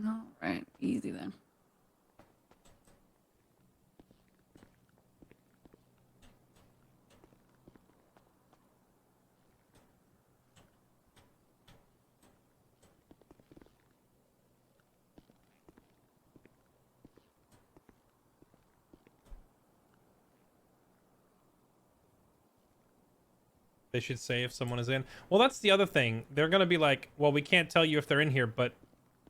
All right, easy then. They should say if someone is in. Well, that's the other thing. They're going to be like, well, we can't tell you if they're in here, but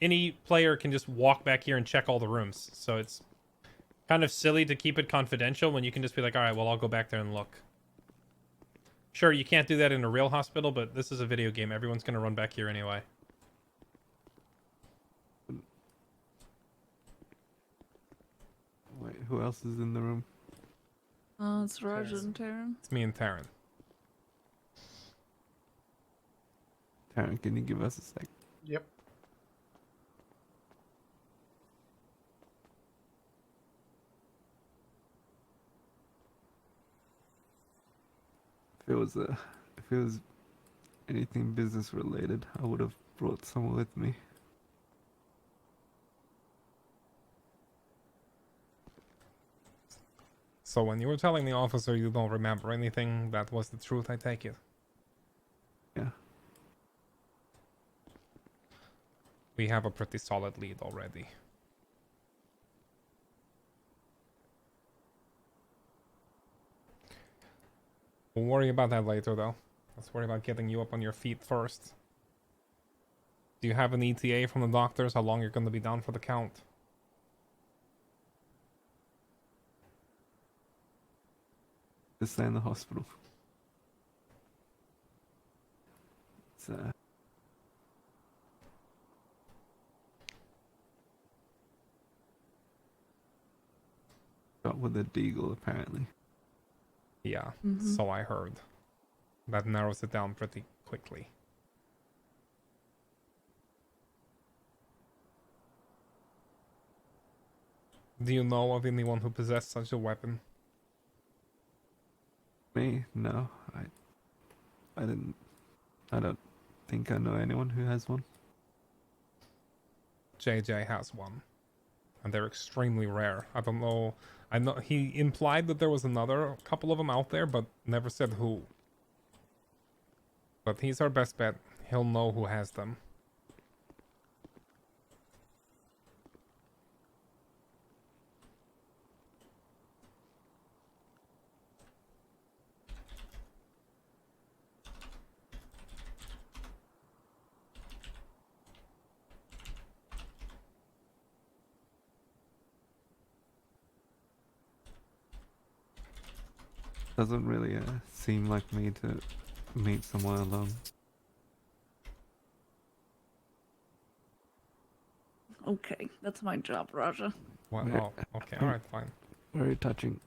any player can just walk back here and check all the rooms. So it's kind of silly to keep it confidential when you can just be like, all right, well, I'll go back there and look. Sure, you can't do that in a real hospital, but this is a video game. Everyone's going to run back here anyway. Wait, who else is in the room? It's Raja and Taryn. It's me and Taryn. Taryn, can you give us a sec? Yep. If it was anything business related, I would have brought someone with me. So when you were telling the officer you don't remember anything, that was the truth, I take it? Yeah. We have a pretty solid lead already. We'll worry about that later, though. Let's worry about getting you up on your feet first. Do you have an ETA from the doctors? How long you're going to be down for the count? To stay in the hospital. It's shot with a deagle, apparently. Yeah, Mm-hmm. so I heard. That narrows it down pretty quickly. Do you know of anyone who possessed such a weapon? Me? No, I didn't. I don't think I know anyone who has one. JJ has one. And they're extremely rare. I don't know. I know he implied that there was another couple of them out there, but never said who. But he's our best bet. He'll know who has them. Doesn't really seem like me to meet someone alone. Okay, that's my job, Raja. What? Yeah. Oh, okay. Alright, fine. Very touching.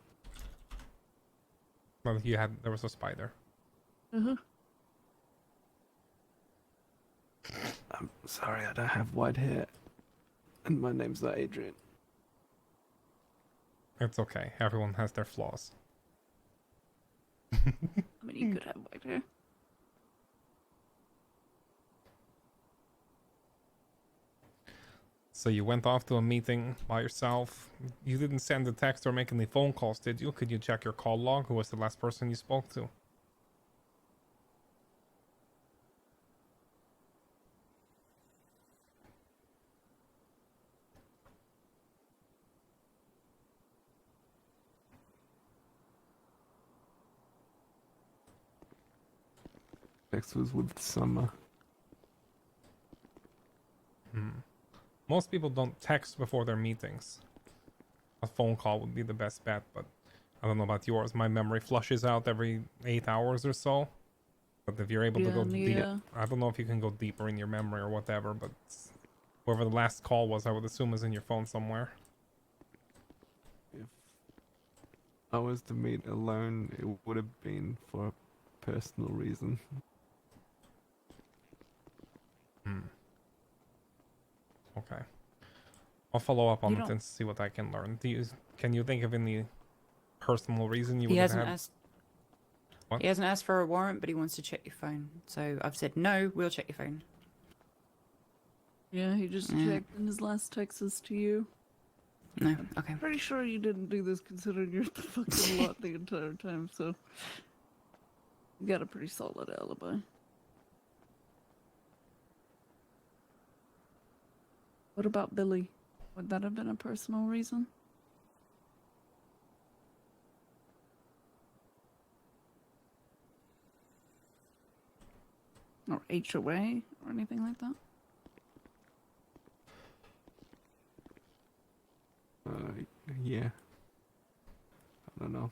Well, there was a spider. Uh-huh. I'm sorry I don't have white hair. And my name's not Adrian. It's okay. Everyone has their flaws. I mean, you could have white hair. So you went off to a meeting by yourself. You didn't send a text or make any phone calls, did you? Could you check your call log? Who was the last person you spoke to? text was with Summer. Most people don't text before their meetings. A phone call would be the best bet, but I don't know about yours. My memory flushes out every 8 hours or so. But if you're able to go deep, I don't know if you can go deeper in your memory or whatever, but whoever the last call was, I would assume is in your phone somewhere. If I was to meet alone, it would have been for a personal reason. Okay. I'll follow up on it and see what I can learn. Can you think of any personal reason you would have had? What? He hasn't asked for a warrant, but he wants to check your phone. So I've said no. We'll check your phone. Yeah, he just checked in his last texts to you. No, okay. Pretty sure you didn't do this considering you're at the fucking lot the entire time, so you got a pretty solid alibi. What about Billy? Would that have been a personal reason? Or HOA or anything like that? Yeah. I don't know.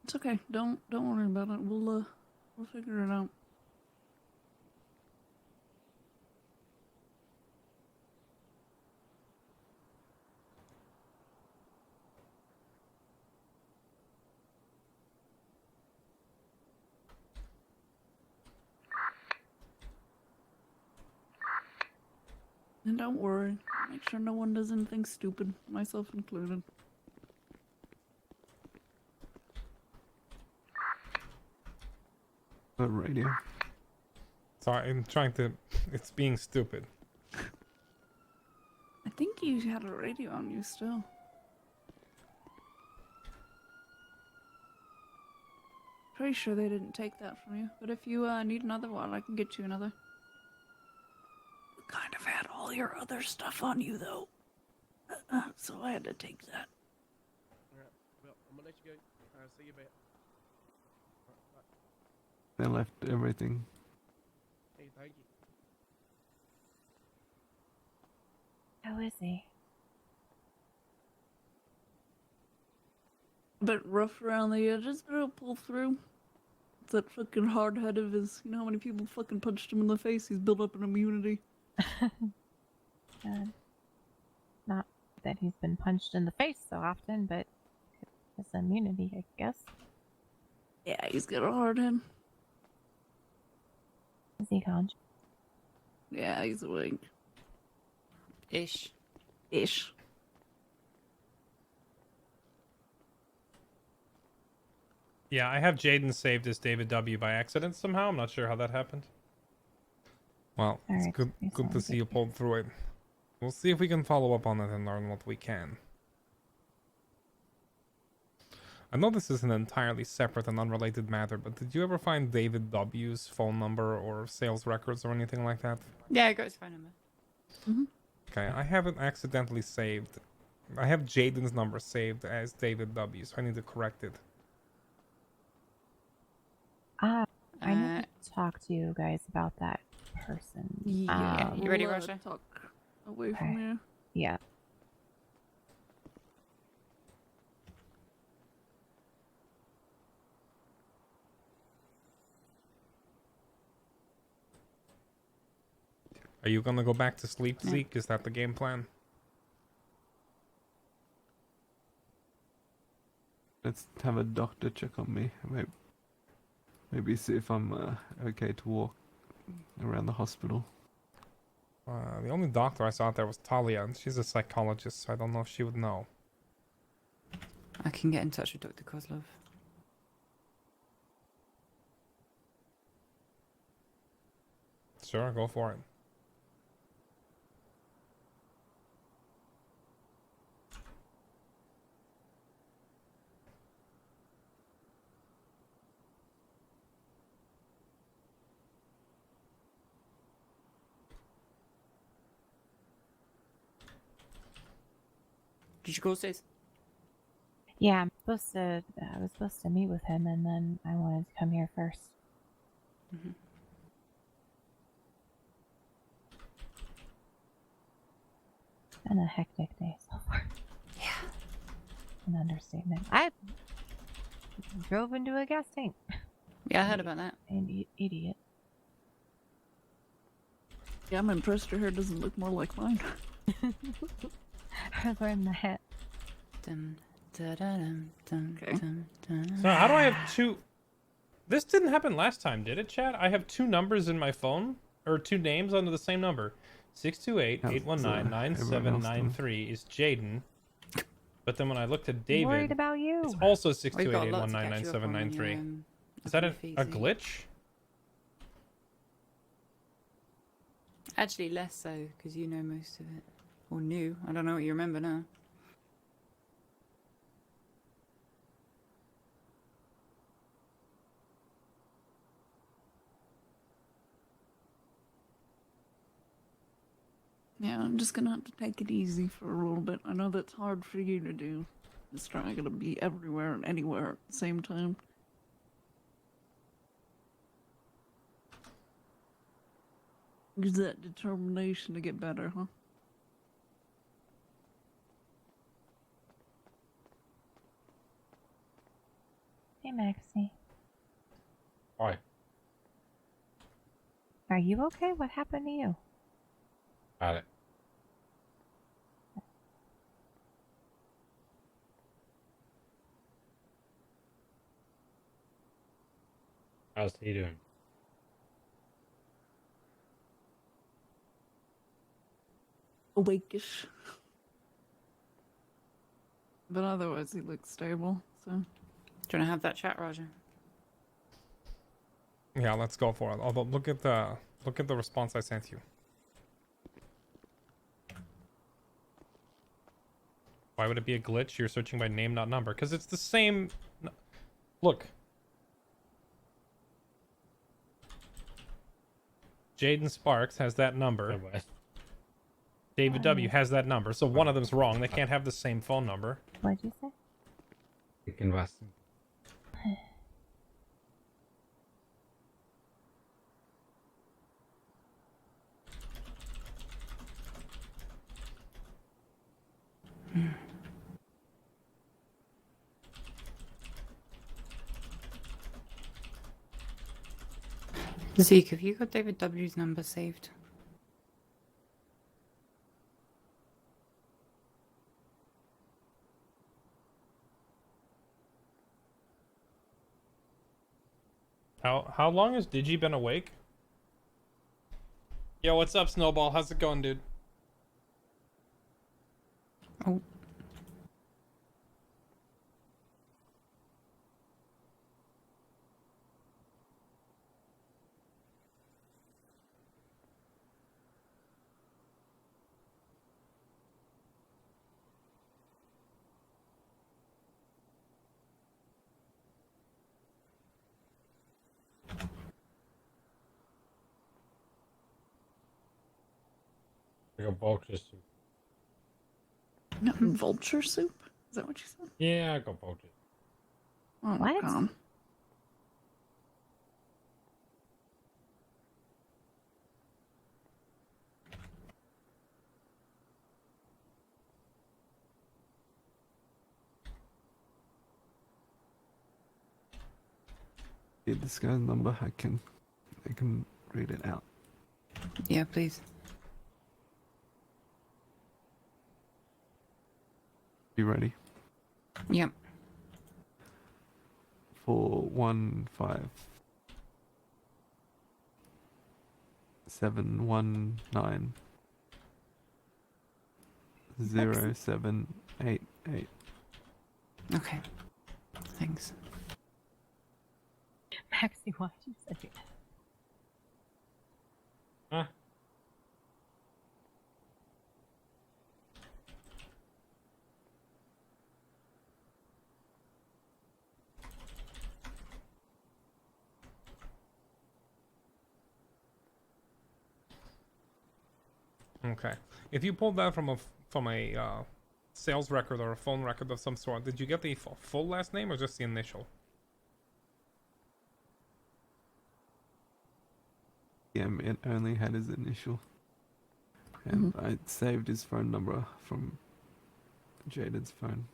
It's okay. Don't worry about it. We'll figure it out. And don't worry. Make sure no one does anything stupid, myself included. The radio. Sorry, I'm trying to... It's being stupid. I think you had a radio on you still. Pretty sure they didn't take that from you. But if you need another one, I can get you another. You kind of had all your other stuff on you, though. So I had to take that. Alright, well, I'm gonna let you go. I'll see you back. They left everything. Hey, thank you. How is he? A bit rough around the edges, but he'll pull through. It's that fucking hard head of his. You know how many people fucking punched him in the face? He's built up an immunity. Not that he's been punched in the face so often, but his immunity, I guess. Yeah, he's got a hard head. Is he conscious? Yeah, he's awake. Ish. Ish. Yeah, I have Jaden saved as David W by accident somehow. I'm not sure how that happened. Well, it's good to see you pulled through it. We'll see if we can follow up on it and learn what we can. I know this is an entirely separate and unrelated matter, but did you ever find David W.'s phone number or sales records or anything like that? Yeah, I got his phone number. Mm-hmm. Okay, I have it accidentally saved. I have Jaden's number saved as David W., so I need to correct it. I need to talk to you guys about that person. Yeah, you ready, Russia? Talk away from here. Yeah. Are you gonna go back to sleep, Zeke? Is that the game plan? Let's have a doctor check on me. Maybe see if I'm okay to walk around the hospital. The only doctor I saw out there was Talia, and she's a psychologist, so I don't know if she would know. I can get in touch with Dr. Kozlov. Sure, go for it. Did you call, sis? Yeah, I was supposed to meet with him, and then I wanted to come here 1st. Mm-hmm. Been a hectic day so far. Yeah. An understatement. I drove into a gas tank. Yeah, I heard about that. An idiot. Yeah, I'm impressed your hair doesn't look more like mine. I was wearing the hat. Okay. So how do I have two? This didn't happen last time, did it, Chad? I have two numbers in my phone, or two names under the same number. 628-819-9793 is Jaden. But then when I looked at David, Worried about you. it's also We've got a lot to catch you up on 628-819-9793. your, Is that your a feed, glitch? Actually, less so, because you know most of it. Or knew. I don't know what you remember now. Yeah, I'm just gonna have to take it easy for a little bit. I know that's hard for you to do. Just trying to be everywhere and anywhere at the same time. Use that determination to get better, huh? Hey, Maxie. Why? Are you okay? What happened to you? Got it. How's he doing? Awake-ish. But otherwise, he looks stable, so... Do you want to have that chat, Roger? Yeah, let's go for it. Although look at the response I sent you. Why would it be a glitch? You're searching by name, not number. Because it's the same... Look. Jaden Sparks has that number. David W. has that number. So one of them's wrong. They can't have the same phone number. What'd you say? You can rest. Zeke, have you got David W.'s number saved? How long has Digi been awake? Yo, what's up, Snowball? How's it going, dude? Oh. Like a vulture soup. No, vulture soup? Is that what you said? Yeah, I got vulture. Oh, What? God. Get this guy's number. I can read it out. Yeah, please. You ready? Yep. 415 719 0788. Okay. Thanks. Maxie, why'd you say that? Huh? Okay. If you pulled that from a sales record or a phone record of some sort. Did you get the full last name or just the initial? Yeah, it only had his initial. And I saved his phone number from Jaden's phone.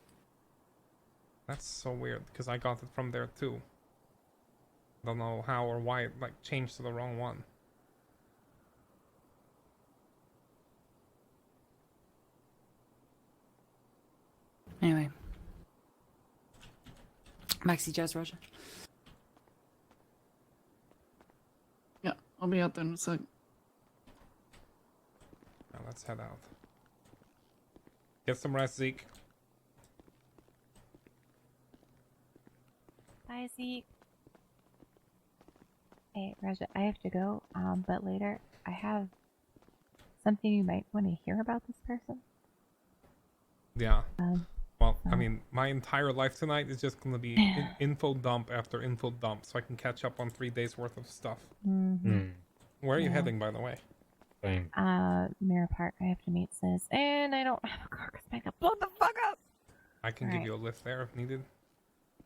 That's so weird because I got it from there too. Don't know how or why it like changed to the wrong one. Anyway. Maxi Jazz Roger. Yeah, I'll be out there in a sec. Now let's head out. Get some rest, Zeke. Bye, Zeke. Hey, Raja, I have to go, but later I have something you might want to hear about this person. Yeah. Well, I mean, my entire life tonight is just gonna be info dump after info dump, so I can catch up on 3 days worth of stuff. Where are you heading, by the way? Mirror Park. I have to meet Sis, and I don't have a car because I got blown the fuck up. I can give you a lift there if needed.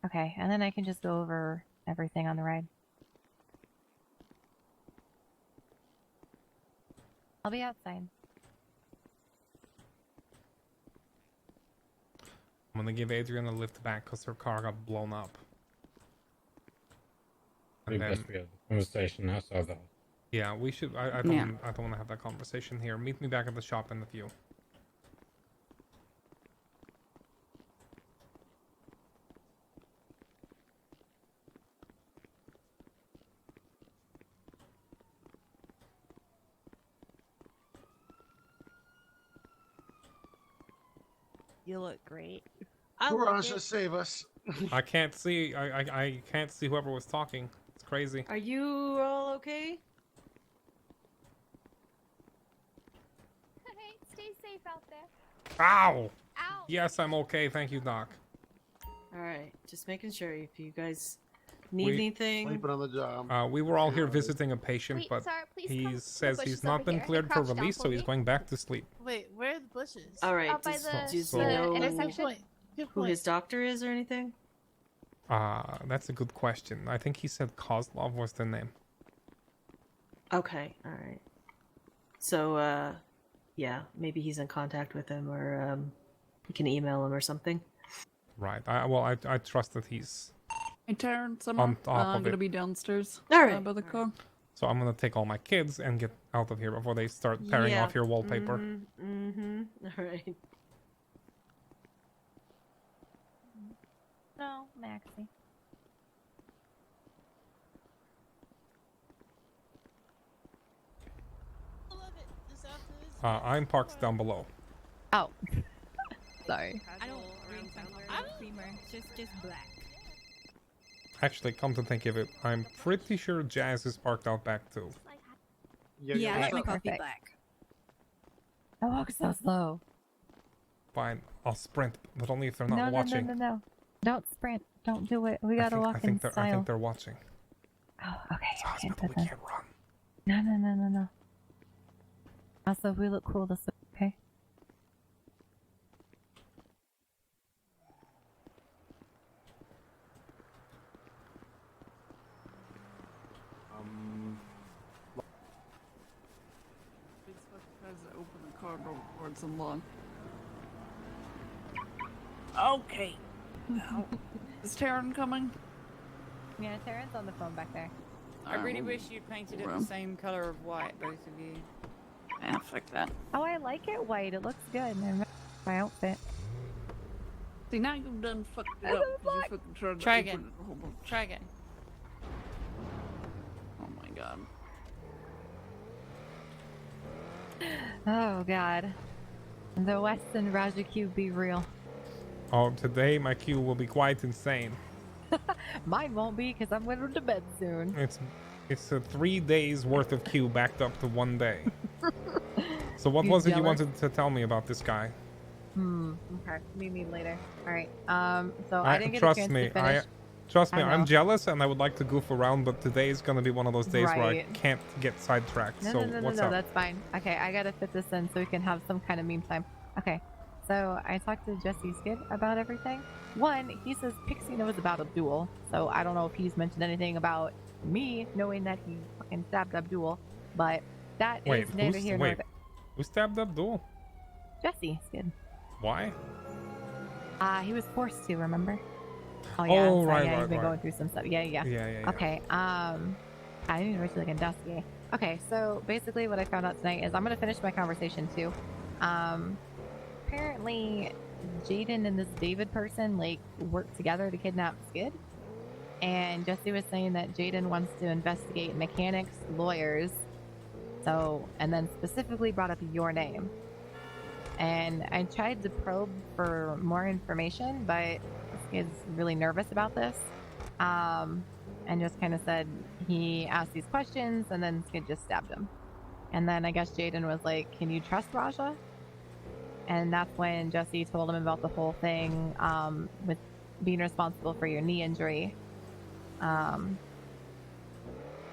Okay, and then I can just go over everything on the ride. I'll be outside. I'm gonna give Adrian a lift back because her car got blown up. And then, we have a conversation outside the house. yeah, we should. I don't want to have that conversation here. Meet me back at the shop in a few. You look great. Raja, save us. I can't see. I can't see whoever was talking. It's crazy. Are you all okay? Hey, stay safe out there. Ow! Ow! Yes, I'm okay. Thank you, Doc. Alright, just making sure if you guys need anything. Sleeping on the job. We were all here visiting a patient, Wait, but sir, please he come to the says he's bushes not over been here. cleared for Crouch down release, for so he's me. going back to sleep. Wait, where are the bushes? Alright, Out by does, the, do so- you know intersection. who his doctor is or anything? That's a good question. I think he said Kozlov was the name. Okay, alright. So, yeah, maybe he's in contact with him or you can email him or something. Right. I trust that he's Hey, Taryn, on top I'm of gonna it. be downstairs. Alright. By the car. So I'm gonna take all my kids and get out of here before they start tearing off your wallpaper. Alright. No, Maxie. I'm parked down below. Oh. Sorry. I don't drink creamer. Just black. Actually, come to think of it, I'm pretty sure Jazz is parked out back too. Yeah, I like my coffee Perfect. black. I walk so slow. Fine, I'll sprint, but only if they're not No, watching. no. Don't sprint. Don't do it. We gotta walk in style. I think they're watching. Oh, okay. It's a hospital, we can't run. No. Also, we look cool this week, okay? These fucking guys that open the car door before it's unlocked. Okay. Now, is Taryn coming? Yeah, Taryn's on the phone back there. I really wish you'd painted it the same color of white, both of you. Yeah, fuck that. Oh, I like it white. It looks good. And my outfit. See, now you've done fucked it I up. don't 'cause you fucking tried to Try open again. it a whole bunch. Try again. Oh my god. Oh, God. The Weston Raja Cube be real. Oh, today my queue will be quite insane. Mine won't be because I'm going to bed soon. It's a 3 days worth of queue backed up to 1 day. So what You was it you jealous? wanted to tell me about this guy? Okay. Meet me later. All right. So I didn't get a Trust chance me, to finish. trust me, I I'm know. jealous and I would like to goof around, but today is gonna be one of those days where I Right. can't get sidetracked. No, so no, what's up? that's fine. Okay, I gotta fit this in so we can have some kind of meme time. Okay, So I talked to Jesse Skid about everything. One, he says Pixie knows about Abdul, so I don't know if he's mentioned anything about me knowing that he fucking stabbed Abdul, but that Wait, is neither here nor there. Who stabbed Abdul? Jesse Skid. Why? He was forced to, remember? Oh yeah, Oh, so, right, yeah, right, he's been right. going through some stuff. Yeah. Yeah. Okay, I need to really investigate. Okay, so basically what I found out tonight is I'm gonna finish my conversation too. Apparently Jaden and this David person like worked together to kidnap Skid. And Jesse was saying that Jaden wants to investigate mechanics, lawyers, and then specifically brought up your name. And I tried to probe for more information, but Skid's really nervous about this. And just kind of said he asked these questions and then Skid just stabbed him. And then I guess Jaden was like, "Can you trust Raja?" And that's when Jesse told him about the whole thing with being responsible for your knee injury. And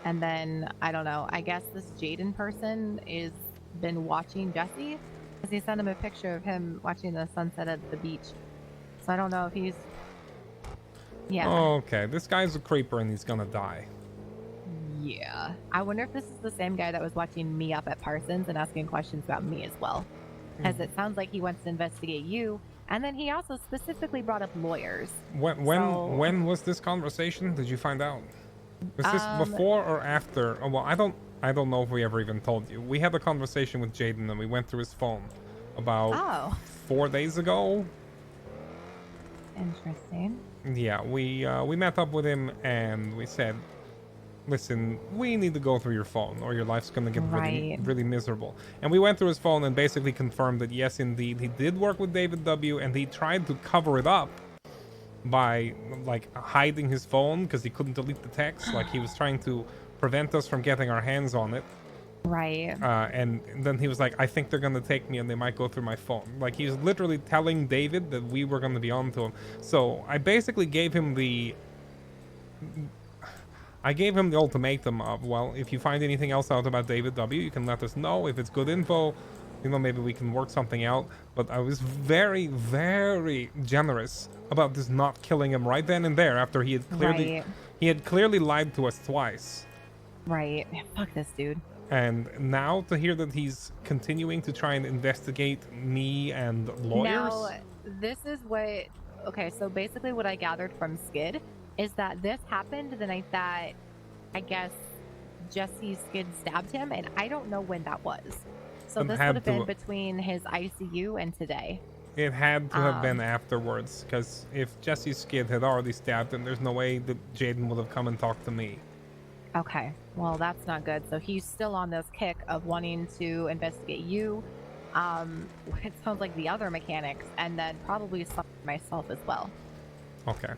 then, I don't know, I guess this Jaden person is been watching Jesse because he sent him a picture of him watching the sunset at the beach. So I don't know if he's... Yeah. Okay, this guy's a creeper and he's gonna die. Yeah. I wonder if this is the same guy that was watching me up at Parsons and asking questions about me as well. Because it sounds like he wants to investigate you, and then he also specifically brought up lawyers. When was this conversation? Did you find out? Was this before or after? Oh, well, I don't know if we ever even told you. We had a conversation with Jaden and we went through his phone about 4 days ago. Interesting. Yeah, we met up with him and we said, "Listen, we need to go through your phone or your life's gonna get really miserable." And we went through his phone and basically confirmed that yes, indeed, he did work with David W. and he tried to cover it up by like hiding his phone because he couldn't delete the text. Like he was trying to prevent us from getting our hands on it. Right. And then he was like, "I think they're gonna take me and they might go through my phone." Like he was literally telling David that we were gonna be onto him. So I basically gave him the ultimatum of, well, if you find anything else out about David W, you can let us know. If it's good info, you know, maybe we can work something out. But I was very, very generous about this not killing him right then and there after he had clearly lied to us twice. Right. Fuck this dude. And now to hear that he's continuing to try and investigate me and lawyers. Now, this is what... Okay, so basically what I gathered from Skid is that this happened the night that, I guess, Jesse Skid stabbed him, and I don't know when that was. So this would have been between his ICU and today. It had to have been afterwards, because if Jesse Skid had already stabbed him, there's no way that Jaden would have come and talked to me. Okay, well, that's not good. So he's still on this kick of wanting to investigate you. It sounds like the other mechanics, and then probably some myself as well. Okay.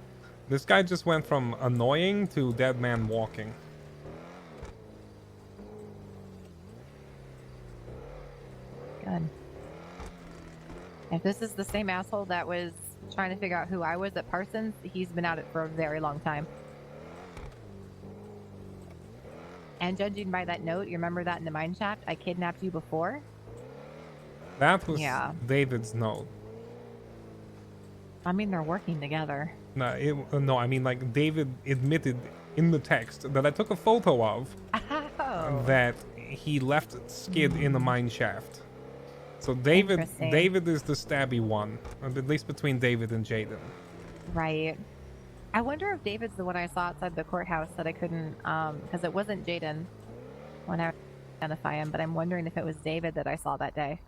This guy just went from annoying to dead man walking. Good. If this is the same asshole that was trying to figure out who I was at Parsons, he's been at it for a very long time. And judging by that note, you remember that in the mine shaft? I kidnapped you before? That was David's note. I mean, they're working together. No, I mean, like, David admitted in the text that I took a photo of that he left Skid in the mine shaft. So David is the stabby one, at least between David and Jaden. Right. I wonder if David's the one I saw outside the courthouse that I couldn't, because it wasn't Jaden when I identify him, but I'm wondering if it was David that I saw that day.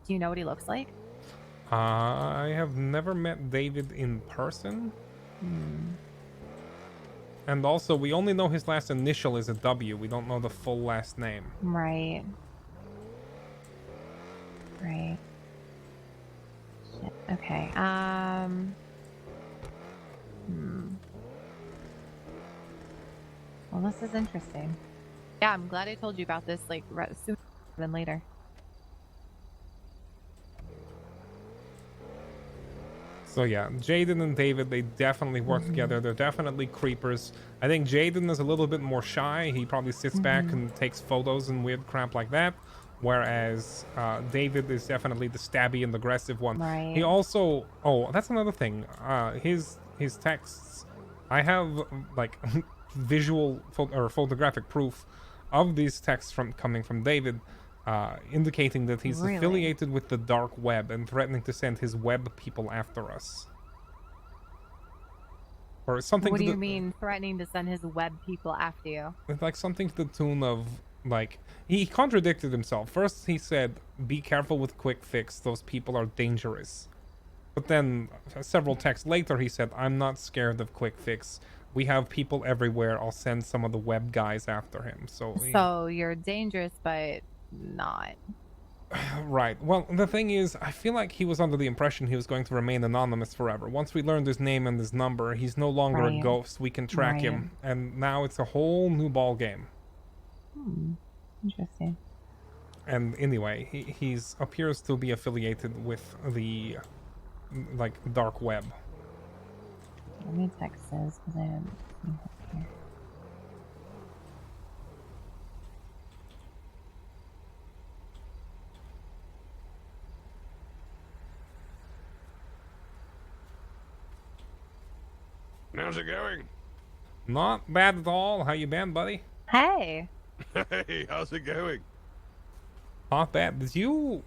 Do you know what he looks like? I have never met David in person. And also, we only know his last initial is a W. We don't know the full last name. Right. Right. Shit. Okay. Well, this is interesting. Yeah, I'm glad I told you about this, like, sooner than later. So yeah, Jaden and David, they definitely work together. They're definitely creepers. I think Jaden is a little bit more shy. He probably sits back and takes photos and weird crap like that. whereas David is definitely the stabby and aggressive one. Right. He also, oh, that's another thing. His texts, I have like visual or photographic proof of these texts coming from David, indicating that he's Really? affiliated with the dark web and threatening to send his web people after us. Or something. What to do you the, mean threatening to send his web people after you? It's like something to the tune of, like, he contradicted himself. First he said, be careful with Quick Fix, those people are dangerous. But then several texts later he said, I'm not scared of Quick Fix. We have people everywhere. I'll send some of the web guys after him. So you're dangerous, but not. Right. Well, the thing is, I feel like he was under the impression he was going to remain anonymous forever. Once we learned his name and his number, he's no longer a Right. ghost. We can track him. And now it's a whole new ball game. Interesting. And anyway, he's appears to be affiliated with the like dark web. Let me text this because I didn't see it here. How's it going? Not bad at all. How you been, buddy? Hey. Hey, how's it going? Not bad. Did you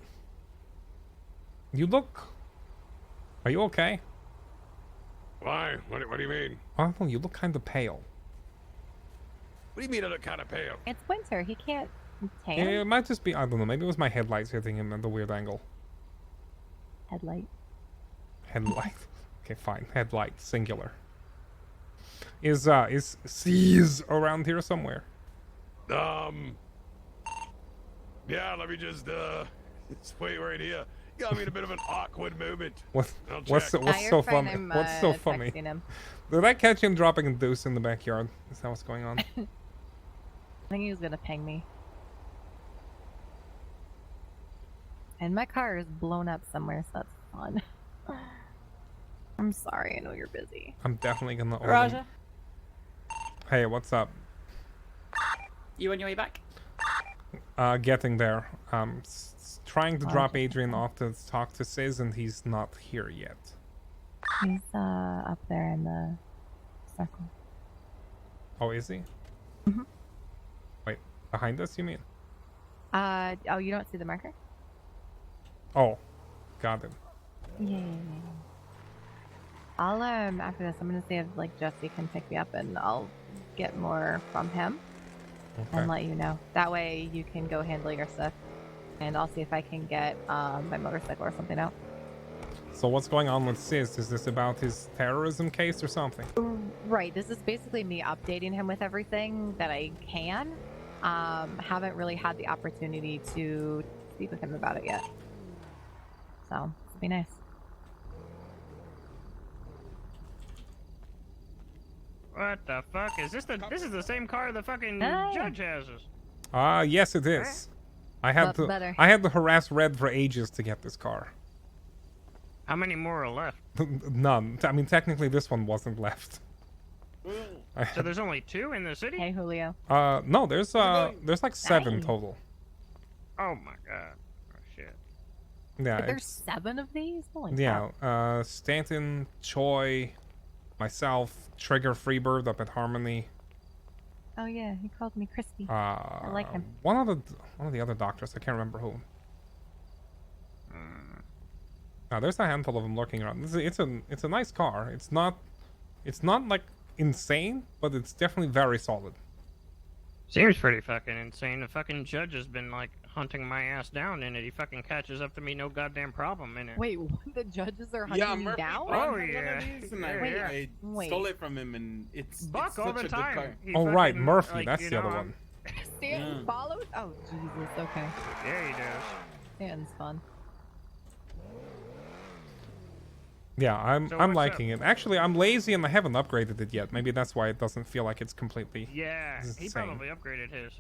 look? Are you okay? Why? What do you mean? I don't know. You look kind of pale. What do you mean I look kind of pale? It's winter. He can't tan. Yeah, it might just be. I don't know. Maybe it was my headlights hitting him at the weird angle. Headlight. Headlight. Okay, fine. Headlight, singular. Is C's around here somewhere? Yeah, let me just wait right here. You got me in a bit of an awkward moment. What's I'll so check. funny? What's so funny? Did I catch him dropping a deuce in the backyard? Is that what's going on? I think he was gonna ping me. And my car is blown up somewhere, so that's fun. I'm sorry, I know you're busy. I'm definitely gonna order. Raja, Hey, what's up? you on your way back? Getting there. Trying to drop Adrian off to talk to Sis, and he's not here yet. He's up there in the circle. Oh, is he? Mhm. Wait, behind us, you mean? Oh, you don't see the marker? Oh, got it. Yeah. I'll after this, I'm gonna see if like Jesse can pick me up, and I'll get more from him Okay. and let you know. That way you can go handle your stuff, and I'll see if I can get my motorcycle or something out. So what's going on with Sis? Is this about his terrorism case or something? Right. This is basically me updating him with everything that I can. Haven't really had the opportunity to speak with him about it yet. So it'll be nice. What the fuck? Is this the same car the fucking Hey. judge has? Yes, it is. I had Lot better. to harass Red for ages to get this car. How many more are left? None. I mean, technically, this one wasn't left. So there's only 2 in the city? Hey, Julio. No, there's like 7 Hey. total. Oh my god. Oh shit. Yeah. But there's 7 of these? Holy Yeah. cow. Stanton, Choi, myself, Trigger Freebird up at Harmony. Oh yeah, he called me Crispy. I like him. One of the other doctors. I can't remember who. There's a handful of them lurking around. It's a nice car. It's not like insane, but it's definitely very solid. Seems pretty fucking insane. The fucking judge has been like hunting my ass down in it. He fucking catches up to me, no goddamn problem in it. Wait, what? The judges are hunting Yeah, you Murphy down? brought Oh, me one of yeah. these, and Wait, I stole it from him, and it's Buck it's all such the a good time. car. He Oh right, fucking, Murphy. like, That's you the other know, one. Stanton followed? Oh Jesus, okay. Yeah, he does. Stanton's fun. Yeah, I'm So I'm what's liking it. Actually, I'm lazy and I haven't upgraded it yet. Maybe that's why it doesn't feel like it's completely Yeah, he insane. probably upgraded his.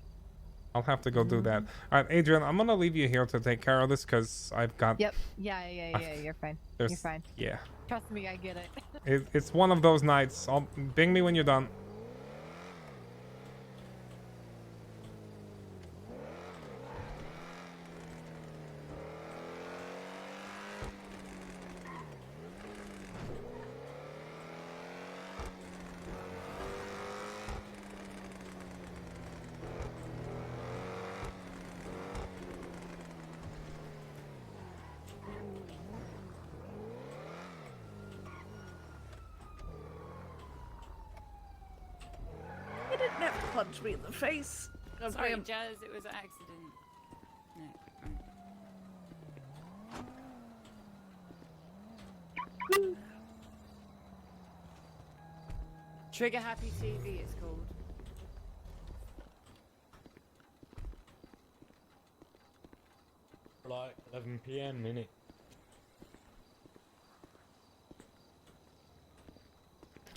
I'll have to go do that. All right, Adrian, I'm gonna leave you here to take care of this because I've got. Yep. Yeah. You're fine. You're There's- fine. Yeah. Trust me, I get it. It's one of those nights. Bing me when you're done. didn't have to punch me in the face. Sorry, Jazz, it was an accident. No. Trigger Happy TV, it's called. Like 11 p.m. innit?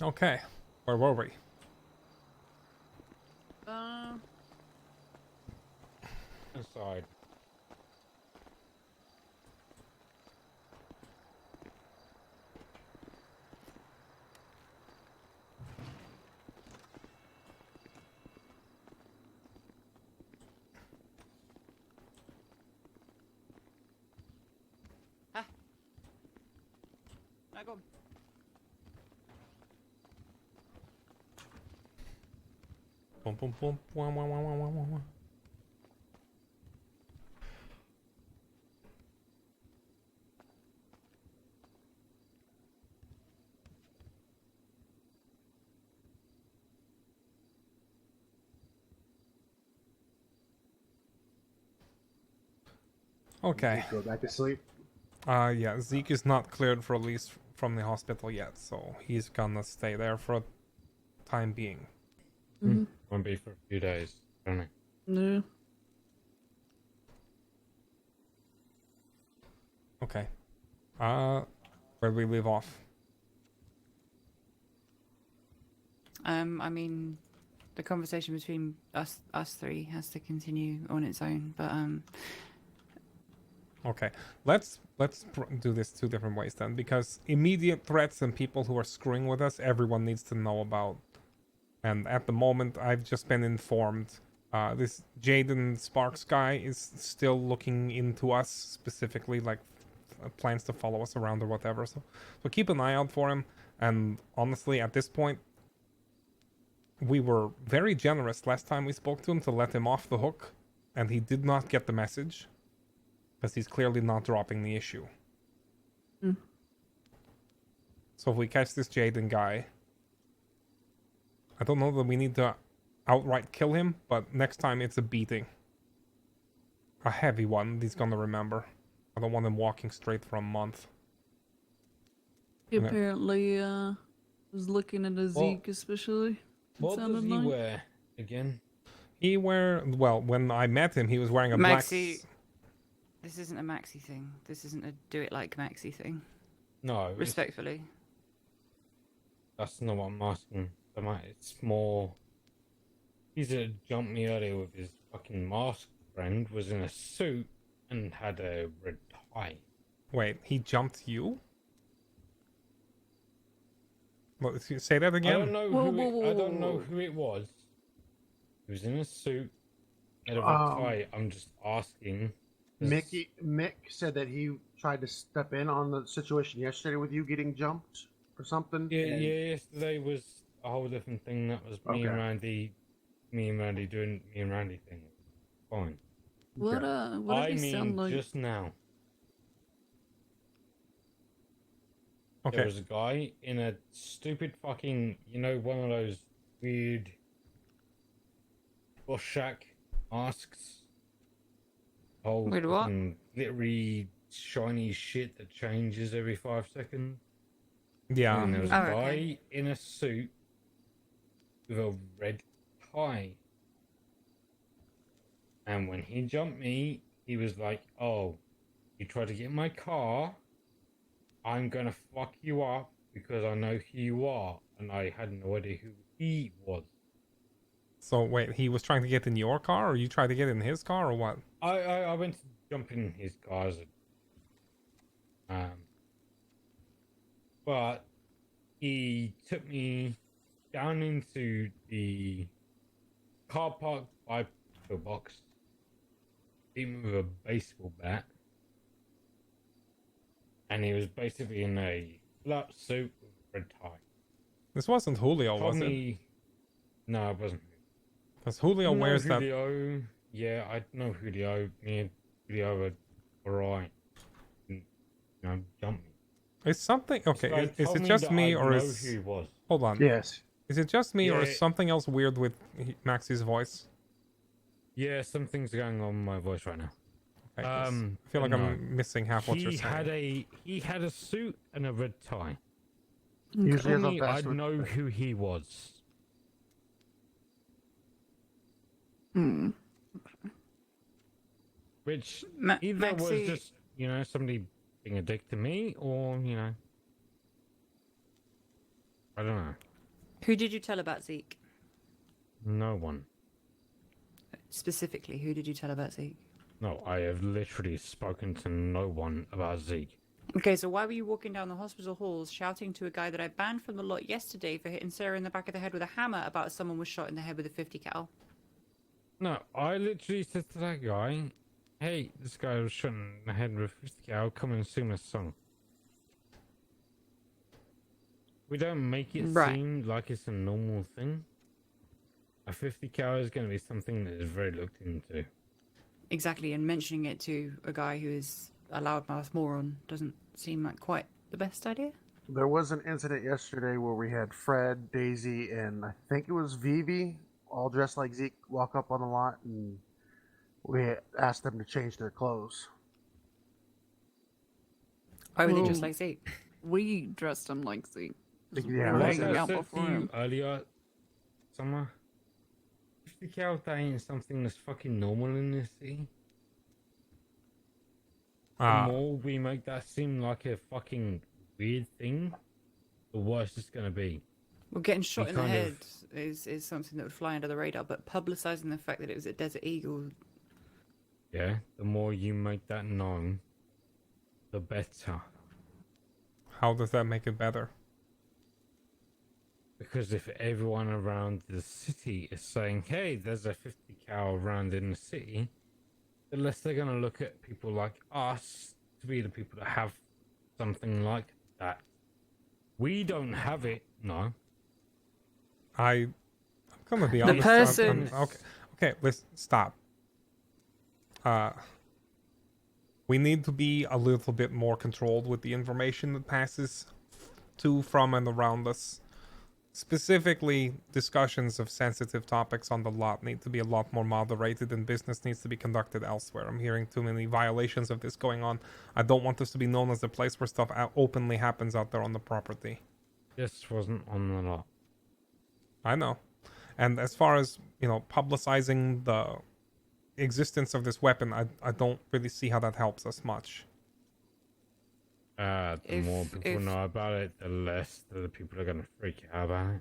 Okay, where were we? Aside. I go. Boom, boom, boom. Wah, wah, wah, wah, wah, wah, wah. Okay. Go back to sleep. Yeah, Zeke is not cleared for release from the hospital yet, so he's gonna stay there for a time being. Won't be for a few days, don't it? No. Okay. Where do we leave off? I mean, the conversation between us three has to continue on its own, but Okay, let's do this two different ways then, because immediate threats and people who are screwing with us, everyone needs to know about. And at the moment, I've just been informed. This Jaden Sparks guy is still looking into us specifically, like plans to follow us around or whatever. So keep an eye out for him. And honestly, at this point, we were very generous last time we spoke to him to let him off the hook, and he did not get the message. Because he's clearly not dropping the issue. So if we catch this Jaden guy, I don't know that we need to outright kill him, but next time it's a beating. A heavy one he's gonna remember. I don't want him walking straight for a month. He apparently was looking at a Zeke especially. What does he wear again? Well, when I met him, he was wearing a Maxi. black... This isn't a Maxi thing. This isn't a do it like Maxi thing. No. Respectfully. That's not what I'm asking. It's more... He's jumped me earlier with his fucking mask friend, was in a suit and had a red tie. Wait, he jumped you? Well, say that again? I don't know I don't know who it was. He was in a suit, had a red tie. I'm just asking. Mick said that he tried to step in on the situation yesterday with you getting jumped or something. Yeah, yesterday was a whole different thing. That was me and Randy doing me and Randy thing. Fine. What did he sound like? Just now. Okay. There was a guy in a stupid fucking, one of those weird bush shack masks. Whole Wait, what? glittery, shiny shit that changes every 5 seconds. Yeah. And there was a guy in a suit with a red tie. And when he jumped me, he was like, "Oh, you tried to get in my car. I'm gonna fuck you up because I know who you are." And I had no idea who he was. So wait, he was trying to get in your car, or you tried to get in his car, or what? I went to jump in his cars, but he took me down into the car park by the box, beat me with a baseball bat, and he was basically in a flat suit with a red tie. This wasn't Julio, was it? No, it wasn't. Because Julio wears Julio. That. Yeah, I know Julio. Me and Julio were alright. Jump me. Is something okay? Is it just me, or is who he was. Hold on? Yes. Is it just me, or is Yeah. something else weird with Maxie's voice? Yeah, something's going on with my voice right now. Okay, 'cause I feel like no. I'm missing half what you're saying. He had a suit and a red tie. Usually has a Me, vest I'd with- know who he was. Which either was Maxie- just, somebody being a dick to me, or, I don't know. Who did you tell about Zeke? No one. Specifically, who did you tell about Zeke? No, I have literally spoken to no one about Zeke. Okay, so why were you walking down the hospital halls shouting to a guy that I banned from the lot yesterday for hitting Sarah in the back of the head with a hammer about someone was shot in the head with a 50 cal? No, I literally said to that guy, hey, this guy was shot in the head with a 50 cal, come and sing a song. We don't make it Right. seem like it's a normal thing. A 50 cal is going to be something that is very looked into. Exactly, and mentioning it to a guy who is a loudmouth moron doesn't seem like quite the best idea. There was an incident yesterday where we had Fred, Daisy, and I think it was Vivi, all dressed like Zeke, walk up on the lot, and we asked them to change their clothes. Why were they Well, just like Zeke? We dressed him like Zeke. Yeah, We were Like hanging I out said to before you him. earlier, Summer, 50 cal that ain't something that's fucking normal in this city. The more we make that seem like a fucking weird thing, the worse it's gonna be. Well, getting shot We in the kind of- head is something that would fly under the radar, but publicising the fact that it was a Desert Eagle... Yeah, the more you make that known, the better. How does that make it better? Because if everyone around the city is saying, hey, there's a 50 cal around in the city, the less they're going to look at people like us to be the people that have something like that. We don't have it, no. I'm gonna be The honest. person- Okay, listen, stop. We need to be a little bit more controlled with the information that passes to, from, and around us. Specifically, discussions of sensitive topics on the lot need to be a lot more moderated, and business needs to be conducted elsewhere. I'm hearing too many violations of this going on. I don't want this to be known as the place where stuff openly happens out there on the property. This wasn't on the lot. I know. And as far as, publicizing the existence of this weapon, I don't really see how that helps us much. The more people know about it, the less the people are going to freak out about it.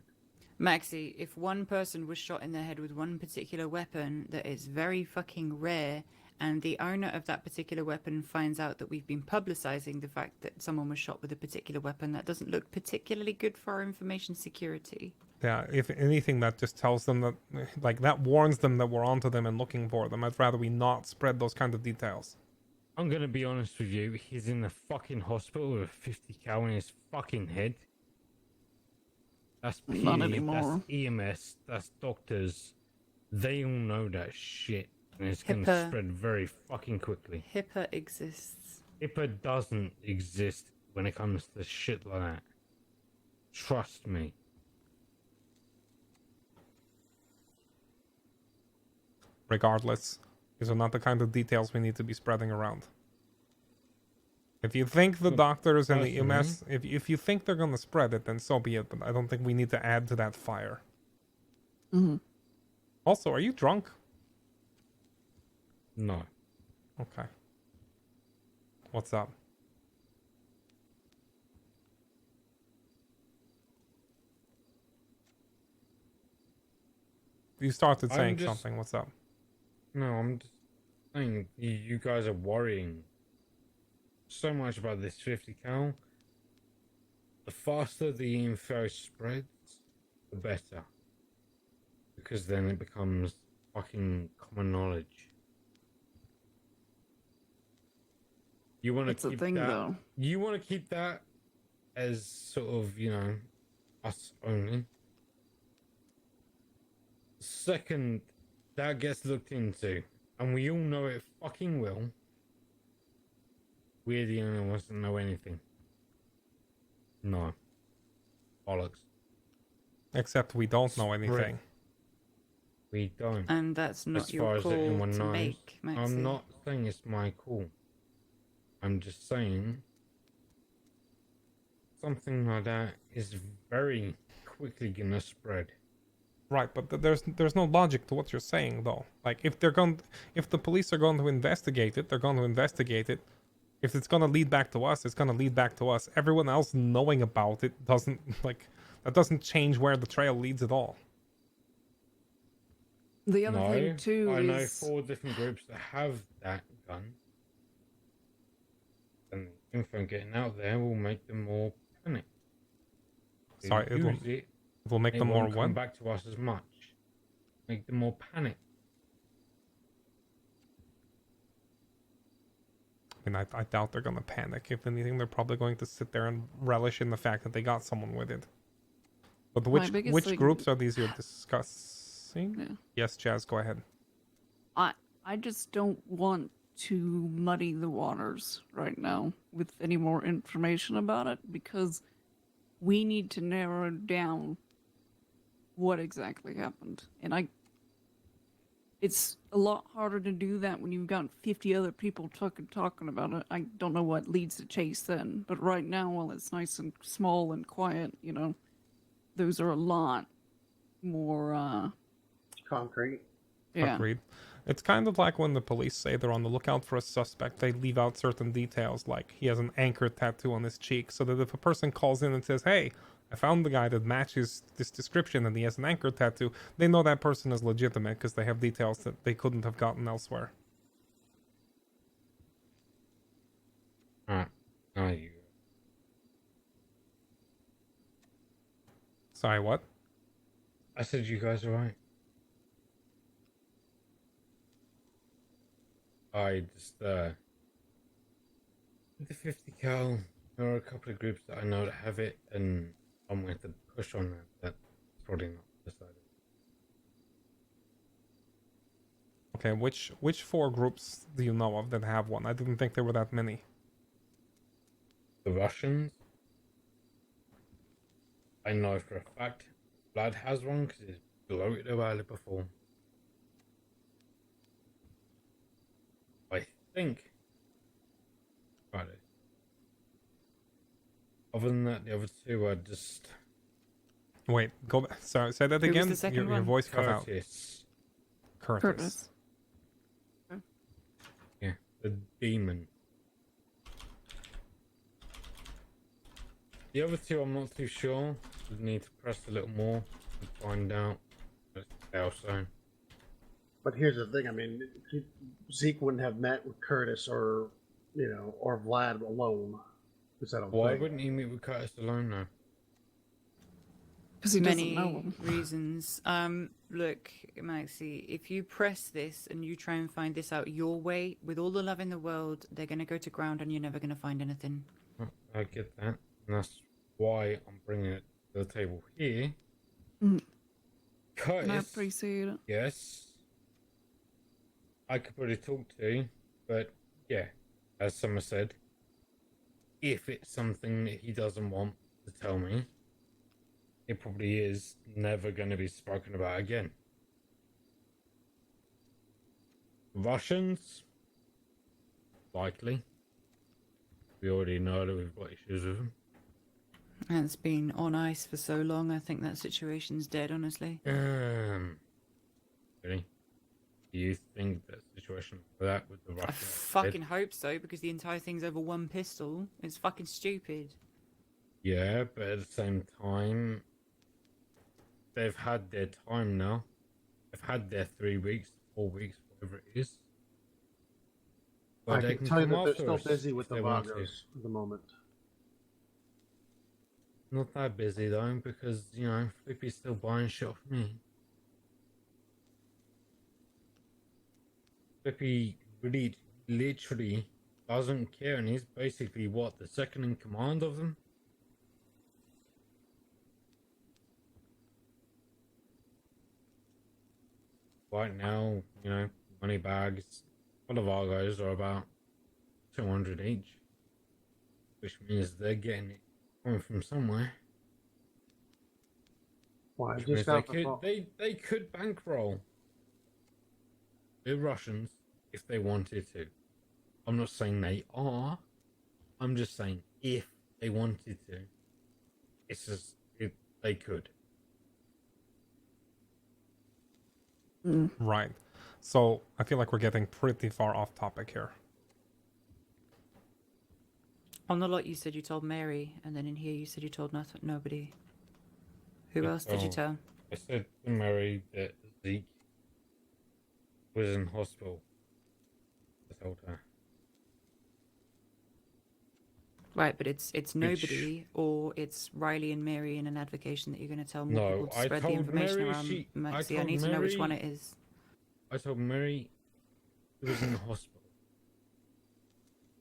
Maxie, if one person was shot in the head with one particular weapon that is very fucking rare, and the owner of that particular weapon finds out that we've been publicizing the fact that someone was shot with a particular weapon, that doesn't look particularly good for our information security. Yeah, if anything, that just tells them that, that warns them that we're onto them and looking for them. I'd rather we not spread those kind of details. I'm going to be honest with you, he's in the fucking hospital with a 50 cal in his fucking head. That's Not PD, anymore. that's EMS, that's doctors. They all know that shit, and it's going to HIPAA. spread very fucking quickly. HIPAA exists. HIPAA doesn't exist when it comes to shit like that. Trust me. Regardless, these are not the kind of details we need to be spreading around. If you think the doctors and the EMS, if you think they're going to spread it, then so be it, but I don't think we need to add to that fire. Mm-hmm. Also, are you drunk? No. Okay. What's up? You started saying something. What's up? No, I'm just saying you guys are worrying so much about this 50 cal. The faster the info spreads, the better. Because then it becomes fucking common knowledge. You want That's to the keep thing, that. though. You want to keep that as sort of, us only. Second, that gets looked into, and we all know it fucking will. We're the only ones that know anything. No. Bollocks. Except we don't know anything. We don't. And that's not as your far as call anyone to knows. make, Maxie. I'm not saying it's my call. I'm just saying something like that is very quickly gonna spread. Right, but there's no logic to what you're saying though. Like if the police are going to investigate it, they're going to investigate it. If it's gonna lead back to us, it's gonna lead back to us. Everyone else knowing about it doesn't that doesn't change where the trail leads at all. The other thing too I know is 4 different groups that have that gun. And the info getting out there will make them more panic. Sorry, it will make them more won't come what? back to us as much. Make them more panic. I mean, I doubt they're gonna panic. If anything, they're probably going to sit there and relish in the fact that they got someone with it. But which groups are these you're discussing? Yeah. Yes, Jazz, go ahead. I just don't want to muddy the waters right now with any more information about it, because we need to narrow down what exactly happened. And it's a lot harder to do that when you've got 50 other people talking about it. I don't know what leads to chase then, but right now, while it's nice and small and quiet, you know, those are a lot more concrete. Yeah. Agreed. It's kind of like when the police say they're on the lookout for a suspect, they leave out certain details, like he has an anchor tattoo on his cheek, so that if a person calls in and says, hey, I found the guy that matches this description and he has an anchor tattoo, they know that person is legitimate because they have details that they couldn't have gotten elsewhere. You. Sorry, what? I said you guys are right. I just, the 50 cal, there are a couple of groups that I know that have it, and I'm going to push on that. That's probably not decided. Okay, which 4 groups do you know of that have one? I didn't think there were that many. The Russians, I know for a fact. Blood has one because it's bloated about it before. I think. Right. Other than that, the other 2 are just. Wait, go back. Sorry, say that again. Your voice cut out. Curtis. Yeah, the demon. The other 2, I'm not too sure. We need to press a little more and find out. Also. But here's the thing. I mean, Zeke wouldn't have met with Curtis or Vlad alone. Why wouldn't he meet with Curtis alone though? Because he doesn't Many know him. reasons. Look, Maxie, if you press this and you try and find this out your way, with all the love in the world, they're going to go to ground and you're never going to find anything. I get that. And that's why I'm bringing it to the table here. Curtis, I appreciate it. yes. I could probably talk to, but yeah, as Summer said, if it's something that he doesn't want to tell me, it probably is never going to be spoken about again. Russians, likely. We already know that we've got issues with them. And it's been on ice for so long, I think that situation's dead, honestly. Really? Do you think that situation for that with the Russians? I fucking hope so, because the entire thing's over one pistol. It's fucking stupid. Yeah, but at the same time, they've had their time now. They've had their 3 weeks, 4 weeks, whatever it is. But I can tell you that they're still busy with the Vagos at the moment. Not that busy though, because, Flippy's still buying shit off me. Flippy really, literally doesn't care, and he's basically, the second in command of them? Right now, money bags, all of our guys are about 200 each, which means they're getting it coming from somewhere. Well, I Which just means got the phone. they could bankroll the Russians if they wanted to. I'm not saying they are. I'm just saying if they wanted to, they could. Right. So I feel like we're getting pretty far off topic here. On the lot, you said you told Mary, and then in here you said you told nobody. Who else did you tell? I said to Mary that Zeke was in hospital. I told her. Right, but it's nobody, or it's Riley and Mary in an advocation that you're going to tell more No, people to I spread the told information Mary around Maxie. I told need to know which one Mary- it is. I told Mary he was in the hospital.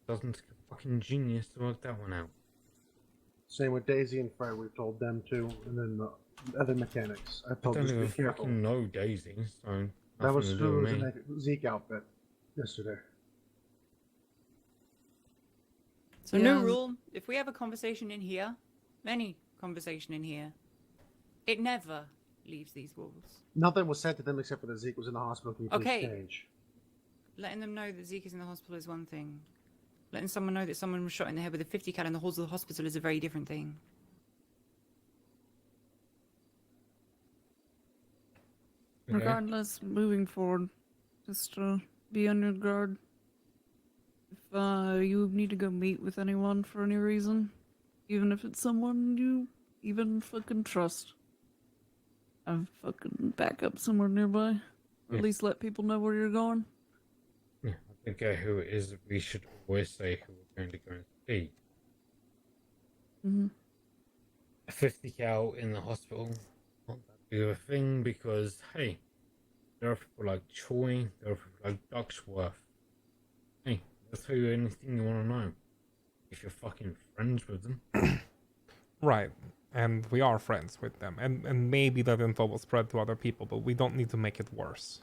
Doesn't take a fucking genius to work that one out. Same with Daisy and Fred. We've told them too, and then the other mechanics. I I told don't them to even be careful. fucking know Daisy, so That was nothing to who do was with in me. that Zeke outfit yesterday. So no rule. If we have a conversation in here, any conversation in here, it never leaves these walls. Nothing was said to them except for that Zeke was in the hospital. Can you please Okay. change? Letting them know that Zeke is in the hospital is one thing. Letting someone know that someone was shot in the head with a 50 cal in the halls of the hospital is a very different thing. Regardless, moving forward, just be on your guard. If you need to go meet with anyone for any reason, even if it's someone you even fucking trust, have fucking backup somewhere nearby. Or Yeah. at least let people know where you're going. Yeah, I think who it is, we should always say who we're going to go and see. Mm-hmm. A 50 cal in the hospital, not that big of a thing because, hey, there are people like Choi, there are people like Ducksworth. Hey, they'll tell you anything you want to know if you're fucking friends with them. Right. And we are friends with them. And maybe that info will spread to other people, but we don't need to make it worse.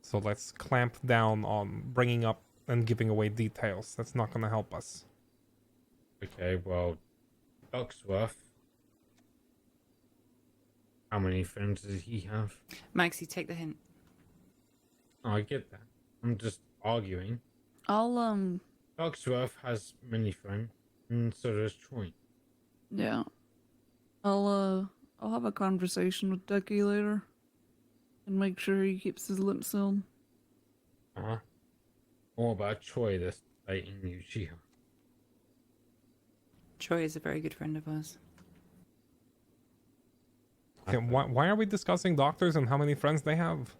So let's clamp down on bringing up and giving away details. That's not going to help us. Okay, well, Ducksworth. How many friends does he have? Maxie, take the hint. Oh, I get that. I'm just arguing. I'll Ducksworth has many friends, and so does Choi. yeah. I'll have a conversation with Ducky later. And make sure he keeps his lips sealed. Uh-huh. What about Choi that's dating Uchiha? Choi is a very good friend of ours. Okay, why are we discussing doctors and how many friends they have?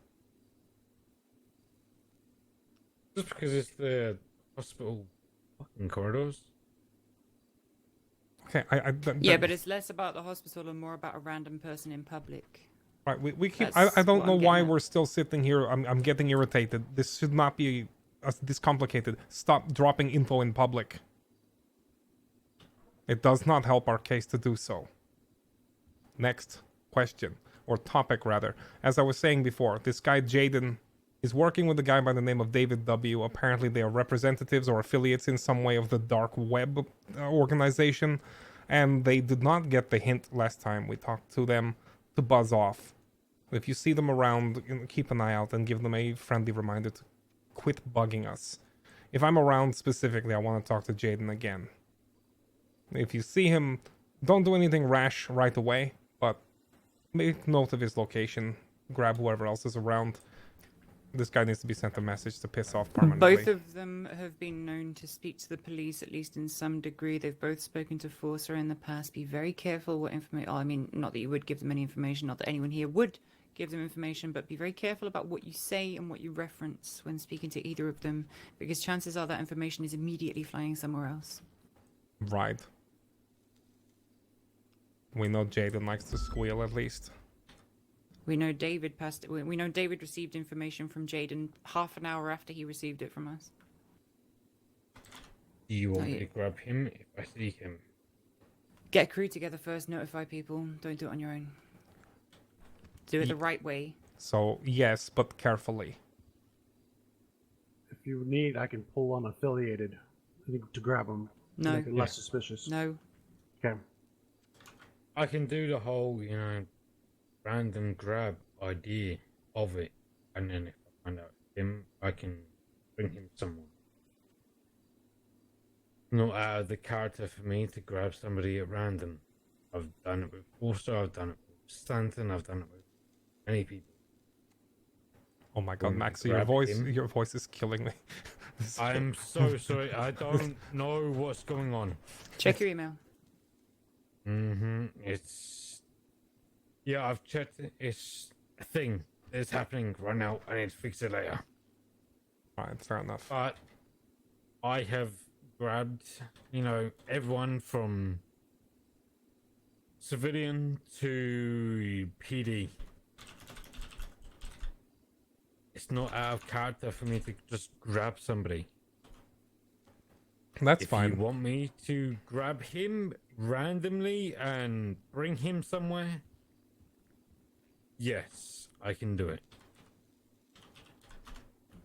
Just because it's the hospital fucking corridors. Okay, Yeah, but it's less about the hospital and more about a random person in public. Right, we keep. That's I don't what know I'm why getting at. we're still sitting here. I'm getting irritated. This should not be this complicated. Stop dropping info in public. It does not help our case to do so. Next question, or topic rather. As I was saying before, this guy Jaden is working with a guy by the name of David W. Apparently they are representatives or affiliates in some way of the dark web organization. And they did not get the hint last time we talked to them to buzz off. If you see them around, keep an eye out and give them a friendly reminder to quit bugging us. If I'm around specifically, I want to talk to Jaden again. If you see him, don't do anything rash right away, but make note of his location. Grab whoever else is around. This guy needs to be sent a message to piss off permanently. Both of them have been known to speak to the police, at least in some degree. They've both spoken to Forcer in the past. Be very careful what information... I mean, not that you would give them any information, not that anyone here would give them information, but be very careful about what you say and what you reference when speaking to either of them, because chances are that information is immediately flying somewhere else. Right. We know Jaden likes to squeal at least. We know David we know David received information from Jaden half an hour after he received it from us. Do you want me to grab him if I see him? Get a crew together first, notify people. Don't do it on your own. Do it the right way. So, yes, but carefully. If you need, I can pull unaffiliated to grab them. No. To make it less suspicious. No. Okay. I can do the whole, random grab idea of it, and then if I find out him, I can bring him someone. Not out of the character for me to grab somebody at random. I've done it with Forster, I've done it with Stanton, I've done it with many people. Oh my god, Maxi, your voice is killing me. I'm so sorry. I don't know what's going on. Check your email. It's... Yeah, I've checked it. It's a thing. It's happening right now. I need to fix it later. Alright, fair enough. But I have grabbed, everyone from civilian to PD. It's not out of character for me to just grab somebody. That's fine. If you want me to grab him randomly and bring him somewhere, yes, I can do it.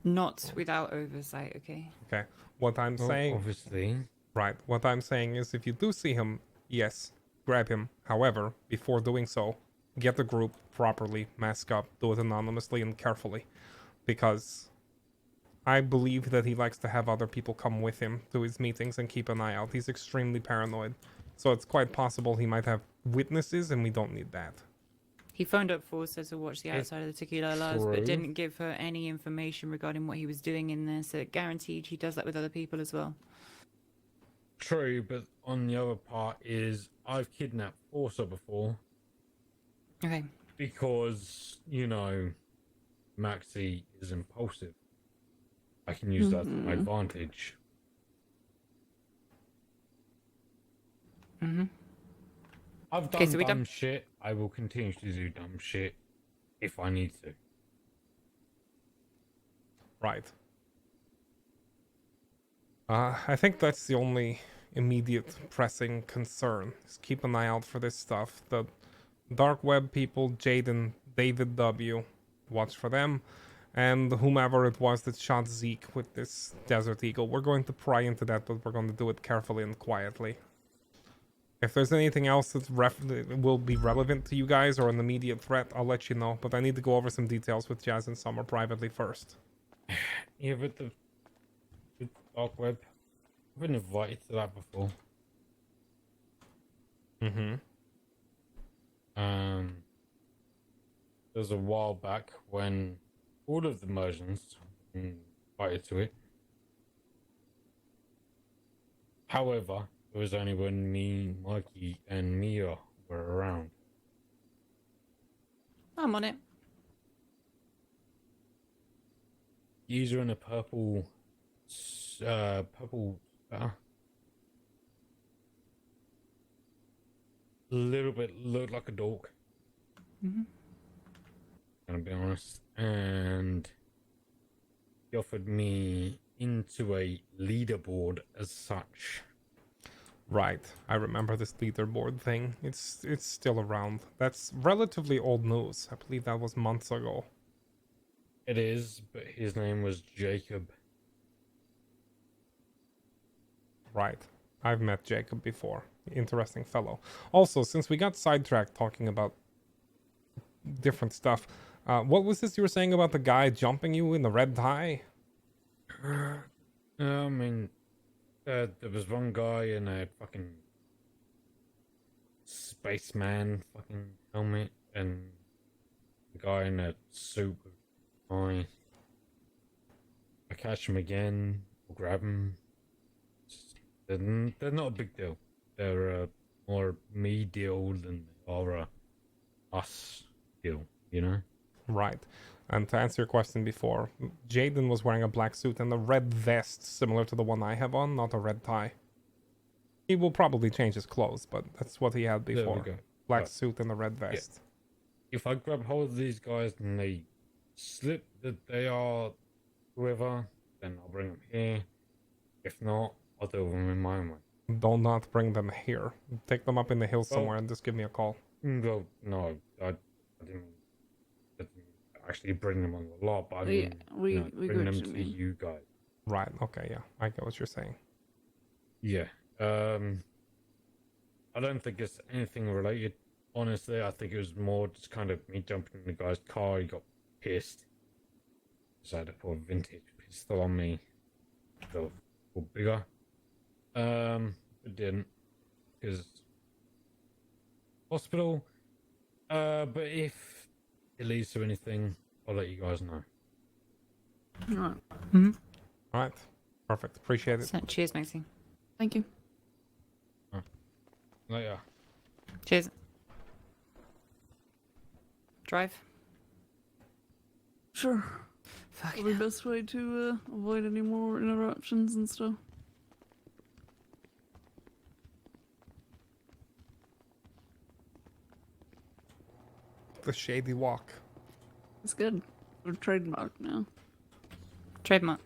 Not without oversight, okay? Okay. What I'm saying... Obviously. Right. What I'm saying is if you do see him, yes, grab him. However, before doing so, get the group properly, mask up, do it anonymously and carefully. Because I believe that he likes to have other people come with him to his meetings and keep an eye out. He's extremely paranoid. So it's quite possible he might have witnesses and we don't need that. He phoned up Forster to watch the outside of the Tequila Laws, but true. didn't give her any information regarding what he was doing in there, so guaranteed he does that with other people as well. True, but on the other part is I've kidnapped Forster before. Okay. Because, Maxi is impulsive. I can use that to my advantage. I've done dumb shit. I will continue to do dumb shit if I need to. Right. I think that's the only immediate pressing concern. Just keep an eye out for this stuff. The dark web people, Jaden, David W, watch for them. And whomever it was that shot Zeke with this Desert Eagle. We're going to pry into that, but we're going to do it carefully and quietly. If there's anything else that will be relevant to you guys or an immediate threat, I'll let you know. But I need to go over some details with Jazz and Summer privately first. Yeah, but the dark web, I've been invited to that before. There was a while back when all of the merchants invited to it. However, it was only when me, Mikey, and Mia were around. I'm on it. User in a purple a little bit looked like a dork. Gonna be honest, and he offered me into a leaderboard as such. Right, I remember this leaderboard thing. It's still around. That's relatively old news. I believe that was months ago. It is, but his name was Jacob. Right. I've met Jacob before. Interesting fellow. Also, since we got sidetracked talking about different stuff, what was this you were saying about the guy jumping you in the red tie? I mean, there was one guy in a fucking spaceman fucking helmet, and the guy in a suit with eyes. I catch him again, I'll grab him. They're not a big deal. They're more me deal than they are a us deal, Right. And to answer your question before, Jaden was wearing a black suit and a red vest similar to the one I have on, not a red tie. He will probably change his clothes, but that's what he had before. There we go. Black suit and a red vest. Yeah. If I grab hold of these guys and they slip that they are whoever, then I'll bring them here. If not, I'll do them in my own way. Do not bring them here. Take them up in the hills somewhere and just give me a call. No, I didn't actually bring them on the lot, but I mean, we bring them to you guys. Right, okay, yeah. I get what you're saying. Yeah. I don't think it's anything related honestly, I think it was more just kind of me jumping in the guy's car. He got pissed. Decided to put a vintage pistol on me. So, bigger. It didn't. Because hospital. But if it leads to anything, I'll let you guys know. Alright. Mm-hmm. All right. Perfect. Appreciate it. So, cheers, Maxine. Thank you. Later. Cheers. Drive. Sure. Probably the best way to avoid any more interruptions and stuff. The shady walk. It's good. We're trademark now. Trademark.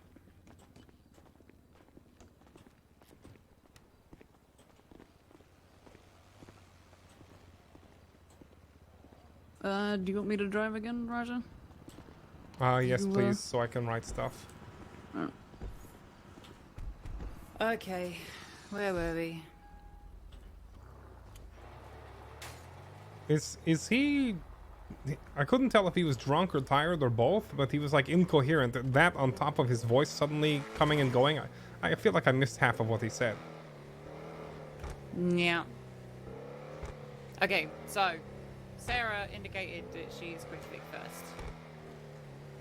Do you want me to drive again, Raja? Yes, You, please, so I can write stuff. Okay, where were we? Is he? I couldn't tell if he was drunk or tired or both, but he was like incoherent. That on top of his voice suddenly coming and going, I feel like I missed half of what he said. Yeah. Okay, so Sarah indicated that she's quick fix first.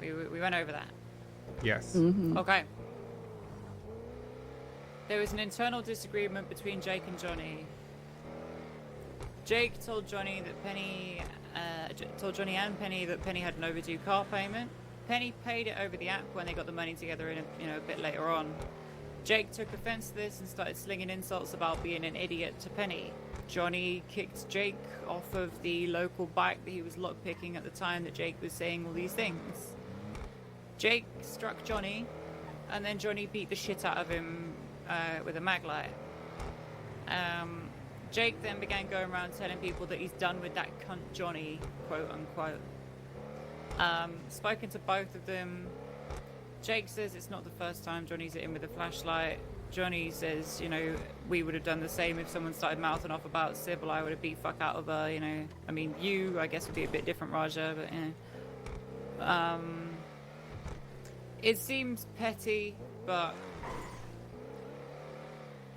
We went over that. Yes. Okay. There was an internal disagreement between Jake and Johnny. Jake told Johnny that Penny and Penny that Penny had an overdue car payment. Penny paid it over the app when they got the money together a bit later on. Jake took offense to this and started slinging insults about being an idiot to Penny. Johnny kicked Jake off of the local bike that he was lockpicking at the time that Jake was saying all these things. Jake struck Johnny, and then Johnny beat the shit out of him with a mag light. Jake then began going around telling people that he's done with that cunt Johnny, quote unquote. Spoken to both of them. Jake says it's not the first time Johnny's hit him with a flashlight. Johnny says, we would have done the same if someone started mouthing off about Sybil. I would have beat fuck out of her, I mean, I guess would be a bit different, Raja, but it seems petty, but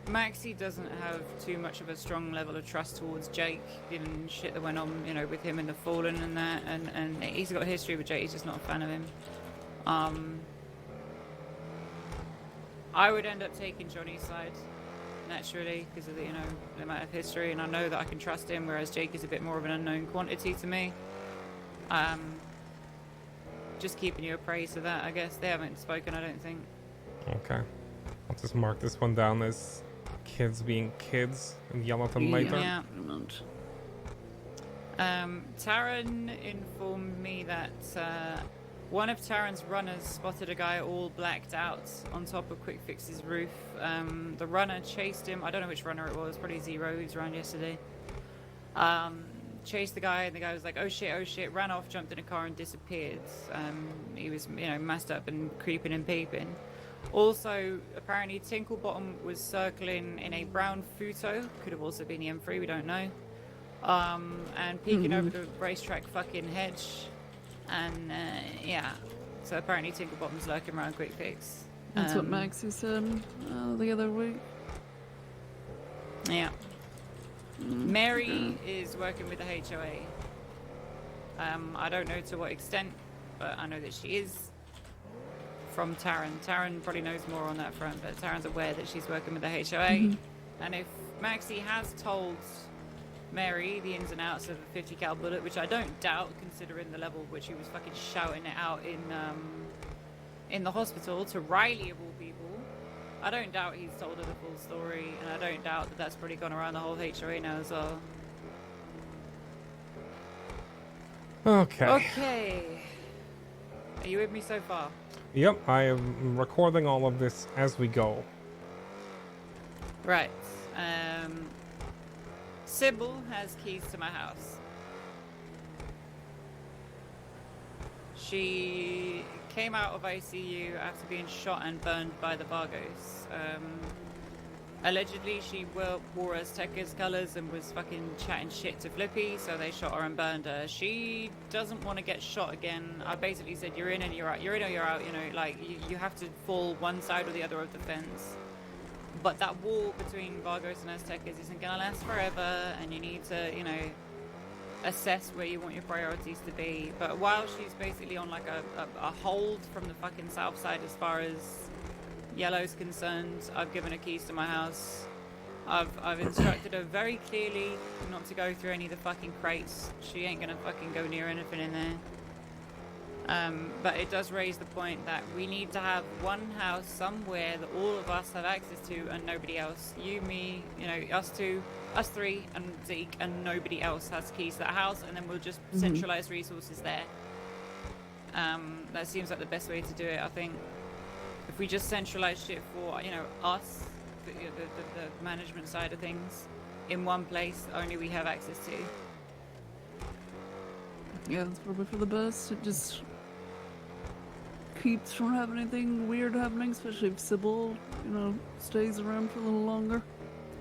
Maxie doesn't have too much of a strong level of trust towards Jake, given shit that went on, with him in the Fallen and that, and he's got a history with Jake. He's just not a fan of him. I would end up taking Johnny's side, naturally, because of the amount of history, and I know that I can trust him, whereas Jake is a bit more of an unknown quantity to me. Just keeping you appraised of that, I guess. They haven't spoken, I don't think. Okay. I'll just mark this one down as kids being kids and yell at them later. Yeah. Taran informed me that one of Taran's runners spotted a guy all blacked out on top of Quick Fix's roof. The runner chased him. I don't know which runner it was. Probably Zero, who was around yesterday. Chased the guy, and the guy was like, oh shit, ran off, jumped in a car and disappeared. He was, messed up and creeping and peeping. Also, apparently Tinklebottom was circling in a brown Futo, could have also been the M3, we don't know. And peeking over the racetrack fucking hedge. And, yeah. So apparently Tinklebottom's lurking around Quick Fix. That's what Maxie said the other week. Yeah. Mary is working with the HOA. I don't know to what extent, but I know that she is. From Taran. Taran probably knows more on that front, but Taran's aware that she's working with the HOA. And if Maxie has told Mary the ins and outs of a 50 cal bullet, which I don't doubt, considering the level which he was fucking shouting it out in the hospital to Riley of all people, I don't doubt he's told her the full story, and I don't doubt that that's probably gone around the whole HOA now as well. Okay. Okay. Are you with me so far? Yep, I am recording all of this as we go. Right. Sybil has keys to my house. She came out of ICU after being shot and burned by the Vargos. Allegedly, she wore Azteca's colors and was fucking chatting shit to Flippy, so they shot her and burned her. She doesn't want to get shot again. I basically said, you're in and you're out. You're in or you're out, you know, like, you have to fall one side or the other of the fence. But that war between Vargos and Aztecas isn't gonna last forever, and you need to, you know, assess where you want your priorities to be. But while she's basically on like a hold from the fucking south side as far as Yellow's concerned, I've given her keys to my house. I've instructed her very clearly not to go through any of the fucking crates. She ain't gonna fucking go near anything in there. But it does raise the point that we need to have one house somewhere that all of us have access to and nobody else. You, me, you know, us two, us three, and Zeke, and nobody else has keys to that house, and then we'll just centralize resources there. That seems like the best way to do it, I think. If we just centralize shit for, you know, us, the management side of things, in one place, only we have access to. Yeah, that's probably for the best. It just keeps from having anything weird happening, especially if Sybil, you know, stays around for a little longer.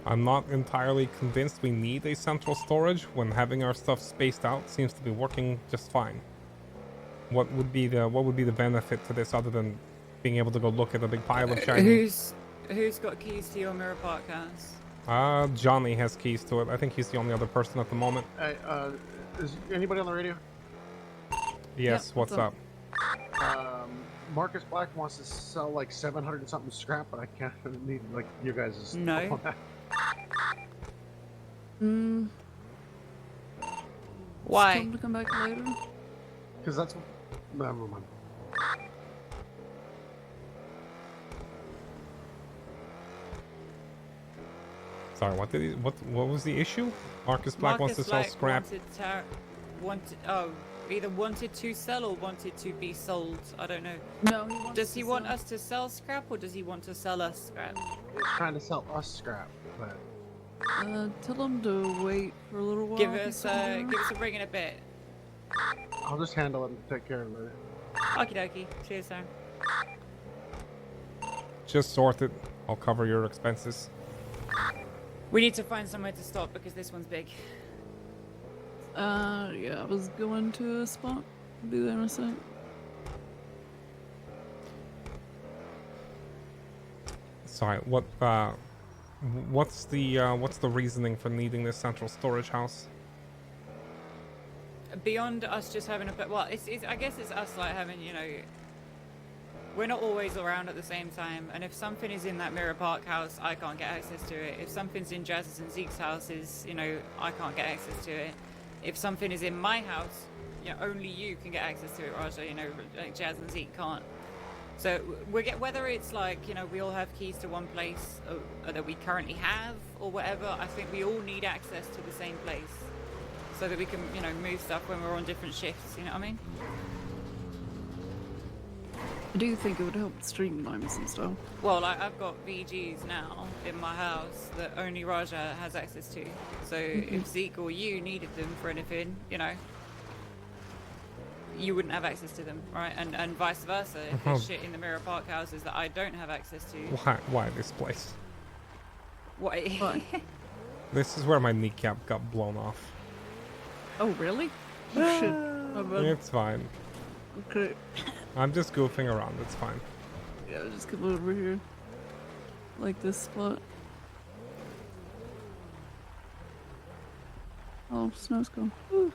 I'm not entirely convinced we need a central storage when having our stuff spaced out seems to be working just fine. What would be the benefit to this other than being able to go look at a big pile of shiny? Who's got keys to your Mirror Park house? Johnny has keys to it. I think he's the only other person at the moment. Hey, is anybody on the radio? Yes, Yep, what's up? Marcus Black wants to sell like 700 and something scrap, but I can't need like you guys. No. Why? Tell him to come back later. Because that's what. Never mind. Sorry, what was the issue? Marcus Black wants to sell scrap. Either wanted to sell or wanted to be sold. I don't know. No, he wants Does he want us to sell scrap or does he want to sell us scrap? He's trying to sell us scrap, but. Tell him to wait for a little while. Give us a ring and a bit. I'll just handle it and take care of it. Okie dokie. Cheers, sir. Just sort it. I'll cover your expenses. We need to find somewhere to stop because this one's big. Yeah, I was going to a spot. I'll be there in a sec. Sorry, what's the reasoning for needing this central storage house? Beyond us just having I guess it's us like having, you know, we're not always around at the same time, and if something is in that Mirror Park house, I can't get access to it. If something's in Jazz's and Zeke's houses, you know, I can't get access to it. If something is in my house, you know, only you can get access to it, Raja, you know, like Jazz and Zeke can't. So whether it's like, you know, we all have keys to one place that we currently have or whatever, I think we all need access to the same place so that we can, you know, move stuff when we're on different shifts, you know what I mean? I do think it would help streamline some stuff. Well, I've got VGs now in my house that only Raja has access to. So if Zeke or you needed them for anything, you know, you wouldn't have access to them, right? And vice versa. If there's shit in the Mirror Park houses that I don't have access to. Why this place? Why? This is where my kneecap got blown off. Oh, really? Oh, shit. My bad. It's fine. Okay. I'm just goofing around, it's fine. Yeah, just come over here. Like this spot. Oh, snow's gone. Ooh.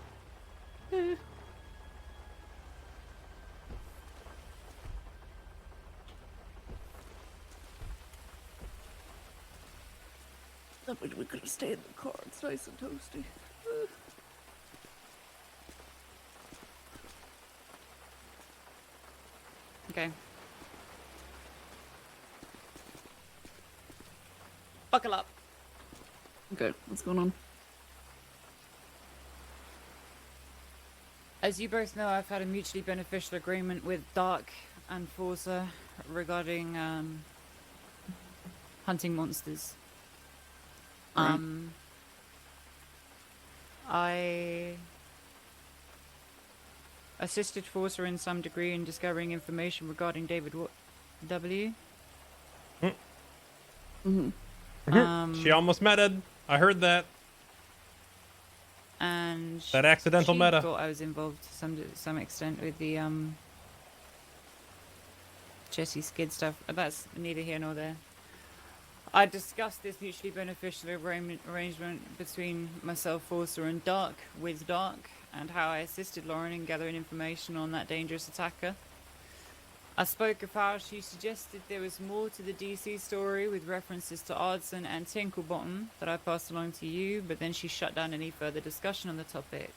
Yeah. I wish we could have stayed in the car. It's nice and toasty. Okay. Buckle up. Okay, what's going on? As you both know, I've had a mutually beneficial agreement with Dark and Forza regarding hunting monsters. I assisted Forza in some degree in discovering information regarding David W. She almost meted. I heard that. And That accidental she meta. thought I was involved to some extent with the Jesse Skid stuff. That's neither here nor there. I discussed this mutually beneficial arrangement between myself, Forster, and Dark with Dark, and how I assisted Lauren in gathering information on that dangerous attacker. I spoke of how she suggested there was more to the DC story with references to Ardson and Tinklebottom that I passed along to you, but then she shut down any further discussion on the topic.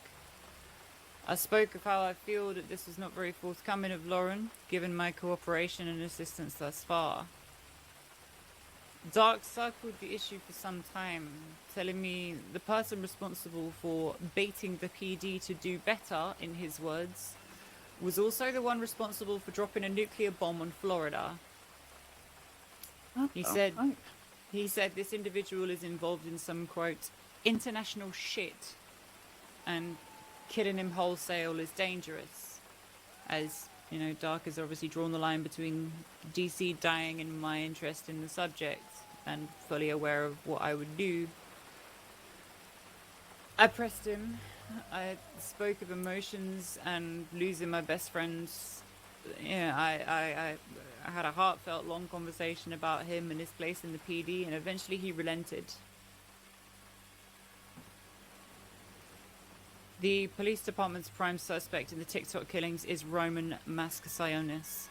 I spoke of how I feel that this was not very forthcoming of Lauren, given my cooperation and assistance thus far. Dark circled the issue for some time, telling me the person responsible for baiting the PD to do better, in his words, was also the one responsible for dropping a nuclear bomb on Florida. He said this individual is involved in some, quote, international shit, and killing him wholesale is dangerous. As, you know, Dark has obviously drawn the line between DC dying and my interest in the subject, and fully aware of what I would do. I pressed him. I spoke of emotions and losing my best friends. Yeah, I had a heartfelt, long conversation about him and his place in the PD, and eventually he relented. The police department's prime suspect in the TikTok killings is Roman Mascasionis.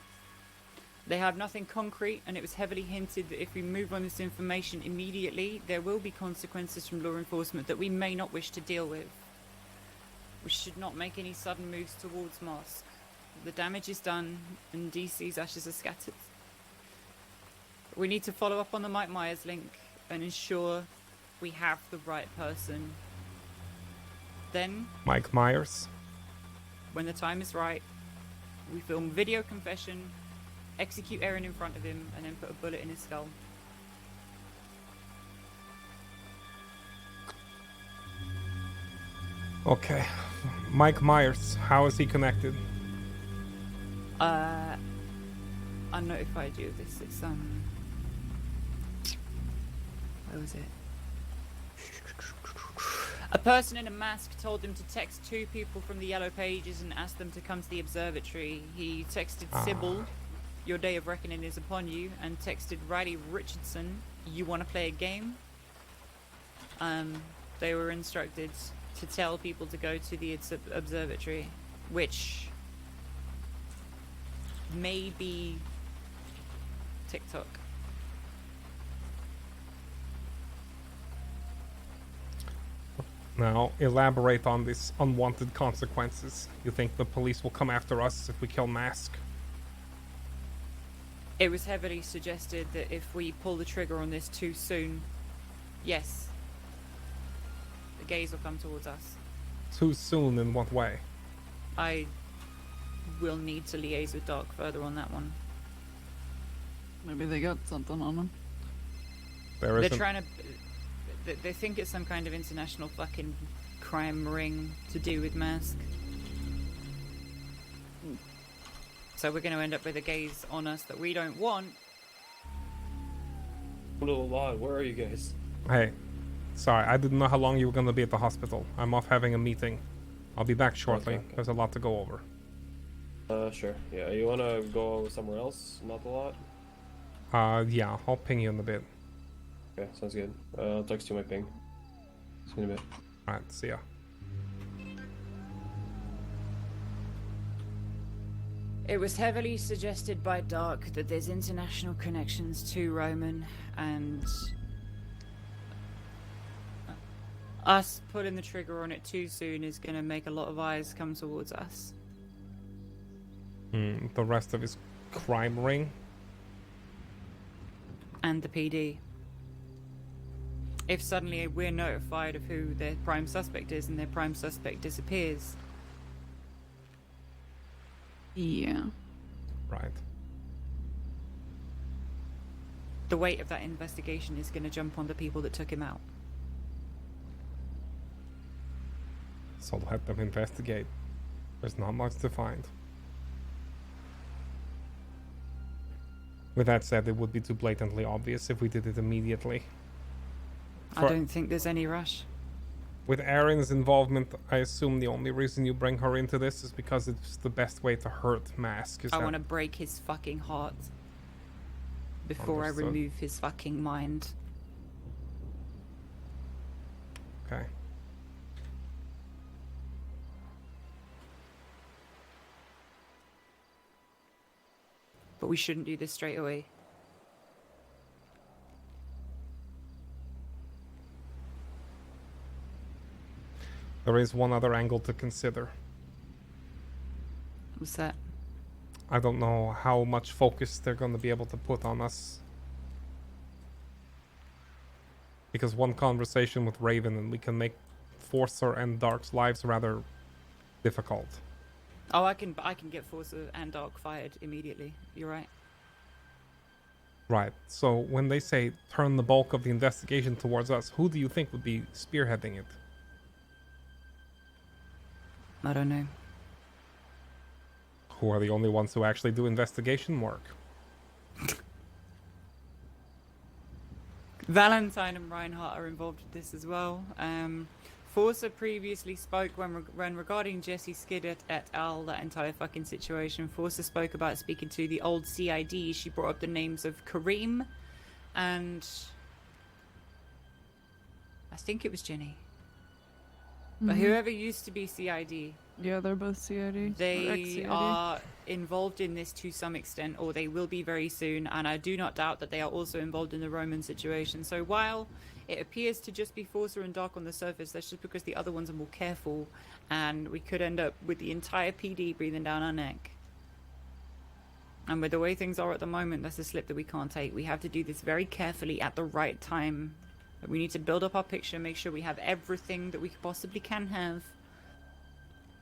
They have nothing concrete, and it was heavily hinted that if we move on this information immediately, there will be consequences from law enforcement that we may not wish to deal with. We should not make any sudden moves towards Mosque. The damage is done, and DC's ashes are scattered. We need to follow up on the Mike Myers link and ensure we have the right person. Then, Mike Myers. when the time is right, we film video confession, execute Aaron in front of him, and then put a bullet in his skull. Okay. Mike Myers, how is he connected? I notified you of this. It's where was it? A person in a mask told him to text 2 people from the Yellow Pages and ask them to come to the observatory. He texted Sybil, your day of reckoning is upon you, and texted Riley Richardson, you want to play a game? They were instructed to tell people to go to the observatory, which may be TikTok. Now, elaborate on these unwanted consequences. You think the police will come after us if we kill Mask? It was heavily suggested that if we pull the trigger on this too soon, yes, the gays will come towards us. Too soon in what way? I will need to liaise with Doc further on that one. Maybe they got something on them. They're trying to... They think it's some kind of international fucking crime ring to do with Mask. So we're going to end up with a gaze on us that we don't want. Little lie, where are you guys? Hey, sorry, I didn't know how long you were going to be at the hospital. I'm off having a meeting. I'll be back shortly. Okay. There's a lot to go over. Sure. Yeah, you want to go somewhere else? Not a lot? Yeah, I'll ping you in a bit. Okay, sounds good. I'll text you my ping. See you in a bit. Alright, see ya. It was heavily suggested by Dark that there's international connections to Roman, and us pulling the trigger on it too soon is going to make a lot of eyes come towards us. The rest of his crime ring? And the PD. If suddenly we're notified of who their prime suspect is and their prime suspect disappears. Yeah. Right. The weight of that investigation is going to jump on the people that took him out. So let them investigate. There's not much to find. With that said, it would be too blatantly obvious if we did it immediately. I don't think there's any rush. With Erin's involvement, I assume the only reason you bring her into this is because it's the best way to hurt Mask. I want to break his fucking heart before Understood. I remove his fucking mind. Okay. But we shouldn't do this straight away. There is one other angle to consider. What's that? I don't know how much focus they're going to be able to put on us. Because one conversation with Raven and we can make Forcer and Dark's lives rather difficult. Oh, I can get Forza and Dark fired immediately. You're right. Right. So when they say turn the bulk of the investigation towards us, who do you think would be spearheading it? I don't know. Who are the only ones who actually do investigation work? Valentine and Reinhardt are involved with this as well. Forza previously spoke when regarding Jesse Skid et al., that entire fucking situation. Forza spoke about speaking to the old CID. She brought up the names of Kareem and I think it was Jenny. But whoever used to be CID. Yeah, they're both CID. They Ex-CID. are involved in this to some extent, or they will be very soon, and I do not doubt that they are also involved in the Roman situation. So while it appears to just be Forza and Dark on the surface, that's just because the other ones are more careful, and we could end up with the entire PD breathing down our neck. And with the way things are at the moment, that's a slip that we can't take. We have to do this very carefully at the right time. We need to build up our picture, make sure we have everything that we possibly can have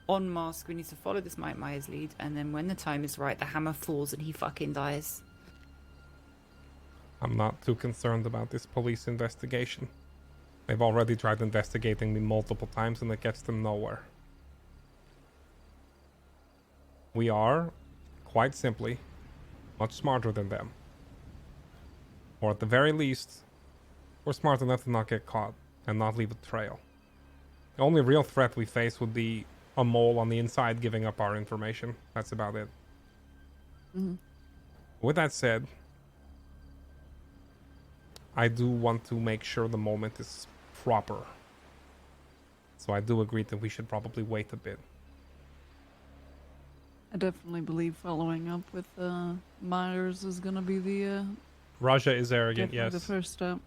on Mask. We need to follow this Mike Myers lead, and then when the time is right, the hammer falls and he fucking dies. I'm not too concerned about this police investigation. They've already tried investigating me multiple times and it gets them nowhere. We are, quite simply, much smarter than them. Or at the very least, we're smart enough to not get caught and not leave a trail. The only real threat we face would be a mole on the inside giving up our information. That's about it. With that said, I do want to make sure the moment is proper. So I do agree that we should probably wait a bit. I definitely believe following up with Myers is gonna be the Raja is arrogant, definitely yes. the first step.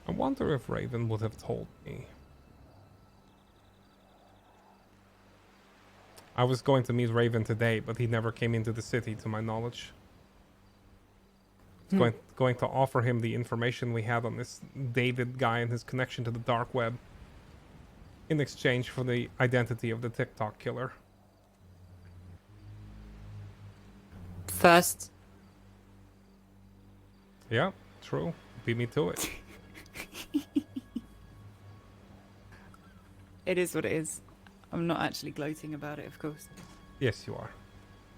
I wonder if Raven would have told me. I was going to meet Raven today, but he never came into the city, to my knowledge. I was going to offer him the information we had on this David guy and his connection to the dark web in exchange for the identity of the TikTok killer. First. Yeah, true. Beat me to it. It is what it is. I'm not actually gloating about it, of course. Yes, you are.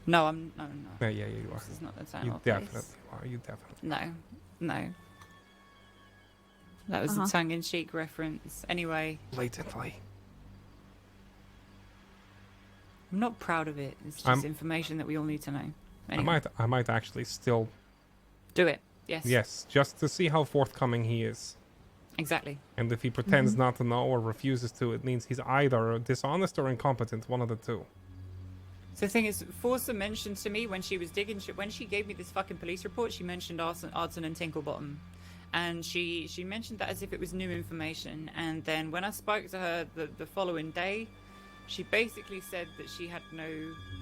No, I'm not. Yeah, you are. This is not the time You or place. definitely are. You definitely. No. That was a tongue-in-cheek reference. Anyway. Blatantly. I'm not proud of it. It's just information that we all need to know. Anyway. I might actually still do it. Yes. Yes, just to see how forthcoming he is. Exactly. And if he pretends not to know or refuses to, it means he's either dishonest or incompetent, one of the two. So the thing is, Forza mentioned to me when she was digging, when she gave me this fucking police report, she mentioned Arson and Tinklebottom. And she mentioned that as if it was new information. And then when I spoke to her the following day, she basically said that she had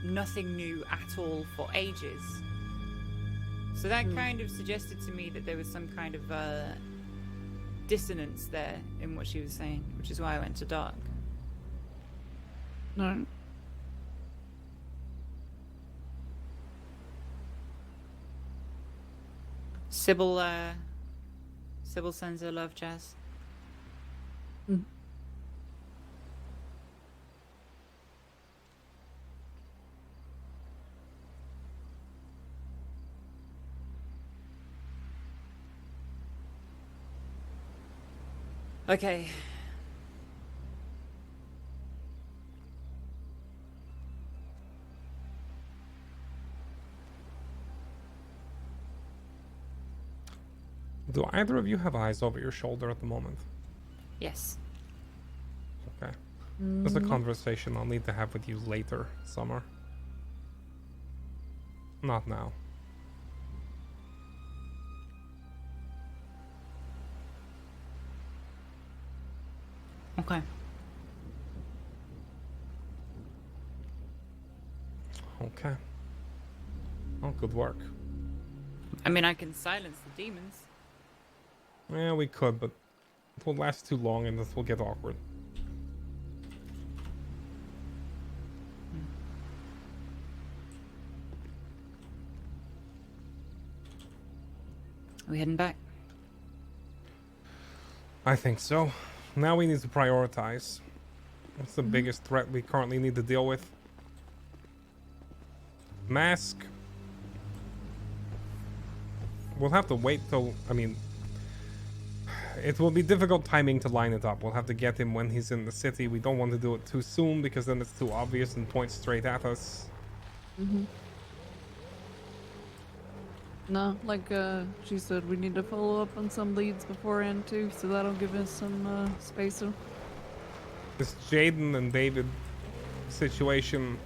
nothing new at all for ages. So that kind of suggested to me that there was some kind of dissonance there in what she was saying, which is why I went to Dark. No. Sybil sends her love, Jazz. Mm. Okay. Do either of you have eyes over your shoulder at the moment? Yes. Okay. There's a No. conversation I'll need to have with you later, Summer. Not now. Okay. Okay. Oh, good work. I mean, I can silence the demons. Yeah, we could, but it will last too long and this will get awkward. Are we heading back? I think so. Now we need to prioritize. What's the biggest threat we currently need to deal with? Mask. We'll have to wait till... I mean... It will be difficult timing to line it up. We'll have to get him when he's in the city. We don't want to do it too soon because then it's too obvious and points straight at us. Mm-hmm. No, like she said, we need to follow up on some leads beforehand too, so that'll give us some space. This Jaden and David situation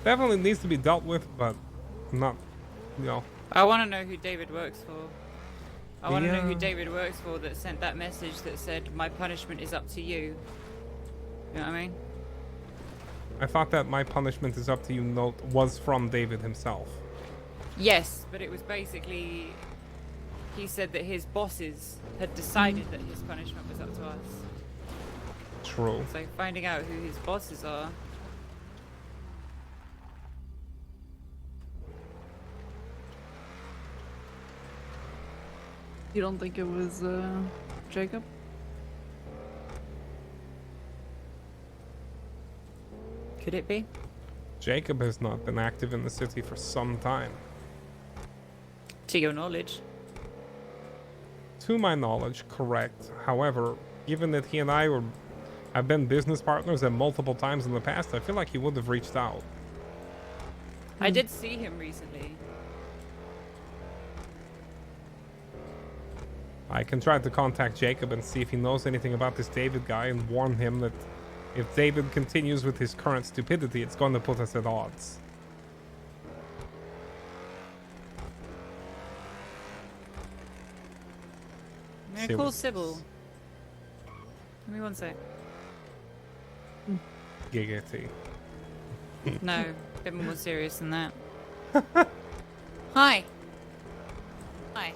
definitely needs to be dealt with, but not, you know. I want to know who David works for. I want to know who Yeah. David works for that sent that message that said, "My punishment is up to you." You know what I mean? I thought that my punishment is up to you note was from David himself. Yes, but it was basically... He said that his bosses had decided that his punishment was up to us. True. So finding out who his bosses are... You don't think it was Jacob? Could it be? Jacob has not been active in the city for some time. To your knowledge. To my knowledge, correct. However, given that he and I have been business partners at multiple times in the past, I feel like he would have reached out. I did see him recently. I can try to contact Jacob and see if he knows anything about this David guy and warn him that if David continues with his current stupidity, it's going to put us at odds. Yeah, See call what- Sybil. Give me one sec. Giggity. No, a bit more serious than that. Hi. Hi.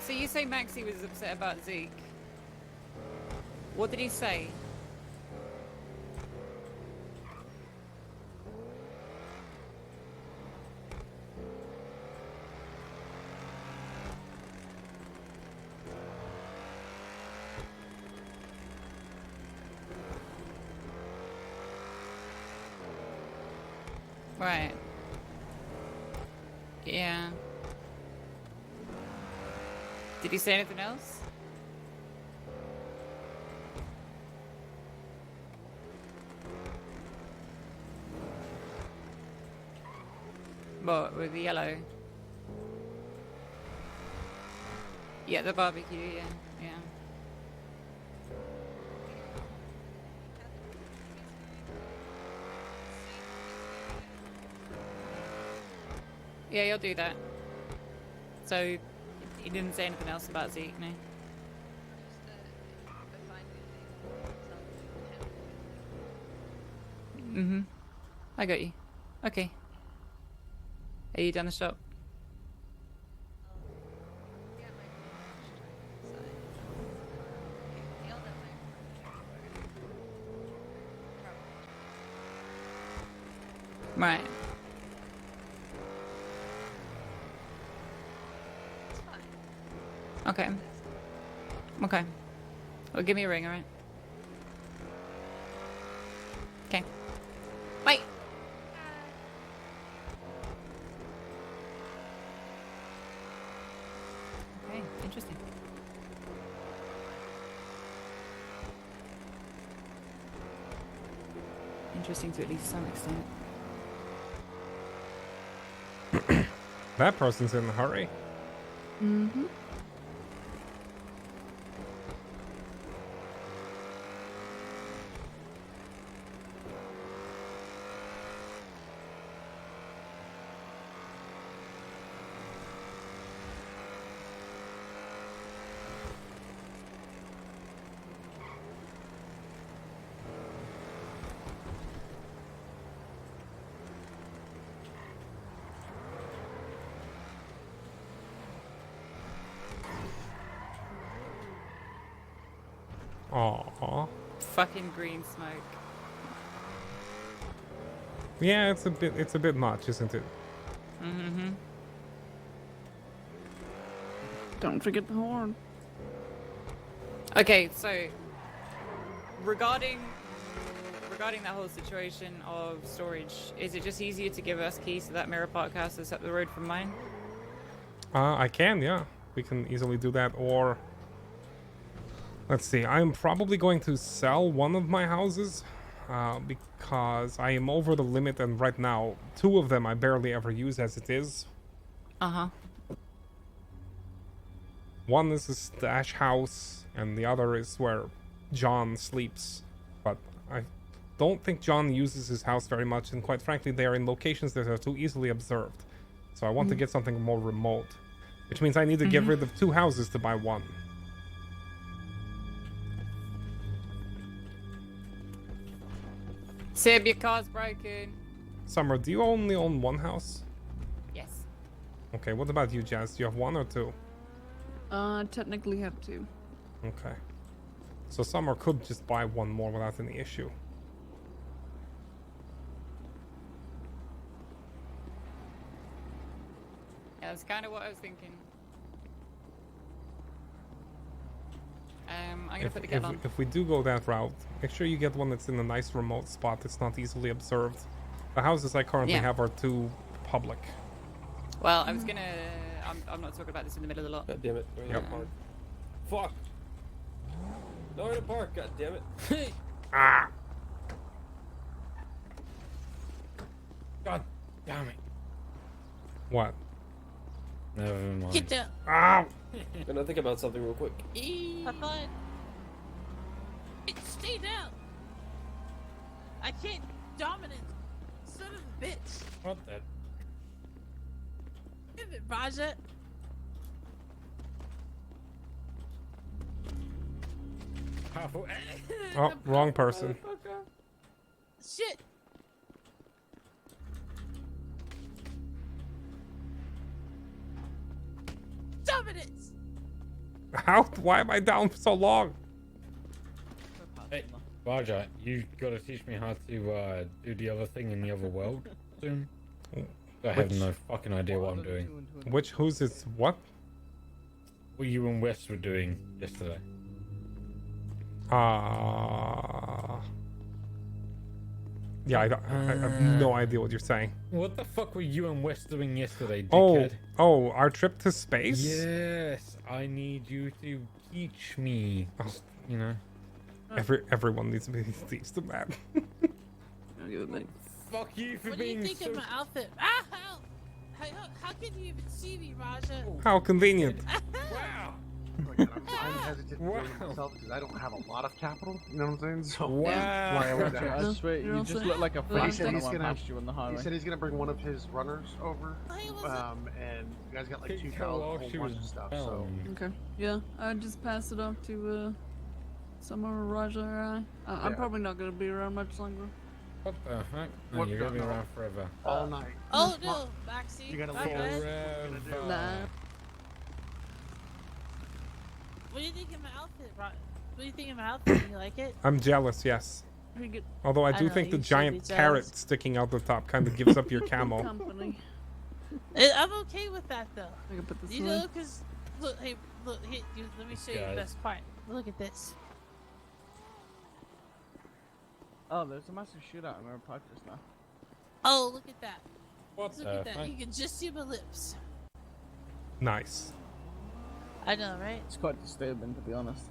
So you say Maxie was upset about Zeke. What did he say? Right. Yeah. Did he say anything else? What, with the yellow? Yeah, the barbecue, yeah, yeah. Yeah, you'll do that. So, he didn't say anything else about Zeke, no? Mm-hmm. I got you. Okay. Are you done the shop? Right. Okay. Okay. Well, give me a ring, alright? interesting to at least some extent. That person's in a hurry. Mm-hmm. Aww. Fucking green smoke. Yeah, it's a bit much, isn't it? Mm-hmm. Don't forget the horn. Okay, so regarding that whole situation of storage, is it just easier to give us keys to that mirror park house that's up the road from mine? I can, yeah. We can easily do that, or... Let's see, I'm probably going to sell one of my houses, because I am over the limit, and right now, 2 of them I barely ever use as it is. Uh-huh. One is a stash house, and the other is where John sleeps. But I don't think John uses his house very much, and quite frankly, they are in locations that are too easily observed. So I want to get something more remote, which means I need to get rid of 2 houses to buy 1. Sib, your car's broken. Summer, do you only own 1 house? Yes. Okay, what about you, Jazz? Do you have 1 or 2? Technically have 2. Okay. So Summer could just buy 1 more without any issue. Yeah, that's kind of what I was thinking. I'm gonna put the kettle on. If we do go that route, make sure you get one that's in a nice remote spot that's not easily observed. The houses I currently have are too public. Well, I was gonna... I'm not talking about this in the middle of the lot. God damn it. We're in the park. Fuck! No, we're in the park, god damn it. Ah! God damn it. What? Never mind. Get down. Ow! I'm gonna think about something real quick. Have fun. Stay down. I can't dominate. Son of a bitch. What the? Give it, Raja. Oh, wrong person. Shit. Dominance. How? Why am I down for so long? Hey, Raja, you gotta teach me how to do the other thing in the other world soon. I have no fucking idea what I'm doing. Who's this? What? What you and Wes were doing yesterday. Yeah, I have no idea what you're saying. What the fuck were you and Wes doing yesterday, Oh, dickhead? our trip to space? Yes, I need you to teach me. You know. Everyone needs to be teach them that. Fuck you for What do being you think so... of my outfit? Ah, how can you even see me, Raja? How convenient. Wow. I'm hesitant to do it myself because I don't have a lot of capital. You know what I'm saying? So Wow. why I would I swear, you just look like a But he flash said when I he's went gonna. past you on the He highway. said he's gonna bring one of his runners over, and you guys got like 2 cows, a whole bunch of stuff. So Okay. Yeah, I just pass it off to Summer, Raja, or I'm probably not gonna be around much longer. What the heck? No, What you're gonna be the- around forever. all night. Oh no, Maxie. You gotta my leave. bad. Nah. What do you think of my outfit, What do you think of my outfit? You like it? I'm jealous, yes. Pretty good. Although I do know, think the you should giant be carrot jealous. sticking out the top kind of gives up your camo. Company. I'm okay with that though. I can put this You away. know, cause look, hey, look, here, let me show you the Guys. best part. Look at this. Oh, there's a massive shootout in our park just now. Oh, look at that. What Look the at that. fuck? You can just see my lips. Nice. I know, right? It's quite disturbing, to be honest.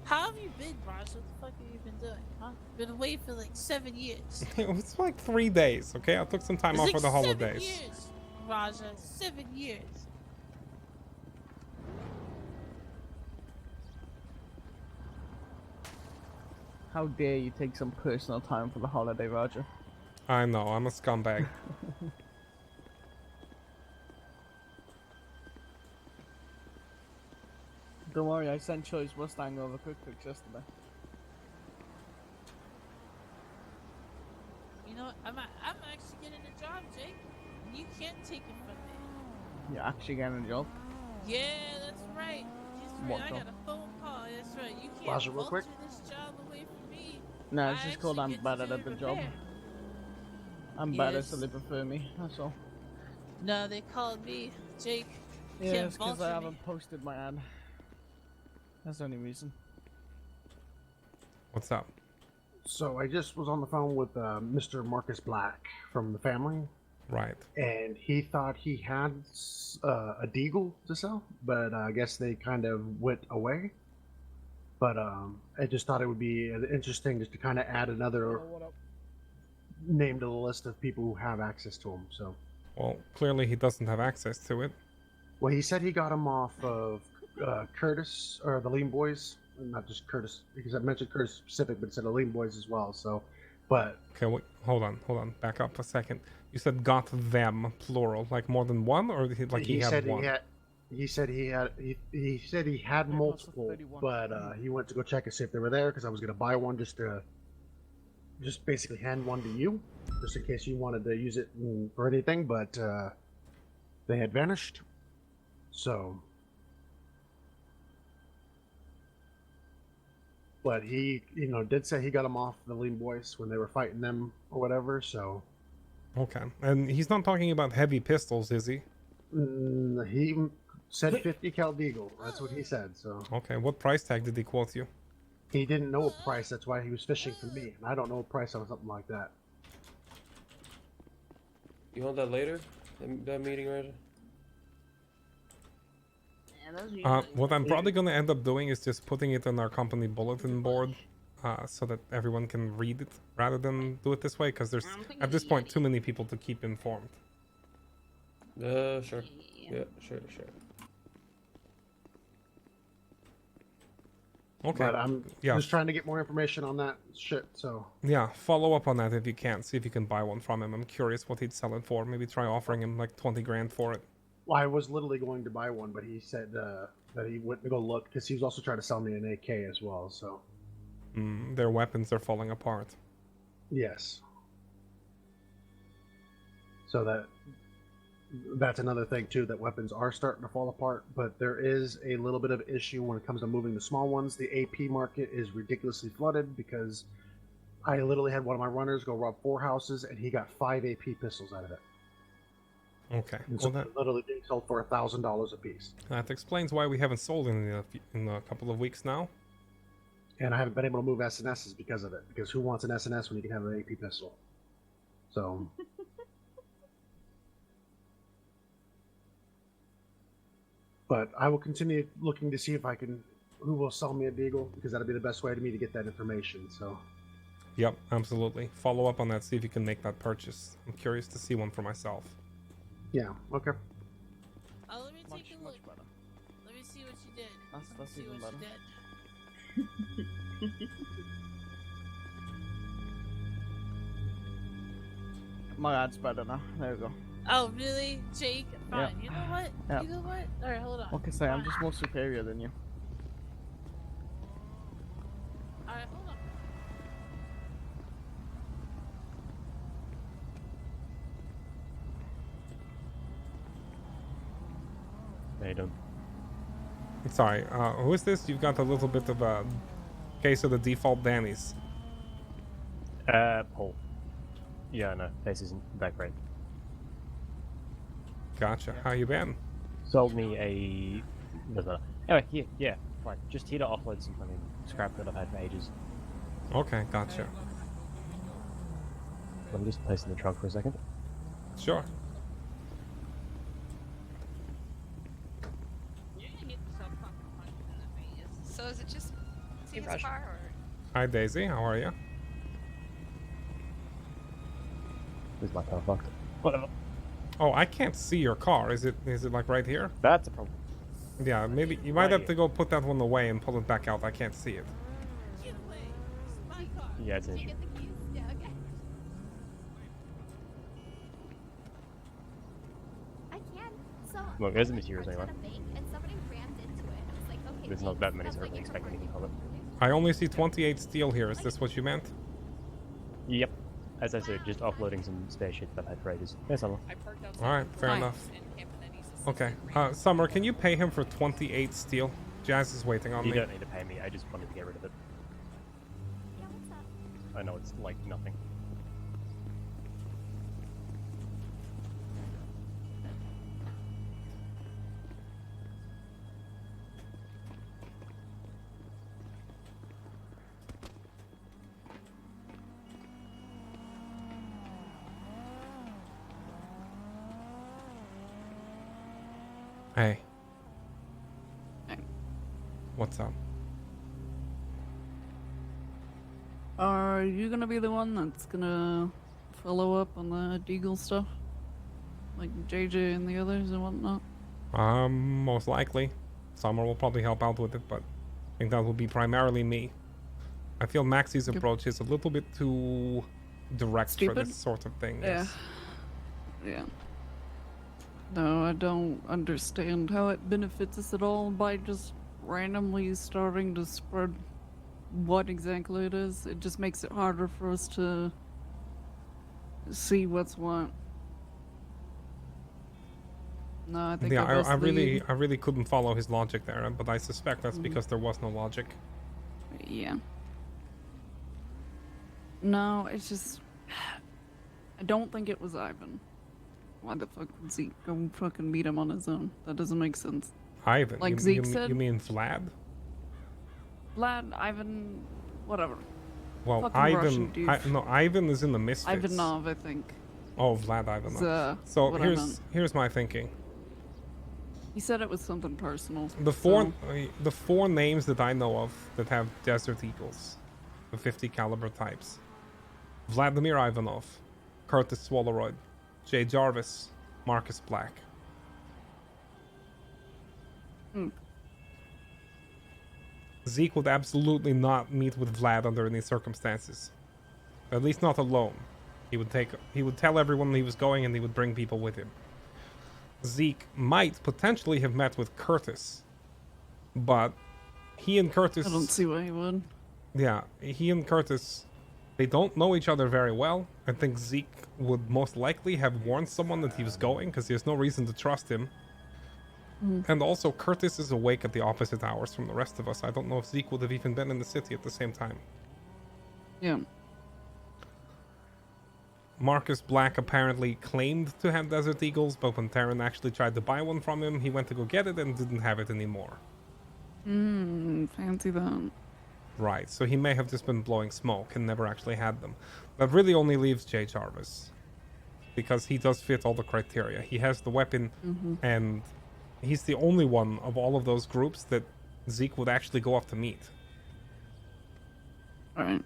How have you been, Raj? What the fuck have you been doing? Huh? Been away for like 7 years. It was like 3 days, okay? I took some time off It's for the like 7 holidays. years, Raja. 7 years. How dare you take some personal time for the holiday, Roger? I know, I'm a scumbag. Don't worry, I sent Choice Mustang over quick yesterday. You know, I'm actually getting a job, Jake. And you can't take it from me. You're actually getting a job? Yeah, that's right. That's right. What I job? got a phone call. That's right. You can't Roger, real vulture quick. this job away from me. No, it's just called actually I'm get to better do at the it job. repair. I'm better, Yes. so they prefer me. That's all. No, they called me, Jake. You Yeah, can't it's because vulture I me. haven't posted my ad. That's the only reason. What's up? So I just was on the phone with Mr. Marcus Black from the family. Right. And he thought he had a deagle to sell, but I guess they kind of went away. But I just thought it would be interesting just to kind of add another name to the list of people who have access to them. So, Well, clearly he doesn't have access to it. well, he said he got them off of Curtis or the Lean Boys, not just Curtis, because I mentioned Curtis specific, but it said the Lean Boys as well. So, but Okay, wait, hold on. Back up a second. You said got them, plural, like more than one, or like he had said one? he said he had multiple, but he went to go check and see if they were there because I was gonna buy one just basically hand one to you, just in case you wanted to use it for anything. But they had vanished, so. But he, did say he got them off the Lean Boys when they were fighting them or whatever. So. Okay, and he's not talking about heavy pistols, is he? He said 50 cal deagle. That's what he said. So. Okay, what price tag did he quote you? He didn't know a price. That's why he was fishing for me, and I don't know a price on something like that. You want that later? That meeting, Roger? What I'm probably gonna end up doing is just putting it on our company bulletin board, so that everyone can read it rather than do it this way. Because there's at this point too many people to keep informed. Sure. Yeah, sure. Okay. But I'm just trying to get more information on that shit. So. Yeah, follow up on that if you can. See if you can buy one from him. I'm curious what he'd sell it for. Maybe try offering him like 20 grand for it. Well, I was literally going to buy one, but he said that he went to go look because he was also trying to sell me an AK as well. So. Their weapons are falling apart. Yes. So that's another thing too, that weapons are starting to fall apart, but there is a little bit of issue when it comes to moving the small ones. The AP market is ridiculously flooded because I literally had one of my runners go rob 4 houses and he got 5 AP pistols out of it. Okay. And so they're literally being sold for $1,000 a piece. That explains why we haven't sold in a couple of weeks now. And I haven't been able to move SNSs because of it. Because who wants an SNS when you can have an AP pistol? So. But I will continue looking to see if I can, who will sell me a deagle, because that'll be the best way to me to get that information. So. Yep, absolutely. Follow up on that. See if you can make that purchase. I'm curious to see one for myself. Yeah. Okay. Oh, let me take a look. Let me see what you did. That's even what better. you did. My ad's better now. There we go. Oh, really, Jake? Fine. Yeah. You know what? Yeah. You know what? All right, hold on. What can I say? I'm just more superior than you. All right, hold on. How you doing? Sorry, who is this? You've got a little bit of a case of the default Danny's. Paul. Yeah, no, face isn't that great. Gotcha. How you been? Sold me a... Anyway, yeah, fine. Just here to offload some scrap that I've had for ages. Okay, gotcha. Let me just place it in the trunk for a second. Sure. So is it just see his car? Or... Hi Daisy, how are you? Is my car fucked? Whatever. Oh, I can't see your car. Is it like right here? That's a problem. Yeah, maybe you might have to go put that one away and pull it back out. I can't see it. Yeah, it's an issue. Yeah, okay. I can. So Well, there's the materials anyway. and somebody rammed into it. I was like, okay. There's not that many, so I don't expect anything from it. I only see 28 steel here. Is this what you meant? Yep. As I said, just offloading some spare shit that I had for ages. There's Summer. Alright, fair enough. Okay. Summer, can you pay him for 28 steel? Jazz is waiting on You me. don't need to pay me, I just wanted to get rid of it. I know it's like nothing. Hey. What's up? Are you gonna be the one that's gonna follow up on the Deagle stuff? Like JJ and the others and whatnot? Most likely. Summer will probably help out with it, but I think that will be primarily me. I feel Maxie's approach is a little bit too direct for Stupid? this sort of thing. Yeah. Yes. Yeah. No, I don't understand how it benefits us at all by just randomly starting to spread what exactly it is. It just makes it harder for us to see what's what. No, I think Yeah, our best I lead- really couldn't follow his logic there, but I suspect that's because there was no logic. Yeah. No, it's just I don't think it was Ivan. Why the fuck would Zeke go fucking meet him on his own? That doesn't make sense. Ivan, Like you, Zeke you, said? you mean Vlad? Vlad, Ivan, whatever. Well, Fucking Ivan, Russian dude. no, Ivan is in the Misfits. Ivanov, I think. Oh, Vlad Ivanov. So what I meant. here's my thinking. He said it was something personal. The four names that I know of that have Desert Eagles, the 50 caliber types: Vladimir Ivanov, Curtis Swalleroyd, Jay Jarvis, Marcus Black. Zeke would absolutely not meet with Vlad under any circumstances. At least not alone. He would tell everyone he was going and he would bring people with him. Zeke might potentially have met with Curtis, but he and Curtis... I don't see why he would. Yeah, he and Curtis, they don't know each other very well. I think Zeke would most likely have warned someone that he was going, because there's no reason to trust him. And also, Curtis is awake at the opposite hours from the rest of us. I don't know if Zeke would have even been in the city at the same time. Yeah. Marcus Black apparently claimed to have Desert Eagles, but when Terran actually tried to buy one from him, he went to go get it and didn't have it anymore. Fancy that. Right, so he may have just been blowing smoke and never actually had them. That really only leaves Jay Jarvis, because he does fit all the criteria. He has the weapon, and he's the only one of all of those groups that Zeke would actually go off to meet. Alright.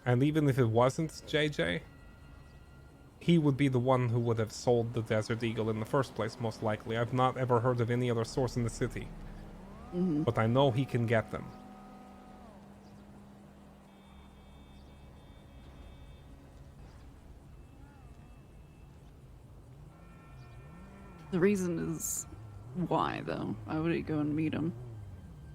And even if it wasn't JJ, he would be the one who would have sold the Desert Eagle in the first place, most likely. I've not ever heard of any other source in the city. But I know he can get them. The reason is why, though. Why would he go and meet him?